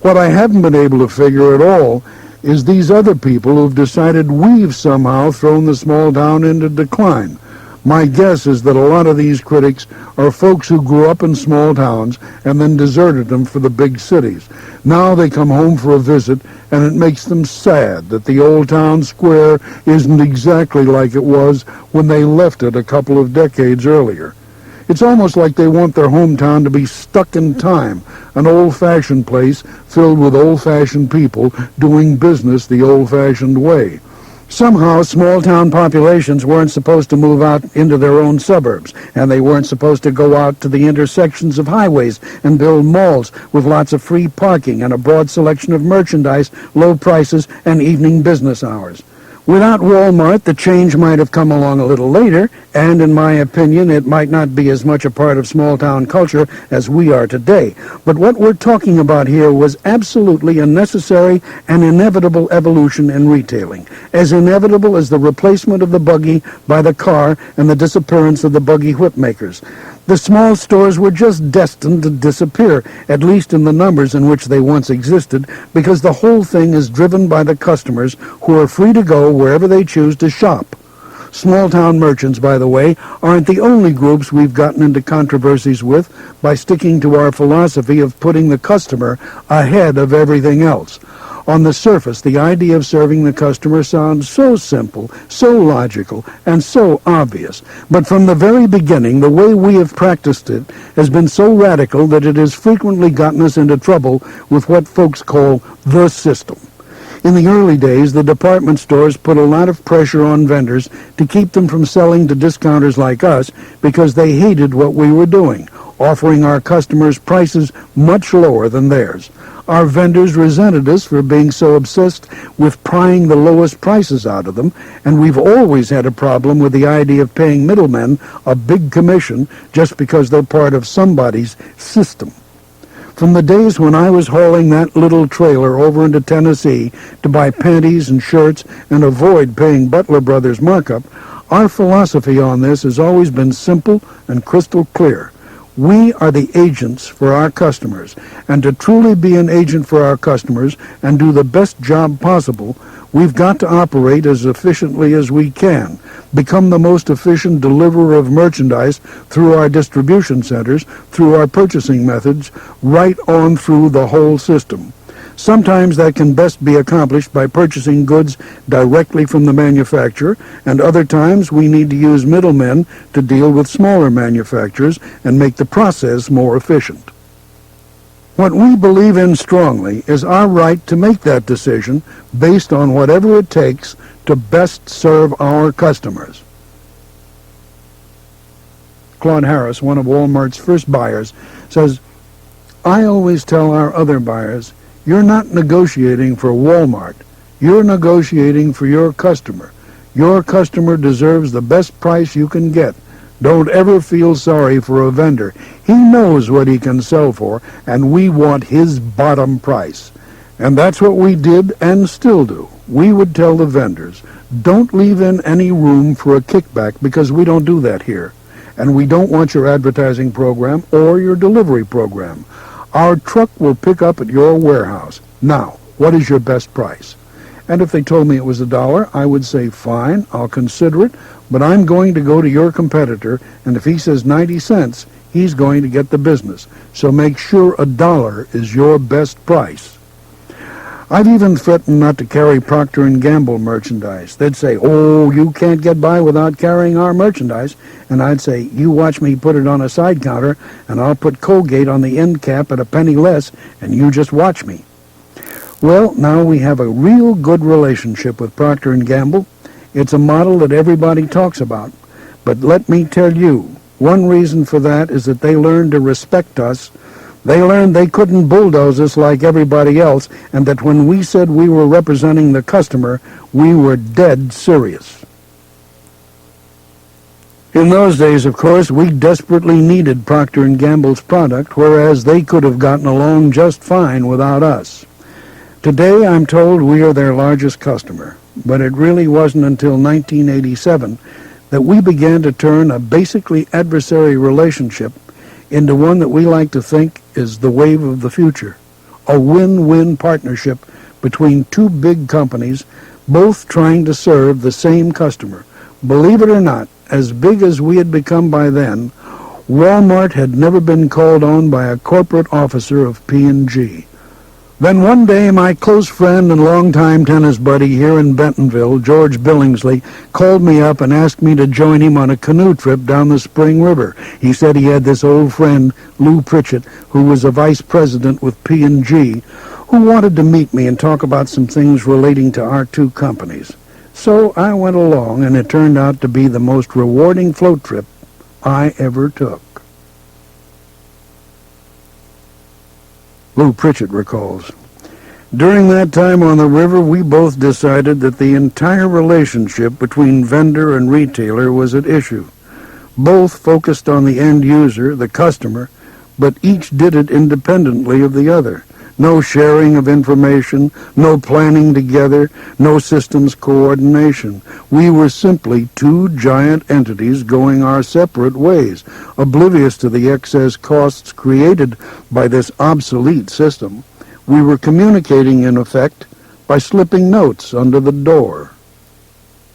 What I haven't been able to figure at all is these other people who've decided we've somehow thrown the small town into decline. My guess is that a lot of these critics are folks who grew up in small towns and then deserted them for the big cities. Now they come home for a visit, and it makes them sad that the old town square isn't exactly like it was when they left it a couple of decades earlier. It's almost like they want their hometown to be stuck in time, an old-fashioned place filled with old-fashioned people doing business the old-fashioned way. Somehow, small-town populations weren't supposed to move out into their own suburbs, and they weren't supposed to go out to the intersections of highways and build malls with lots of free parking and a broad selection of merchandise, low prices, and evening business hours. Without Walmart, the change might have come along a little later, and in my opinion, it might not be as much a part of small-town culture as we are today. But what we're talking about here was absolutely a necessary and inevitable evolution in retailing, as inevitable as the replacement of the buggy by the car and the disappearance of the buggy whip makers. The small stores were just destined to disappear, at least in the numbers in which they once existed, because the whole thing is driven by the customers who are free to go wherever they choose to shop. Small-town merchants, by the way, aren't the only groups we've gotten into controversies with by sticking to our philosophy of putting the customer ahead of everything else. On the surface, the idea of serving the customer sounds so simple, so logical, and so obvious. But from the very beginning, the way we have practiced it has been so radical that it has frequently gotten us into trouble with what folks call the system. In the early days, the department stores put a lot of pressure on vendors to keep them from selling to discounters like us because they hated what we were doing, offering our customers prices much lower than theirs. Our vendors resented us for being so obsessed with prying the lowest prices out of them, and we've always had a problem with the idea of paying middlemen a big commission just because they're part of somebody's system. From the days when I was hauling that little trailer over into Tennessee to buy panties and shirts and avoid paying Butler Brothers markup, our philosophy on this has always been simple and crystal clear. We are the agents for our customers, and to truly be an agent for our customers and do the best job possible, we've got to operate as efficiently as we can, become the most efficient deliverer of merchandise through our distribution centers, through our purchasing methods, right on through the whole system. Sometimes that can best be accomplished by purchasing goods directly from the manufacturer, and other times we need to use middlemen to deal with smaller manufacturers and make the process more efficient. What we believe in strongly is our right to make that decision based on whatever it takes to best serve our customers. Claude Harris, one of Walmart's first buyers, says, "I always tell our other buyers, you're not negotiating for Walmart. You're negotiating for your customer. Your customer deserves the best price you can get. Don't ever feel sorry for a vendor. He knows what he can sell for, and we want his bottom price." And that's what we did and still do. We would tell the vendors, Don't leave in any room for a kickback, because we don't do that here. And we don't want your advertising program or your delivery program. Our truck will pick up at your warehouse. Now, what is your best price? And if they told me it was $1, I would say, fine, I'll consider it, but I'm going to go to your competitor, and if he says 90 cents, he's going to get the business. So make sure $1 is your best price. I've even threatened not to carry Procter & Gamble merchandise. They'd say, oh, you can't get by without carrying our merchandise. And I'd say, you watch me put it on a side counter, and I'll put Colgate on the end cap at a penny less, and you just watch me. Well, now we have a real good relationship with Procter & Gamble. It's a model that everybody talks about. But let me tell you, one reason for that is that they learned to respect us. They learned they couldn't bulldoze us like everybody else, and that when we said we were representing the customer, we were dead serious. In those days, of course, we desperately needed Procter & Gamble's product, whereas they could have gotten along just fine without us. Today, I'm told we are their largest customer, but it really wasn't until 1987 that we began to turn a basically adversary relationship into one that we like to think is the wave of the future, a win-win partnership between two big companies, both trying to serve the same customer. Believe it or not, as big as we had become by then, Walmart had never been called on by a corporate officer of P&G. Then one day, my close friend and longtime tennis buddy here in Bentonville, George Billingsley, called me up and asked me to join him on a canoe trip down the Spring River. He said he had this old friend, Lou Pritchett, who was a vice president with P&G, who wanted to meet me and talk about some things relating to our two companies. So I went along, and it turned out to be the most rewarding float trip I ever took. Lou Pritchett recalls, during that time on the river, we both decided that the entire relationship between vendor and retailer was at issue. Both focused on the end user, the customer, but each did it independently of the other. No sharing of information, no planning together, no systems coordination. We were simply two giant entities going our separate ways, oblivious to the excess costs created by this obsolete system. We were communicating, in effect, by slipping notes under the door.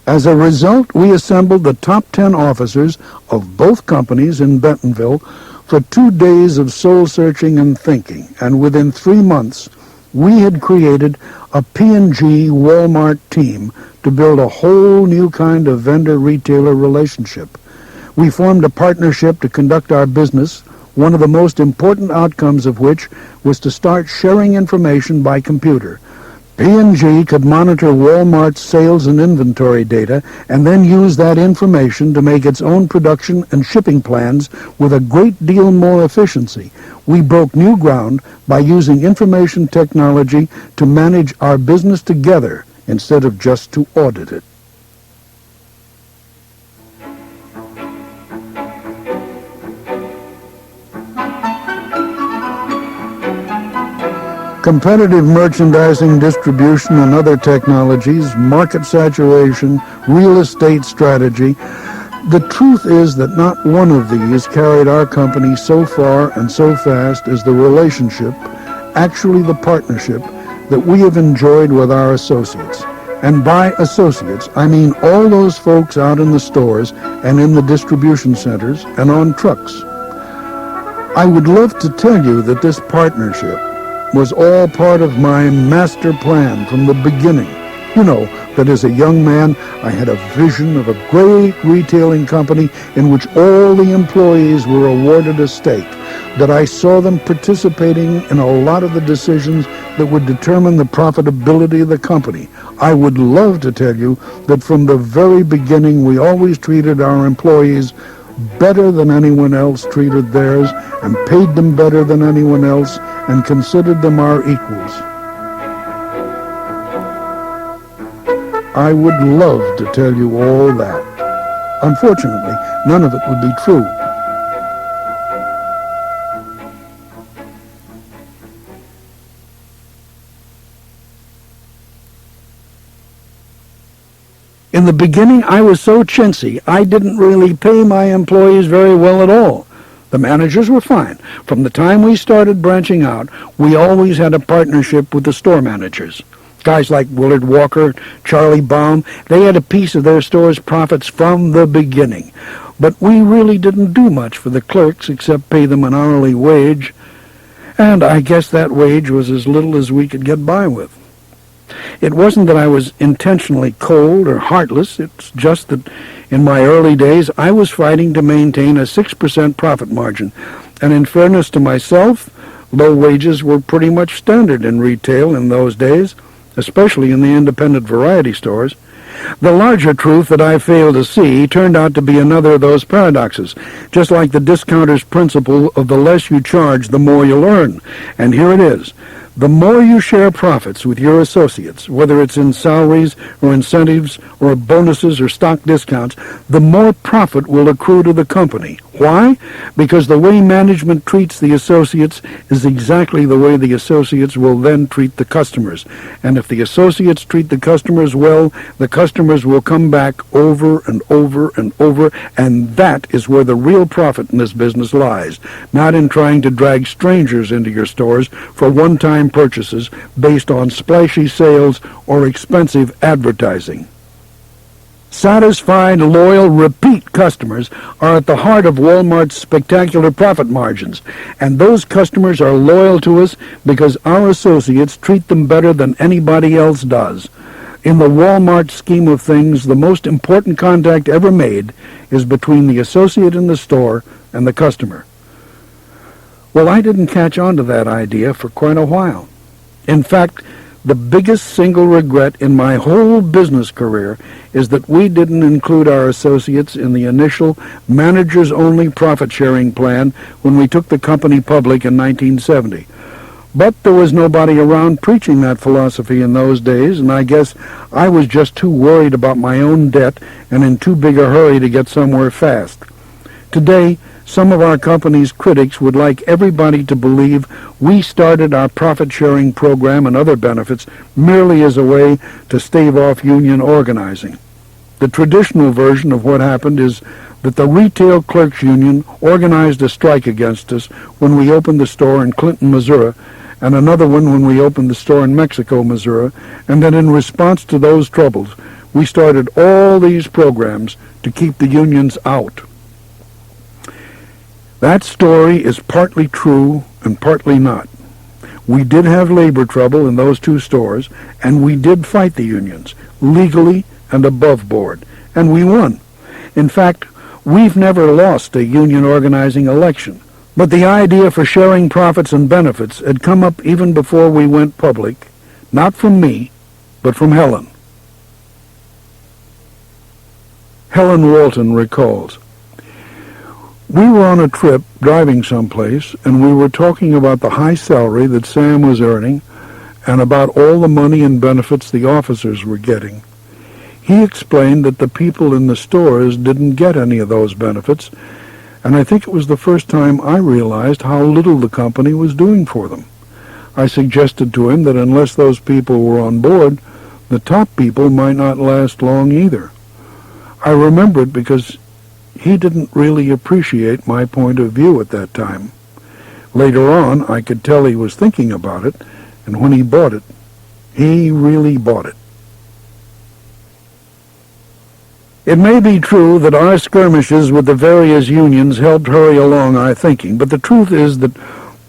As a result, we assembled the top 10 officers of both companies in Bentonville for 2 days of soul-searching and thinking, and within 3 months, we had created a P&G Walmart team to build a whole new kind of vendor-retailer relationship. We formed a partnership to conduct our business, one of the most important outcomes of which was to start sharing information by computer. P&G could monitor Walmart's sales and inventory data and then use that information to make its own production and shipping plans with a great deal more efficiency. We broke new ground by using information technology to manage our business together instead of just to audit it. Competitive merchandising, distribution, and other technologies, market saturation, real estate strategy. The truth is that not one of these carried our company so far and so fast as the relationship, actually the partnership, that we have enjoyed with our associates. And by associates, I mean all those folks out in the stores and in the distribution centers and on trucks. I would love to tell you that this partnership was all part of my master plan from the beginning. You know, that as a young man, I had a vision of a great retailing company in which all the employees were awarded a stake, that I saw them participating in a lot of the decisions that would determine the profitability of the company. I would love to tell you that from the very beginning, we always treated our employees better than anyone else treated theirs, and paid them better than anyone else, and considered them our equals. I would love to tell you all that. Unfortunately, none of it would be true. In the beginning, I was so chintzy, I didn't really pay my employees very well at all. The managers were fine. From the time we started branching out, we always had a partnership with the store managers. Guys like Willard Walker, Charlie Baum, they had a piece of their store's profits from the beginning. But we really didn't do much for the clerks except pay them an hourly wage, and I guess that wage was as little as we could get by with. It wasn't that I was intentionally cold or heartless. It's just that in my early days I was fighting to maintain a 6% profit margin, and in fairness to myself, low wages were pretty much standard in retail in those days, especially in the independent variety stores. The larger truth that I failed to see turned out to be another of those paradoxes, just like the discounter's principle of the less you charge, the more you'll earn. And here it is. The more you share profits with your associates, whether it's in salaries or incentives or bonuses or stock discounts, the more profit will accrue to the company. Why? Because the way management treats the associates is exactly the way the associates will then treat the customers. And if the associates treat the customers well, the customers will come back over and over and over, and that is where the real profit in this business lies, not in trying to drag strangers into your stores for one-time purchases based on splashy sales or expensive advertising. Satisfied, loyal, repeat customers are at the heart of Walmart's spectacular profit margins, and those customers are loyal to us because our associates treat them better than anybody else does. In the Walmart scheme of things, the most important contact ever made is between the associate in the store and the customer. Well, I didn't catch on to that idea for quite a while. In fact, the biggest single regret in my whole business career is that we didn't include our associates in the initial managers-only profit-sharing plan when we took the company public in 1970. But there was nobody around preaching that philosophy in those days, and I guess I was just too worried about my own debt and in too big a hurry to get somewhere fast. Today, some of our company's critics would like everybody to believe we started our profit-sharing program and other benefits merely as a way to stave off union organizing. The traditional version of what happened is that the Retail Clerks Union organized a strike against us when we opened the store in Clinton, Missouri, and another one when we opened the store in Mexico, Missouri, and that in response to those troubles, we started all these programs to keep the unions out. That story is partly true and partly not. We did have labor trouble in those two stores, and we did fight the unions, legally and above board, and we won. In fact, we've never lost a union organizing election, but the idea for sharing profits and benefits had come up even before we went public, not from me, but from Helen. Helen Walton recalls, "We were on a trip driving someplace, and we were talking about the high salary that Sam was earning and about all the money and benefits the officers were getting. He explained that the people in the stores didn't get any of those benefits, and I think it was the first time I realized how little the company was doing for them. I suggested to him that unless those people were on board, the top people might not last long either. I remember it because he didn't really appreciate my point of view at that time. Later on, I could tell he was thinking about it, and when he bought it, he really bought it." It may be true that our skirmishes with the various unions helped hurry along our thinking, but the truth is that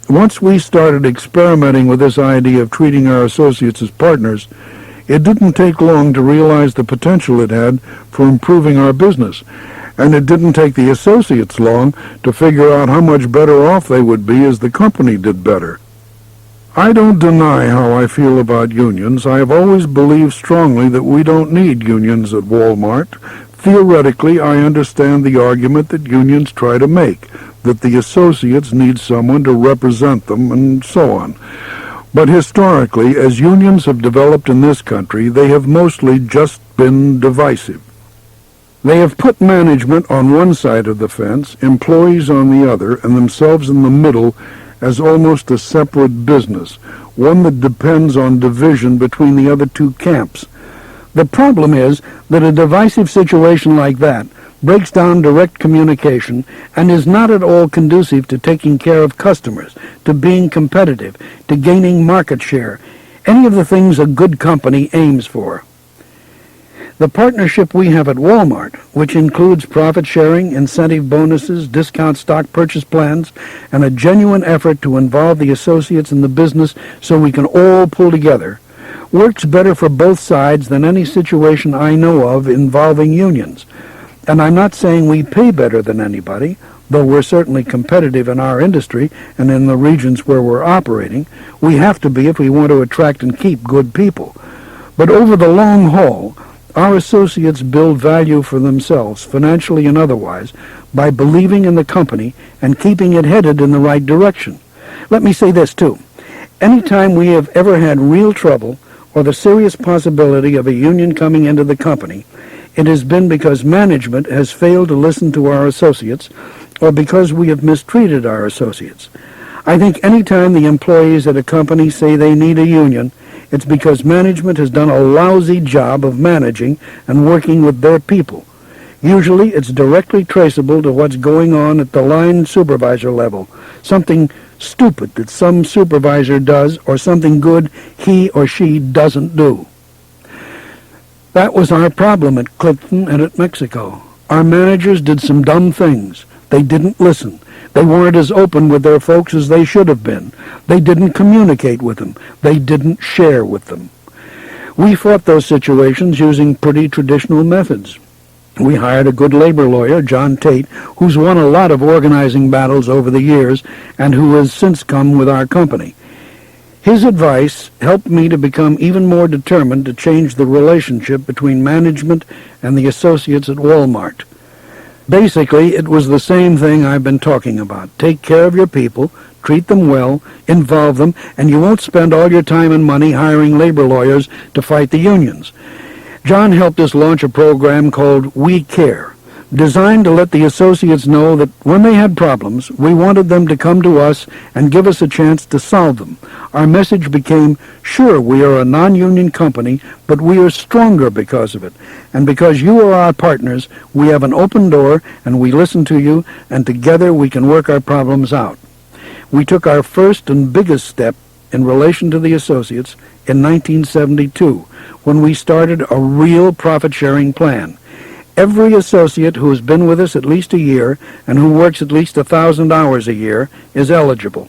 once we started experimenting with this idea of treating our associates as partners, it didn't take long to realize the potential it had for improving our business. And it didn't take the associates long to figure out how much better off they would be as the company did better. I don't deny how I feel about unions. I have always believed strongly that we don't need unions at Walmart. Theoretically, I understand the argument that unions try to make, that the associates need someone to represent them, and so on. But historically, as unions have developed in this country, they have mostly just been divisive. They have put management on one side of the fence, employees on the other, and themselves in the middle as almost a separate business, one that depends on division between the other two camps. The problem is that a divisive situation like that breaks down direct communication and is not at all conducive to taking care of customers, to being competitive, to gaining market share, any of the things a good company aims for. The partnership we have at Walmart, which includes profit sharing, incentive bonuses, discount stock purchase plans, and a genuine effort to involve the associates in the business so we can all pull together, works better for both sides than any situation I know of involving unions. And I'm not saying we pay better than anybody, though we're certainly competitive in our industry and in the regions where we're operating. We have to be if we want to attract and keep good people. But over the long haul, our associates build value for themselves, financially and otherwise, by believing in the company and keeping it headed in the right direction. Let me say this, too. Anytime we have ever had real trouble or the serious possibility of a union coming into the company, it has been because management has failed to listen to our associates or because we have mistreated our associates. I think any time the employees at a company say they need a union, it's because management has done a lousy job of managing and working with their people. Usually it's directly traceable to what's going on at the line supervisor level, something stupid that some supervisor does or something good he or she doesn't do. That was our problem at Clifton and at Mexico. Our managers did some dumb things. They didn't listen. They weren't as open with their folks as they should have been. They didn't communicate with them. They didn't share with them. We fought those situations using pretty traditional methods. We hired a good labor lawyer, John Tate, who's won a lot of organizing battles over the years and who has since come with our company. His advice helped me to become even more determined to change the relationship between management and the associates at Walmart. Basically, it was the same thing I've been talking about. Take care of your people, treat them well, involve them, and you won't spend all your time and money hiring labor lawyers to fight the unions. John helped us launch a program called We Care, designed to let the associates know that when they had problems, we wanted them to come to us and give us a chance to solve them. Our message became, sure, we are a non-union company, but we are stronger because of it. And because you are our partners, we have an open door and we listen to you, and together we can work our problems out. We took our first and biggest step in relation to the associates in 1972, when we started a real profit-sharing plan. Every associate who has been with us at least a year and who works at least 1,000 hours a year is eligible.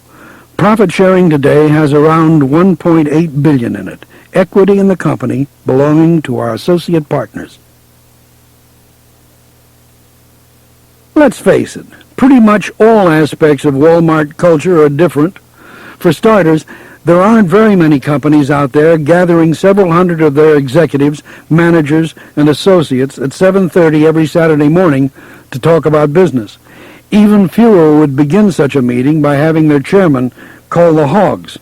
Profit sharing today has around $1.8 billion in it, equity in the company belonging to our associate partners. Let's face it, pretty much all aspects of Walmart culture are different. For starters, there aren't very many companies out there gathering several hundred of their executives, managers, and associates at 7:30 every Saturday morning to talk about business. Even fewer would begin such a meeting by having their chairman call the hogs.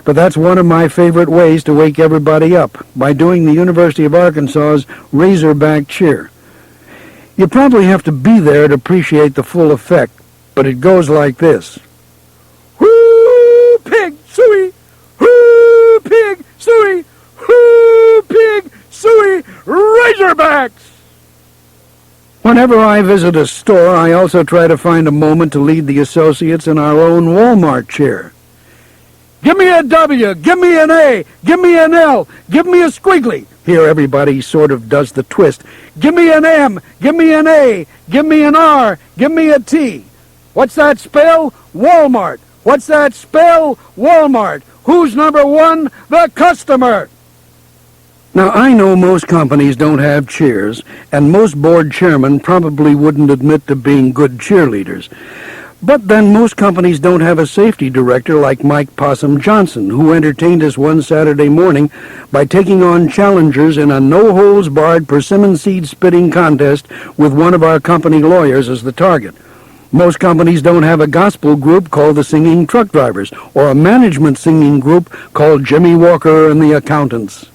But that's one of my favorite ways to wake everybody up, by doing the University of Arkansas's Razorback cheer. You probably have to be there to appreciate the full effect, but it goes like this. Whoo, pig, suey! Whoo, pig, suey! Whoo, pig, suey! Razorbacks! Whenever I visit a store, I also try to find a moment to lead the associates in our own Walmart cheer. Give me a W, give me an A, give me an L, give me a squiggly. Here everybody sort of does the twist. Give me an M, give me an A, give me an R, give me a T. What's that spell? Walmart. What's that spell? Walmart. Who's number one? The customer. Now, I know most companies don't have cheers, and most board chairmen probably wouldn't admit to being good cheerleaders. But then most companies don't have a safety director like Mike Possum Johnson, who entertained us one Saturday morning by taking on challengers in a no-holds-barred persimmon seed spitting contest with one of our company lawyers as the target. Most companies don't have a gospel group called the Singing Truck Drivers, or a management singing group called Jimmy Walker and the Accountants.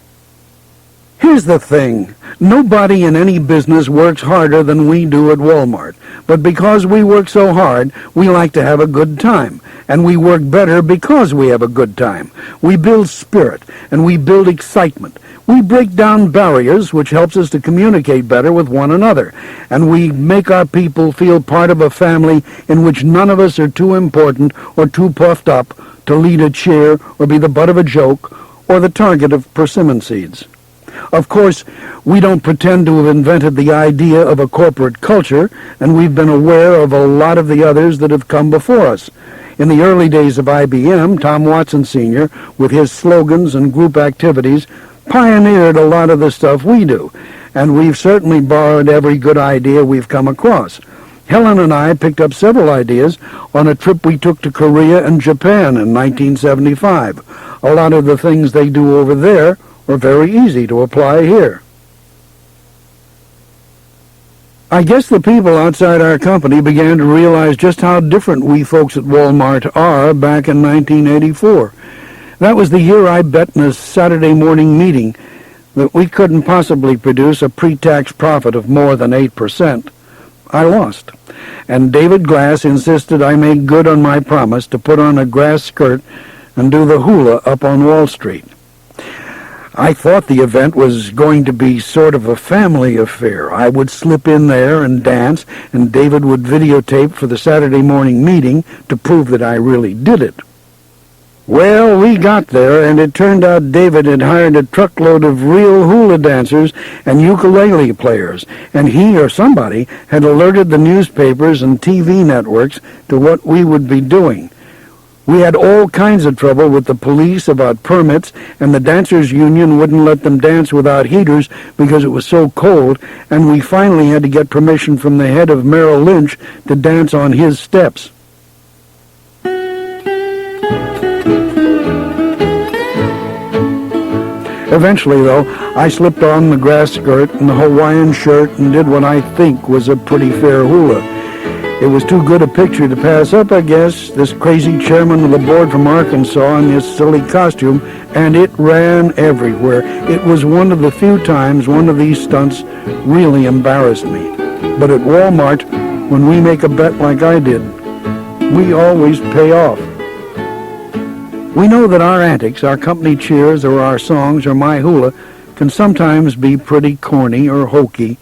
Here's the thing. Nobody in any business works harder than we do at Walmart. But because we work so hard, we like to have a good time. And we work better because we have a good time. We build spirit, and we build excitement. We break down barriers, which helps us to communicate better with one another, and we make our people feel part of a family in which none of us are too important or too puffed up to lead a cheer or be the butt of a joke or the target of persimmon seeds. Of course, we don't pretend to have invented the idea of a corporate culture, and we've been aware of a lot of the others that have come before us. In the early days of IBM, Tom Watson Sr., with his slogans and group activities, pioneered a lot of the stuff we do, and we've certainly borrowed every good idea we've come across. Helen and I picked up several ideas on a trip we took to Korea and Japan in 1975. A lot of the things they do over there are very easy to apply here. I guess the people outside our company began to realize just how different we folks at Walmart are back in 1984. That was the year I bet in a Saturday morning meeting that we couldn't possibly produce a pre-tax profit of more than 8%. I lost, and David Glass insisted I make good on my promise to put on a grass skirt and do the hula up on Wall Street. I thought the event was going to be sort of a family affair. I would slip in there and dance, and David would videotape for the Saturday morning meeting to prove that I really did it. Well, we got there, and it turned out David had hired a truckload of real hula dancers and ukulele players, and he or somebody had alerted the newspapers and TV networks to what we would be doing. We had all kinds of trouble with the police about permits, and the dancers' union wouldn't let them dance without heaters because it was so cold, and we finally had to get permission from the head of Merrill Lynch to dance on his steps. Eventually, though, I slipped on the grass skirt and the Hawaiian shirt and did what I think was a pretty fair hula. It was too good a picture to pass up, I guess, this crazy chairman of the board from Arkansas in his silly costume, and it ran everywhere. It was one of the few times one of these stunts really embarrassed me. But at Walmart, when we make a bet like I did, we always pay off. We know that our antics, our company cheers, or our songs, or my hula, can sometimes be pretty corny or hokey.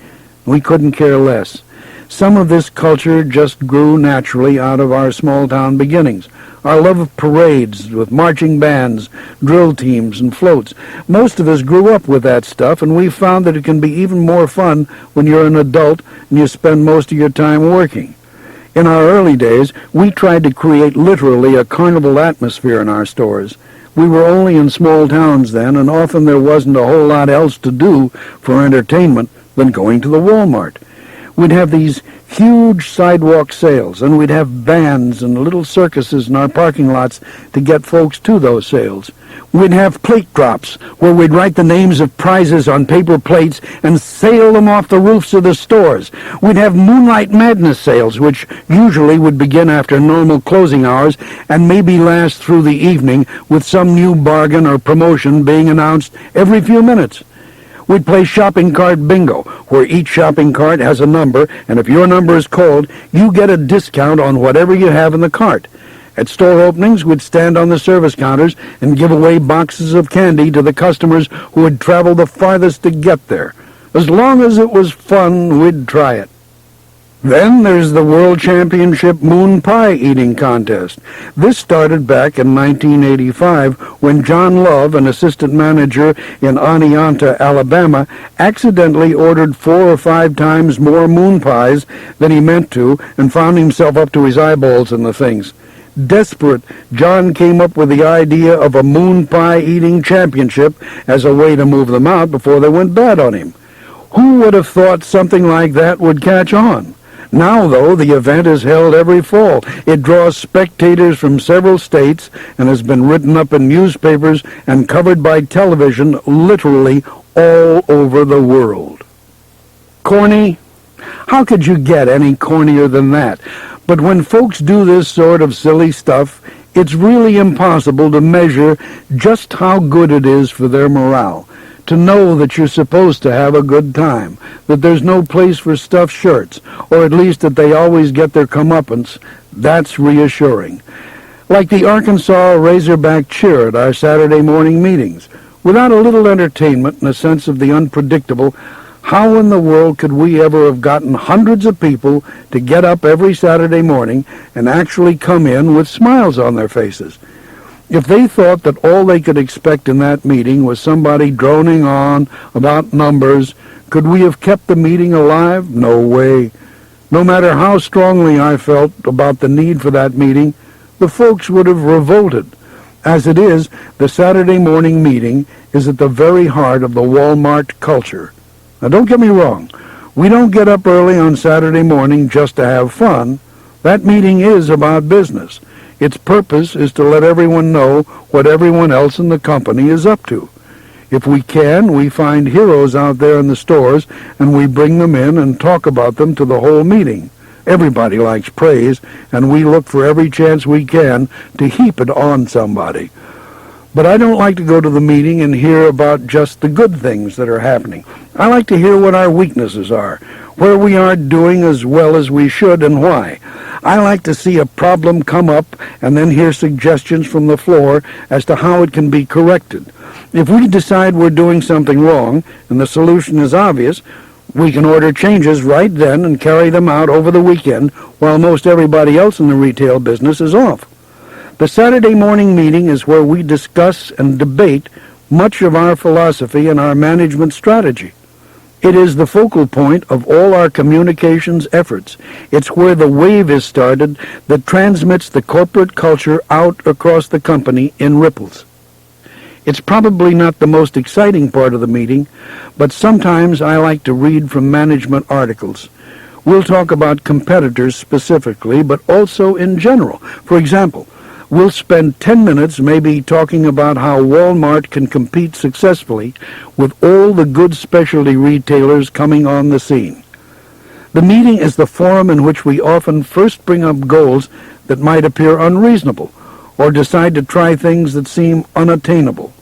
We couldn't care less. Some of this culture just grew naturally out of our small-town beginnings. Our love of parades with marching bands, drill teams, and floats. Most of us grew up with that stuff, and we found that it can be even more fun when you're an adult and you spend most of your time working. In our early days, we tried to create literally a carnival atmosphere in our stores. We were only in small towns then, and often there wasn't a whole lot else to do for entertainment than going to the Walmart. We'd have these huge sidewalk sales, and we'd have bands and little circuses in our parking lots to get folks to those sales. We'd have plate drops, where we'd write the names of prizes on paper plates and sail them off the roofs of the stores. We'd have Moonlight Madness sales, which usually would begin after normal closing hours and maybe last through the evening, with some new bargain or promotion being announced every few minutes. We'd play shopping cart bingo, where each shopping cart has a number, and if your number is called, you get a discount on whatever you have in the cart. At store openings, we'd stand on the service counters and give away boxes of candy to the customers who had traveled the farthest to get there. As long as it was fun, we'd try it. Then there's the World Championship Moon Pie Eating Contest. This started back in 1985 when John Love, an assistant manager in Oneonta, Alabama, accidentally ordered 4 or 5 times more moon pies than he meant to and found himself up to his eyeballs in the things. Desperate, John came up with the idea of a moon pie eating championship as a way to move them out before they went bad on him. Who would have thought something like that would catch on? Now, though, the event is held every fall. It draws spectators from several states and has been written up in newspapers and covered by television literally all over the world. Corny? How could you get any cornier than that? But when folks do this sort of silly stuff, it's really impossible to measure just how good it is for their morale. To know that you're supposed to have a good time, that there's no place for stuffed shirts, or at least that they always get their comeuppance, that's reassuring. Like the Arkansas Razorback cheer at our Saturday morning meetings. Without a little entertainment and a sense of the unpredictable, how in the world could we ever have gotten hundreds of people to get up every Saturday morning and actually come in with smiles on their faces? If they thought that all they could expect in that meeting was somebody droning on about numbers, could we have kept the meeting alive? No way. No matter how strongly I felt about the need for that meeting, the folks would have revolted. As it is, the Saturday morning meeting is at the very heart of the Walmart culture. Now, don't get me wrong. We don't get up early on Saturday morning just to have fun. That meeting is about business. Its purpose is to let everyone know what everyone else in the company is up to. If we can, we find heroes out there in the stores, and we bring them in and talk about them to the whole meeting. Everybody likes praise, and we look for every chance we can to heap it on somebody. But I don't like to go to the meeting and hear about just the good things that are happening. I like to hear what our weaknesses are, where we aren't doing as well as we should, and why. I like to see a problem come up and then hear suggestions from the floor as to how it can be corrected. If we decide we're doing something wrong and the solution is obvious, we can order changes right then and carry them out over the weekend while most everybody else in the retail business is off. The Saturday morning meeting is where we discuss and debate much of our philosophy and our management strategy. It is the focal point of all our communications efforts. It's where the wave is started that transmits the corporate culture out across the company in ripples. It's probably not the most exciting part of the meeting, but sometimes I like to read from management articles. We'll talk about competitors specifically, but also in general. For example, we'll spend 10 minutes maybe talking about how Walmart can compete successfully with all the good specialty retailers coming on the scene. The meeting is the forum in which we often first bring up goals that might appear unreasonable, or decide to try things that seem unattainable.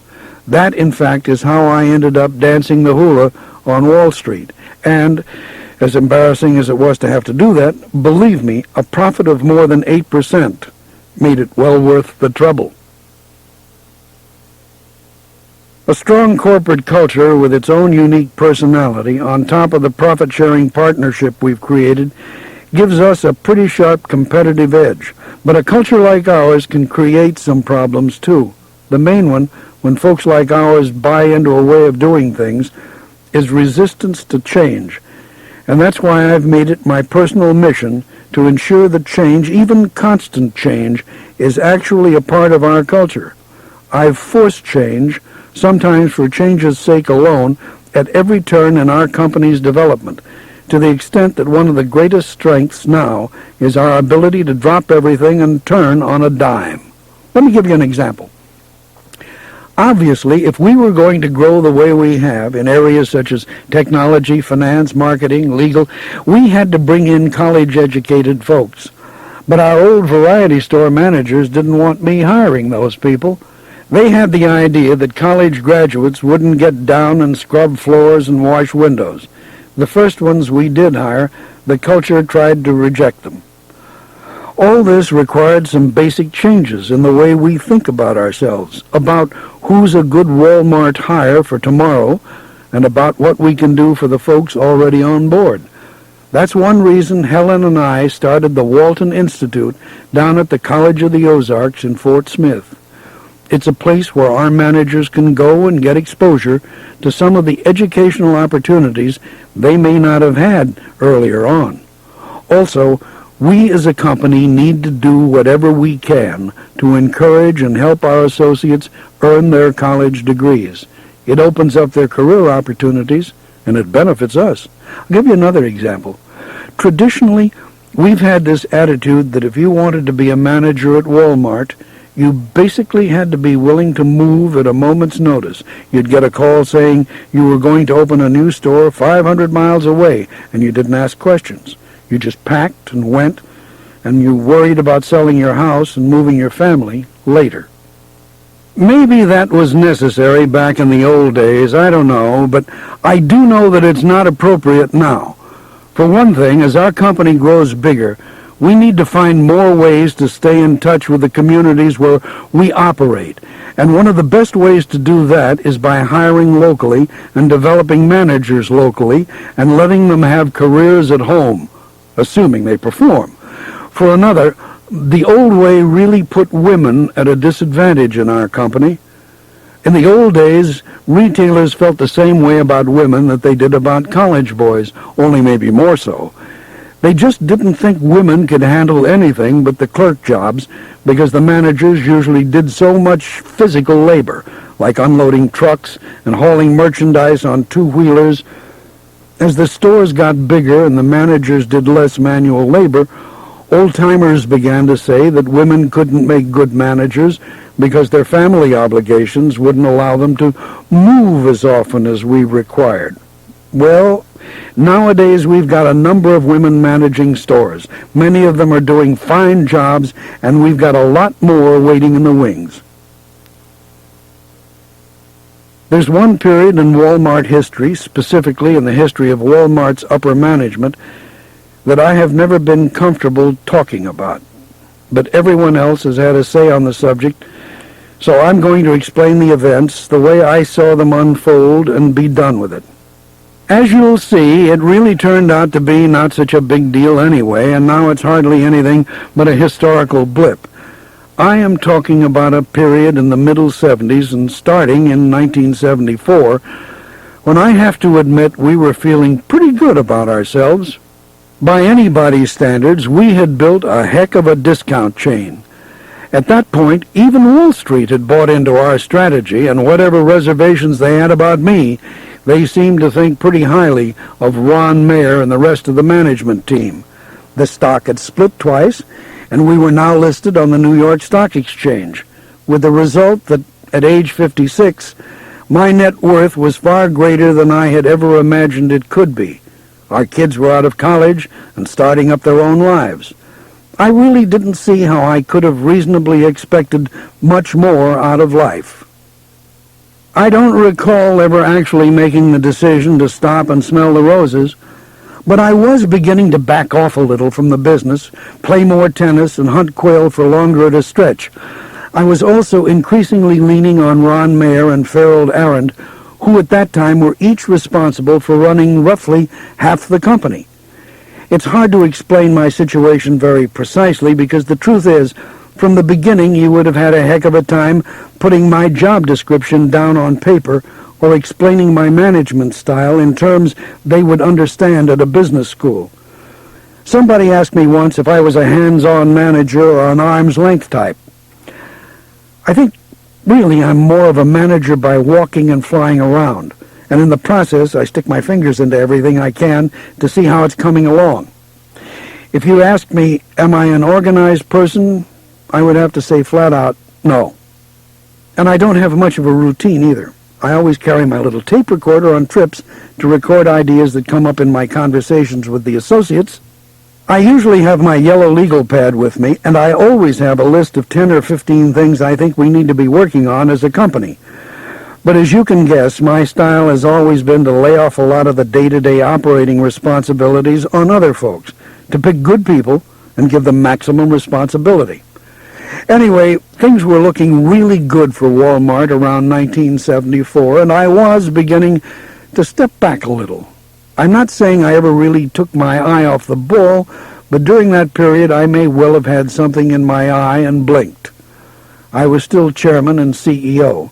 That, in fact, is how I ended up dancing the hula on Wall Street. And, as embarrassing as it was to have to do that, believe me, a profit of more than 8% made it well worth the trouble. A strong corporate culture with its own unique personality, on top of the profit-sharing partnership we've created, gives us a pretty sharp competitive edge. But a culture like ours can create some problems, too. The main one, when folks like ours buy into a way of doing things, is resistance to change. And that's why I've made it my personal mission to ensure that change, even constant change, is actually a part of our culture. I've forced change, sometimes for change's sake alone, at every turn in our company's development, to the extent that one of the greatest strengths now is our ability to drop everything and turn on a dime. Let me give you an example. Obviously, if we were going to grow the way we have in areas such as technology, finance, marketing, legal, we had to bring in college-educated folks. But our old variety store managers didn't want me hiring those people. They had the idea that college graduates wouldn't get down and scrub floors and wash windows. The first ones we did hire, the culture tried to reject them. All this required some basic changes in the way we think about ourselves, about who's a good Walmart hire for tomorrow, and about what we can do for the folks already on board. That's one reason Helen and I started the Walton Institute down at the College of the Ozarks in Fort Smith. It's a place where our managers can go and get exposure to some of the educational opportunities they may not have had earlier on. Also, we as a company need to do whatever we can to encourage and help our associates earn their college degrees. It opens up their career opportunities, and it benefits us. I'll give you another example. Traditionally, we've had this attitude that if you wanted to be a manager at Walmart, you basically had to be willing to move at a moment's notice. You'd get a call saying you were going to open a new store 500 miles away, and you didn't ask questions. You just packed and went, and you worried about selling your house and moving your family later. Maybe that was necessary back in the old days, I don't know, but I do know that it's not appropriate now. For one thing, as our company grows bigger, We need to find more ways to stay in touch with the communities where we operate. And one of the best ways to do that is by hiring locally and developing managers locally and letting them have careers at home, assuming they perform. For another, the old way really put women at a disadvantage in our company. In the old days, retailers felt the same way about women that they did about college boys, only maybe more so. They just didn't think women could handle anything but the clerk jobs because the managers usually did so much physical labor, like unloading trucks and hauling merchandise on two-wheelers. As the stores got bigger and the managers did less manual labor, old-timers began to say that women couldn't make good managers because their family obligations wouldn't allow them to move as often as we required. Well, nowadays we've got a number of women managing stores. Many of them are doing fine jobs, and we've got a lot more waiting in the wings. There's one period in Walmart history, specifically in the history of Walmart's upper management, that I have never been comfortable talking about. But everyone else has had a say on the subject, so I'm going to explain the events the way I saw them unfold and be done with it. As you'll see, it really turned out to be not such a big deal anyway, and now it's hardly anything but a historical blip. I am talking about a period in the middle 70s and starting in 1974, when I have to admit we were feeling pretty good about ourselves. By anybody's standards, we had built a heck of a discount chain. At that point, even Wall Street had bought into our strategy, and whatever reservations they had about me, they seemed to think pretty highly of Ron Mayer and the rest of the management team. The stock had split twice, and we were now listed on the New York Stock Exchange, with the result that, at age 56, my net worth was far greater than I had ever imagined it could be. Our kids were out of college and starting up their own lives. I really didn't see how I could have reasonably expected much more out of life. I don't recall ever actually making the decision to stop and smell the roses, but I was beginning to back off a little from the business, play more tennis, and hunt quail for longer at a stretch. I was also increasingly leaning on Ron Mayer and Farrell Arend, who at that time were each responsible for running roughly half the company. It's hard to explain my situation very precisely because the truth is, from the beginning you would have had a heck of a time putting my job description down on paper or explaining my management style in terms they would understand at a business school. Somebody asked me once if I was a hands-on manager or an arm's-length type. I think really I'm more of a manager by walking and flying around, and in the process I stick my fingers into everything I can to see how it's coming along. If you ask me, am I an organized person, I would have to say flat out, no. And I don't have much of a routine either. I always carry my little tape recorder on trips to record ideas that come up in my conversations with the associates. I usually have my yellow legal pad with me, and I always have a list of 10 or 15 things I think we need to be working on as a company. But as you can guess, my style has always been to lay off a lot of the day-to-day operating responsibilities on other folks, to pick good people and give them maximum responsibility. Anyway, things were looking really good for Walmart around 1974, and I was beginning to step back a little. I'm not saying I ever really took my eye off the ball, but during that period I may well have had something in my eye and blinked. I was still chairman and CEO.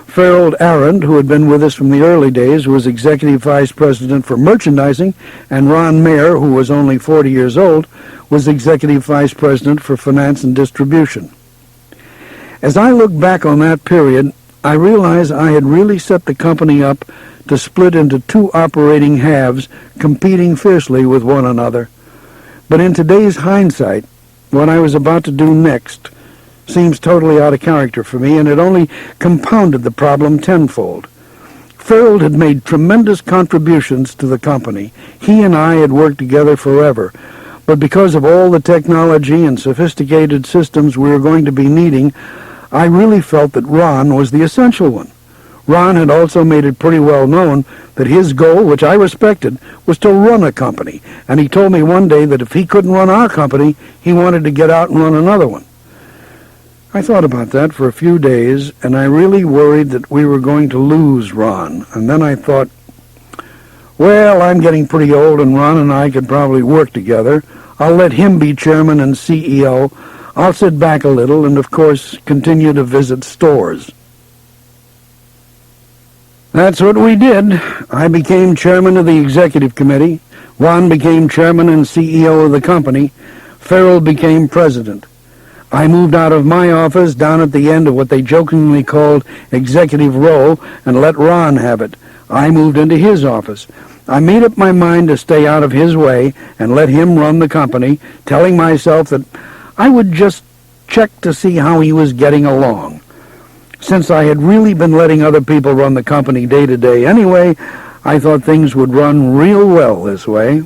Farrell Arend, who had been with us from the early days, was executive vice president for merchandising, and Ron Mayer, who was only 40 years old, was executive vice president for finance and distribution. As I look back on that period, I realize I had really set the company up to split into two operating halves, competing fiercely with one another. But in today's hindsight, what I was about to do next seems totally out of character for me, and it only compounded the problem tenfold. Farrell had made tremendous contributions to the company. He and I had worked together forever, but because of all the technology and sophisticated systems we were going to be needing, I really felt that Ron was the essential one. Ron had also made it pretty well known that his goal, which I respected, was to run a company, and he told me one day that if he couldn't run our company, he wanted to get out and run another one. I thought about that for a few days, and I really worried that we were going to lose Ron. And then I thought, well, I'm getting pretty old, and Ron and I could probably work together. I'll let him be chairman and CEO. I'll sit back a little and, of course, continue to visit stores. That's what we did. I became chairman of the executive committee. Ron became chairman and CEO of the company. Farrell became president. I moved out of my office down at the end of what they jokingly called executive row and let Ron have it. I moved into his office. I made up my mind to stay out of his way and let him run the company, telling myself that I would just check to see how he was getting along. Since I had really been letting other people run the company day to day anyway, I thought things would run real well this way.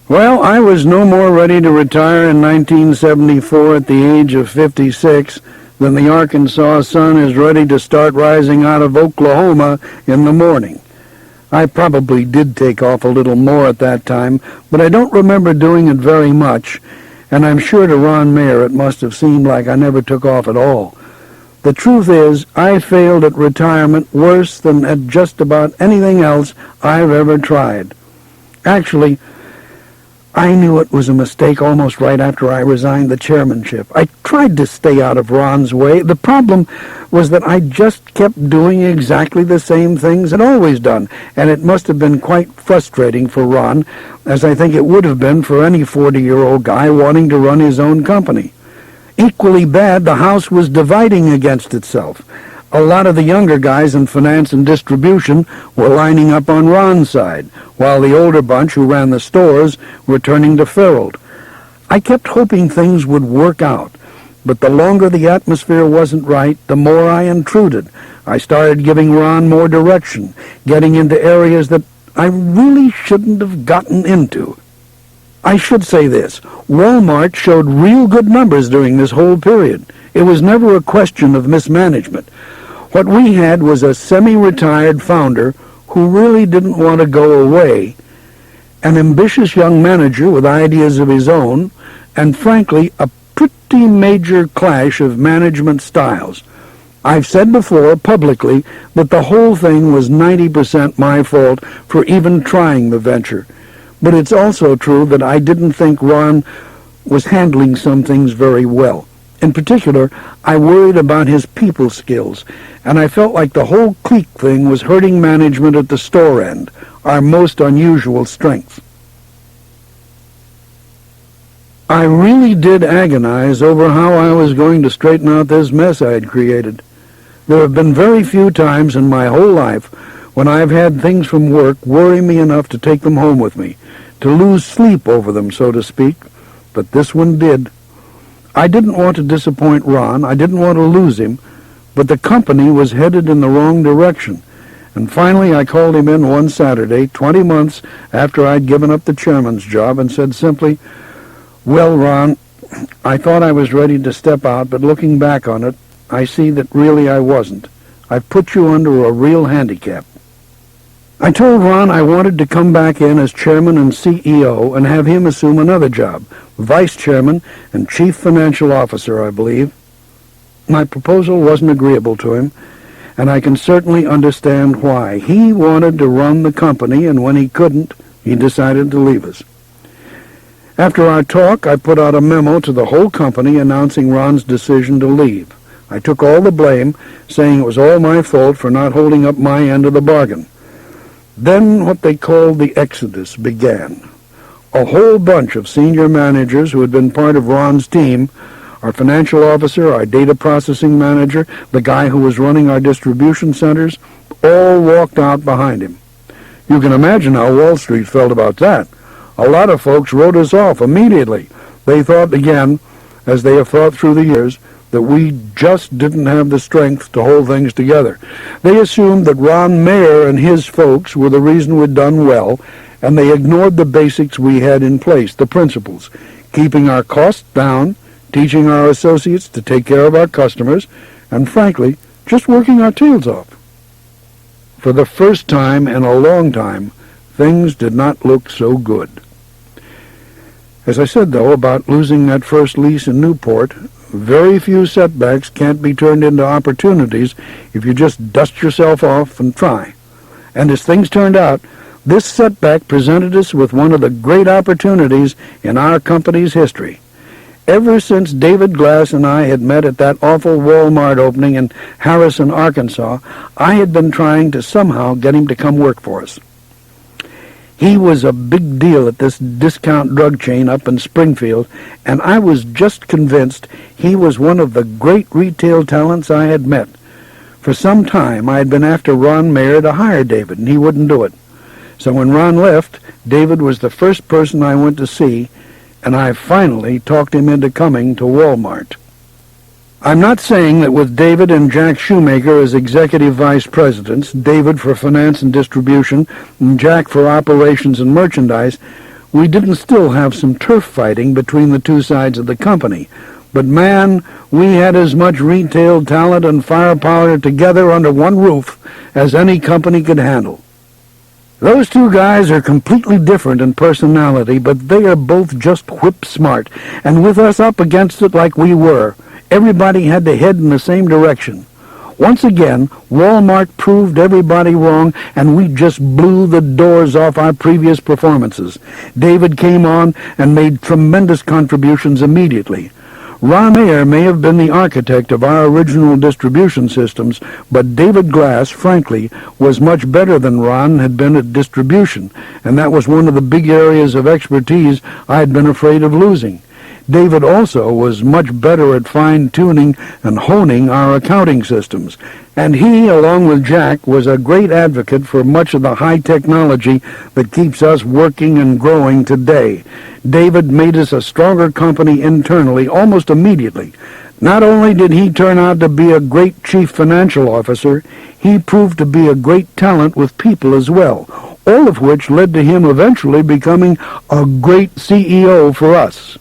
Well, I was no more ready to retire in 1974 at the age of 56 than the Arkansas sun is ready to start rising out of Oklahoma in the morning. I probably did take off a little more at that time, but I don't remember doing it very much, and I'm sure to Ron Mayer it must have seemed like I never took off at all. The truth is, I failed at retirement worse than at just about anything else I've ever tried. Actually, I knew it was a mistake almost right after I resigned the chairmanship. I tried to stay out of Ron's way. The problem was that I just kept doing exactly the same things I'd always done, and it must have been quite frustrating for Ron, as I think it would have been for any 40-year-old guy wanting to run his own company. Equally bad, the house was dividing against itself. A lot of the younger guys in finance and distribution were lining up on Ron's side, while the older bunch who ran the stores were turning to Farrell. I kept hoping things would work out, but the longer the atmosphere wasn't right, the more I intruded. I started giving Ron more direction, getting into areas that I really shouldn't have gotten into. I should say this. Walmart showed real good numbers during this whole period. It was never a question of mismanagement. What we had was a semi-retired founder who really didn't want to go away, an ambitious young manager with ideas of his own, and frankly, a pretty major clash of management styles. I've said before, publicly, that the whole thing was 90% my fault for even trying the venture. But it's also true that I didn't think Ron was handling some things very well. In particular, I worried about his people skills, and I felt like the whole clique thing was hurting management at the store end, our most unusual strength. I really did agonize over how I was going to straighten out this mess I had created. There have been very few times in my whole life when I've had things from work worry me enough to take them home with me, to lose sleep over them, so to speak, but this one did. I didn't want to disappoint Ron, I didn't want to lose him, but the company was headed in the wrong direction, and finally I called him in one Saturday, 20 months after I'd given up the chairman's job, and said simply, "Well, Ron, I thought I was ready to step out, but looking back on it, I see that really I wasn't. I've put you under a real handicap." I told Ron I wanted to come back in as chairman and CEO and have him assume another job, vice chairman and chief financial officer, I believe. My proposal wasn't agreeable to him, and I can certainly understand why. He wanted to run the company, and when he couldn't, he decided to leave us. After our talk, I put out a memo to the whole company announcing Ron's decision to leave. I took all the blame, saying it was all my fault for not holding up my end of the bargain. Then what they called the Exodus began. A whole bunch of senior managers who had been part of Ron's team, our financial officer, our data processing manager, the guy who was running our distribution centers, all walked out behind him. You can imagine how Wall Street felt about that. A lot of folks wrote us off immediately. They thought, again, as they have thought through the years, that we just didn't have the strength to hold things together. They assumed that Ron Mayer and his folks were the reason we'd done well, and they ignored the basics we had in place, the principles, keeping our costs down, teaching our associates to take care of our customers, and frankly, just working our tails off. For the first time in a long time, things did not look so good. As I said, though, about losing that first lease in Newport, very few setbacks can't be turned into opportunities if you just dust yourself off and try. And as things turned out, this setback presented us with one of the great opportunities in our company's history. Ever since David Glass and I had met at that awful Walmart opening in Harrison, Arkansas, I had been trying to somehow get him to come work for us. He was a big deal at this discount drug chain up in Springfield, and I was just convinced he was one of the great retail talents I had met. For some time I had been after Ron Mayer to hire David, and he wouldn't do it. So when Ron left, David was the first person I went to see, and I finally talked him into coming to Walmart. I'm not saying that with David and Jack Shoemaker as executive vice presidents, David for finance and distribution, and Jack for operations and merchandise, we didn't still have some turf fighting between the two sides of the company. But man, we had as much retail talent and firepower together under one roof as any company could handle. Those two guys are completely different in personality, but they are both just whip smart, and with us up against it like we were, everybody had to head in the same direction. Once again, Walmart proved everybody wrong, and we just blew the doors off our previous performances. David came on and made tremendous contributions immediately. Ron Mayer may have been the architect of our original distribution systems, but David Glass, frankly, was much better than Ron had been at distribution, and that was one of the big areas of expertise I had been afraid of losing. David also was much better at fine-tuning and honing our accounting systems, and he, along with Jack, was a great advocate for much of the high technology that keeps us working and growing today. David made us a stronger company internally almost immediately. Not only did he turn out to be a great chief financial officer, he proved to be a great talent with people as well, all of which led to him eventually becoming a great CEO for us.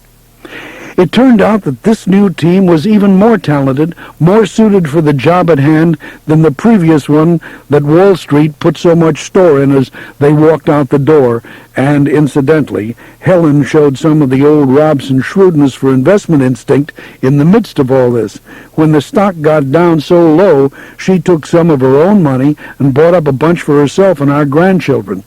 It turned out that this new team was even more talented, more suited for the job at hand than the previous one that Wall Street put so much store in as they walked out the door. And incidentally, Helen showed some of the old Robson shrewdness for investment instinct in the midst of all this. When the stock got down so low, she took some of her own money and bought up a bunch for herself and our grandchildren.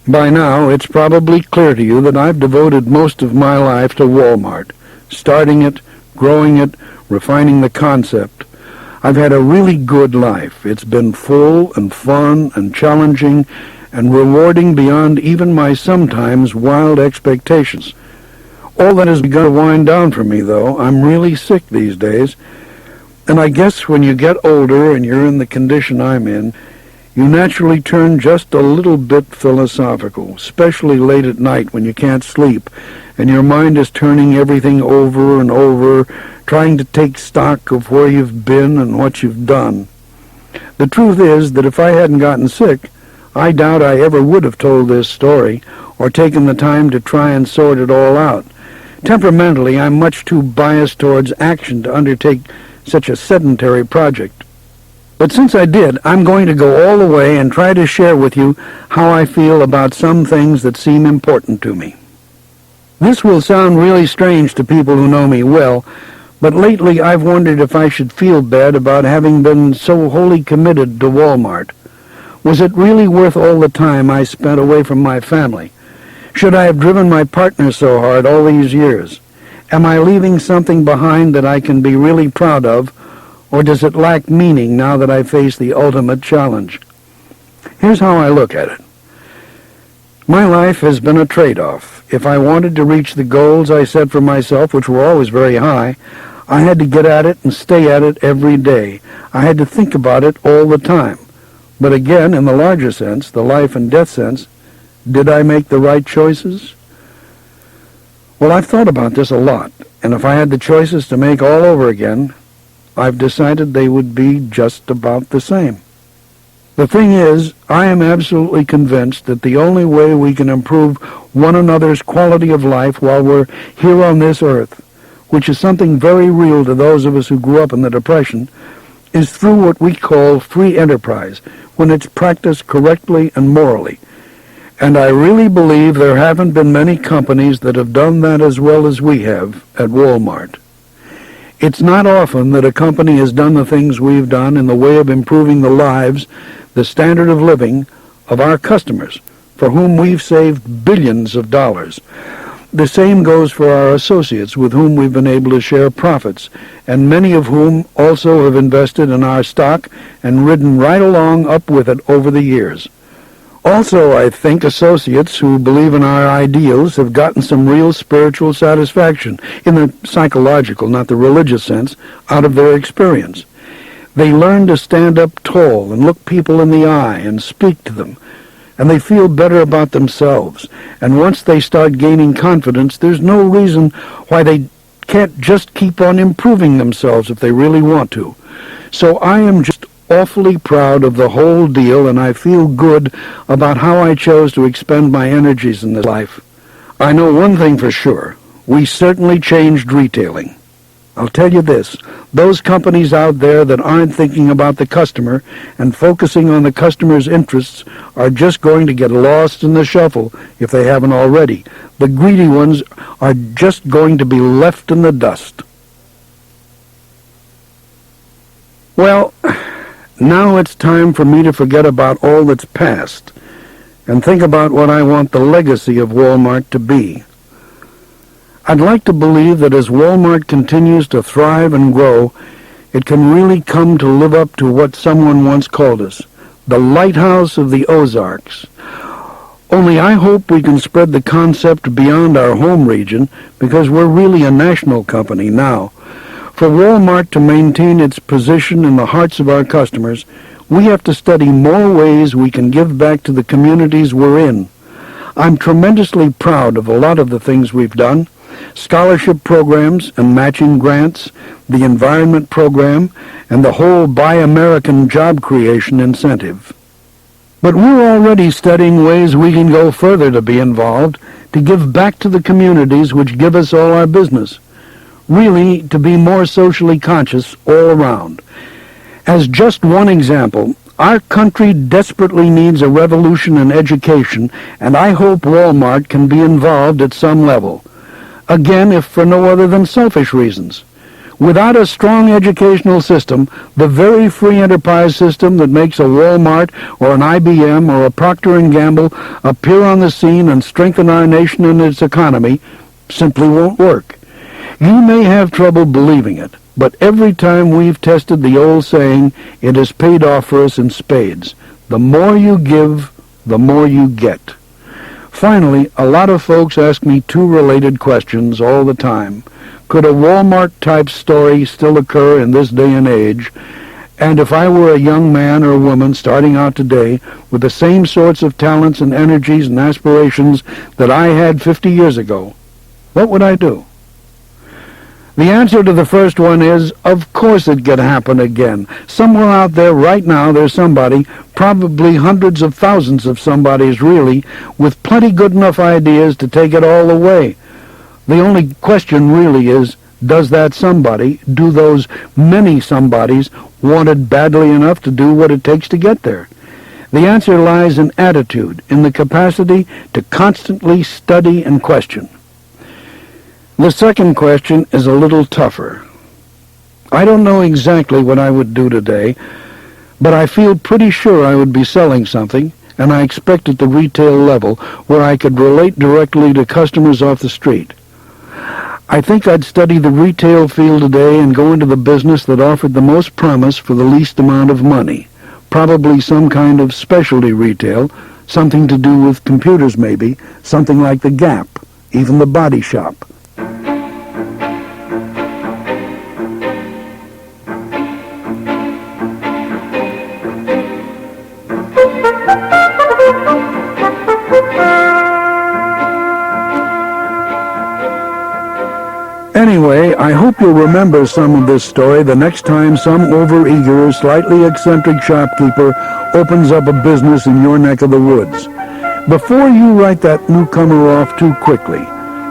By now, it's probably clear to you that I've devoted most of my life to Walmart, starting it, growing it, refining the concept. I've had a really good life. It's been full and fun and challenging and rewarding beyond even my sometimes wild expectations. All that has begun to wind down for me, though. I'm really sick these days, and I guess when you get older and you're in the condition I'm in, you naturally turn just a little bit philosophical, especially late at night when you can't sleep, and your mind is turning everything over and over, trying to take stock of where you've been and what you've done. The truth is that if I hadn't gotten sick, I doubt I ever would have told this story or taken the time to try and sort it all out. Temperamentally, I'm much too biased towards action to undertake such a sedentary project. But since I did, I'm going to go all the way and try to share with you how I feel about some things that seem important to me. This will sound really strange to people who know me well, but lately I've wondered if I should feel bad about having been so wholly committed to Walmart. Was it really worth all the time I spent away from my family? Should I have driven my partner so hard all these years? Am I leaving something behind that I can be really proud of? Or does it lack meaning now that I face the ultimate challenge? Here's how I look at it. My life has been a trade-off. If I wanted to reach the goals I set for myself, which were always very high, I had to get at it and stay at it every day. I had to think about it all the time. But again, in the larger sense, the life and death sense, did I make the right choices? Well, I've thought about this a lot, and if I had the choices to make all over again, I've decided they would be just about the same. The thing is, I am absolutely convinced that the only way we can improve one another's quality of life while we're here on this earth, which is something very real to those of us who grew up in the Depression, is through what we call free enterprise, when it's practiced correctly and morally. And I really believe there haven't been many companies that have done that as well as we have at Walmart. It's not often that a company has done the things we've done in the way of improving the lives, the standard of living of our customers, for whom we've saved billions of dollars. The same goes for our associates with whom we've been able to share profits, and many of whom also have invested in our stock and ridden right along up with it over the years. Also, I think associates who believe in our ideals have gotten some real spiritual satisfaction, in the psychological, not the religious sense, out of their experience. They learn to stand up tall and look people in the eye and speak to them, and they feel better about themselves. And once they start gaining confidence, there's no reason why they can't just keep on improving themselves if they really want to. So I am just awfully proud of the whole deal, and I feel good about how I chose to expend my energies in this life. I know one thing for sure. We certainly changed retailing. I'll tell you this, those companies out there that aren't thinking about the customer and focusing on the customer's interests are just going to get lost in the shuffle if they haven't already. The greedy ones are just going to be left in the dust. Well, now it's time for me to forget about all that's past and think about what I want the legacy of Walmart to be. I'd like to believe that as Walmart continues to thrive and grow, it can really come to live up to what someone once called us, the lighthouse of the Ozarks. Only I hope we can spread the concept beyond our home region, because we're really a national company now. For Walmart to maintain its position in the hearts of our customers, we have to study more ways we can give back to the communities we're in. I'm tremendously proud of a lot of the things we've done. Scholarship programs and matching grants, the environment program, and the whole Buy American job creation incentive. But we're already studying ways we can go further to be involved, to give back to the communities which give us all our business. Really, to be more socially conscious all around. As just one example, our country desperately needs a revolution in education, and I hope Walmart can be involved at some level. Again, if for no other than selfish reasons. Without a strong educational system, the very free enterprise system that makes a Walmart or an IBM or a Procter & Gamble appear on the scene and strengthen our nation and its economy simply won't work. You may have trouble believing it, but every time we've tested the old saying, it has paid off for us in spades. The more you give, the more you get. Finally, a lot of folks ask me two related questions all the time. Could a Walmart-type story still occur in this day and age? And if I were a young man or woman starting out today with the same sorts of talents and energies and aspirations that I had 50 years ago, what would I do? The answer to the first one is, of course it could happen again. Somewhere out there right now there's somebody, probably hundreds of thousands of somebodies really, with plenty good enough ideas to take it all the way. The only question really is, does that somebody, do those many somebodies, want it badly enough to do what it takes to get there? The answer lies in attitude, in the capacity to constantly study and question. The second question is a little tougher. I don't know exactly what I would do today, but I feel pretty sure I would be selling something, and I expect at the retail level, where I could relate directly to customers off the street. I think I'd study the retail field today and go into the business that offered the most promise for the least amount of money. Probably some kind of specialty retail, something to do with computers maybe, something like the Gap, even the Body Shop. Anyway, I hope you'll remember some of this story the next time some overeager, slightly eccentric shopkeeper opens up a business in your neck of the woods. Before you write that newcomer off too quickly,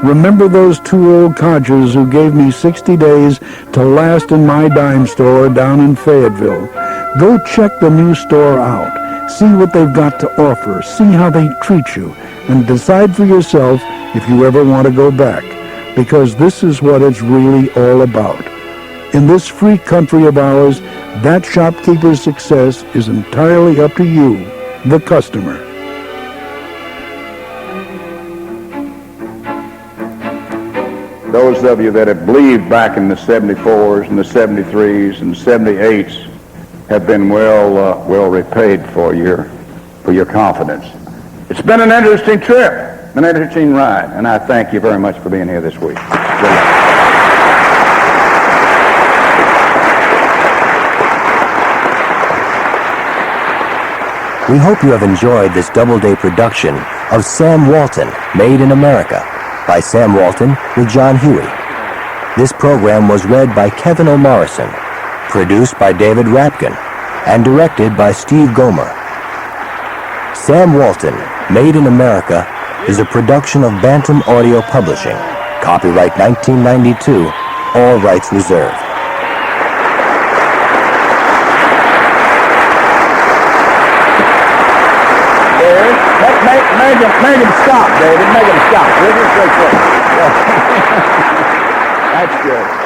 Remember those two old codgers who gave me 60 days to last in my dime store down in Fayetteville? Go check the new store out. See what they've got to offer. See how they treat you. And decide for yourself if you ever want to go back. Because this is what it's really all about. In this free country of ours, that shopkeeper's success is entirely up to you, the customer. Those of you that have believed back in the 74s and the 73s and 78s have been well repaid for your confidence. It's been an interesting trip, an interesting ride, and I thank you very much for being here this week. We hope you have enjoyed this double-day production of Sam Walton, Made in America, by Sam Walton with John Huey. This program was read by Kevin O'Morrison, produced by David Rapkin, and directed by Steve Gomer. Sam Walton, Made in America, is a production of Bantam Audio Publishing. Copyright 1992, all rights reserved. Make him stop, David. Make him stop. That's good.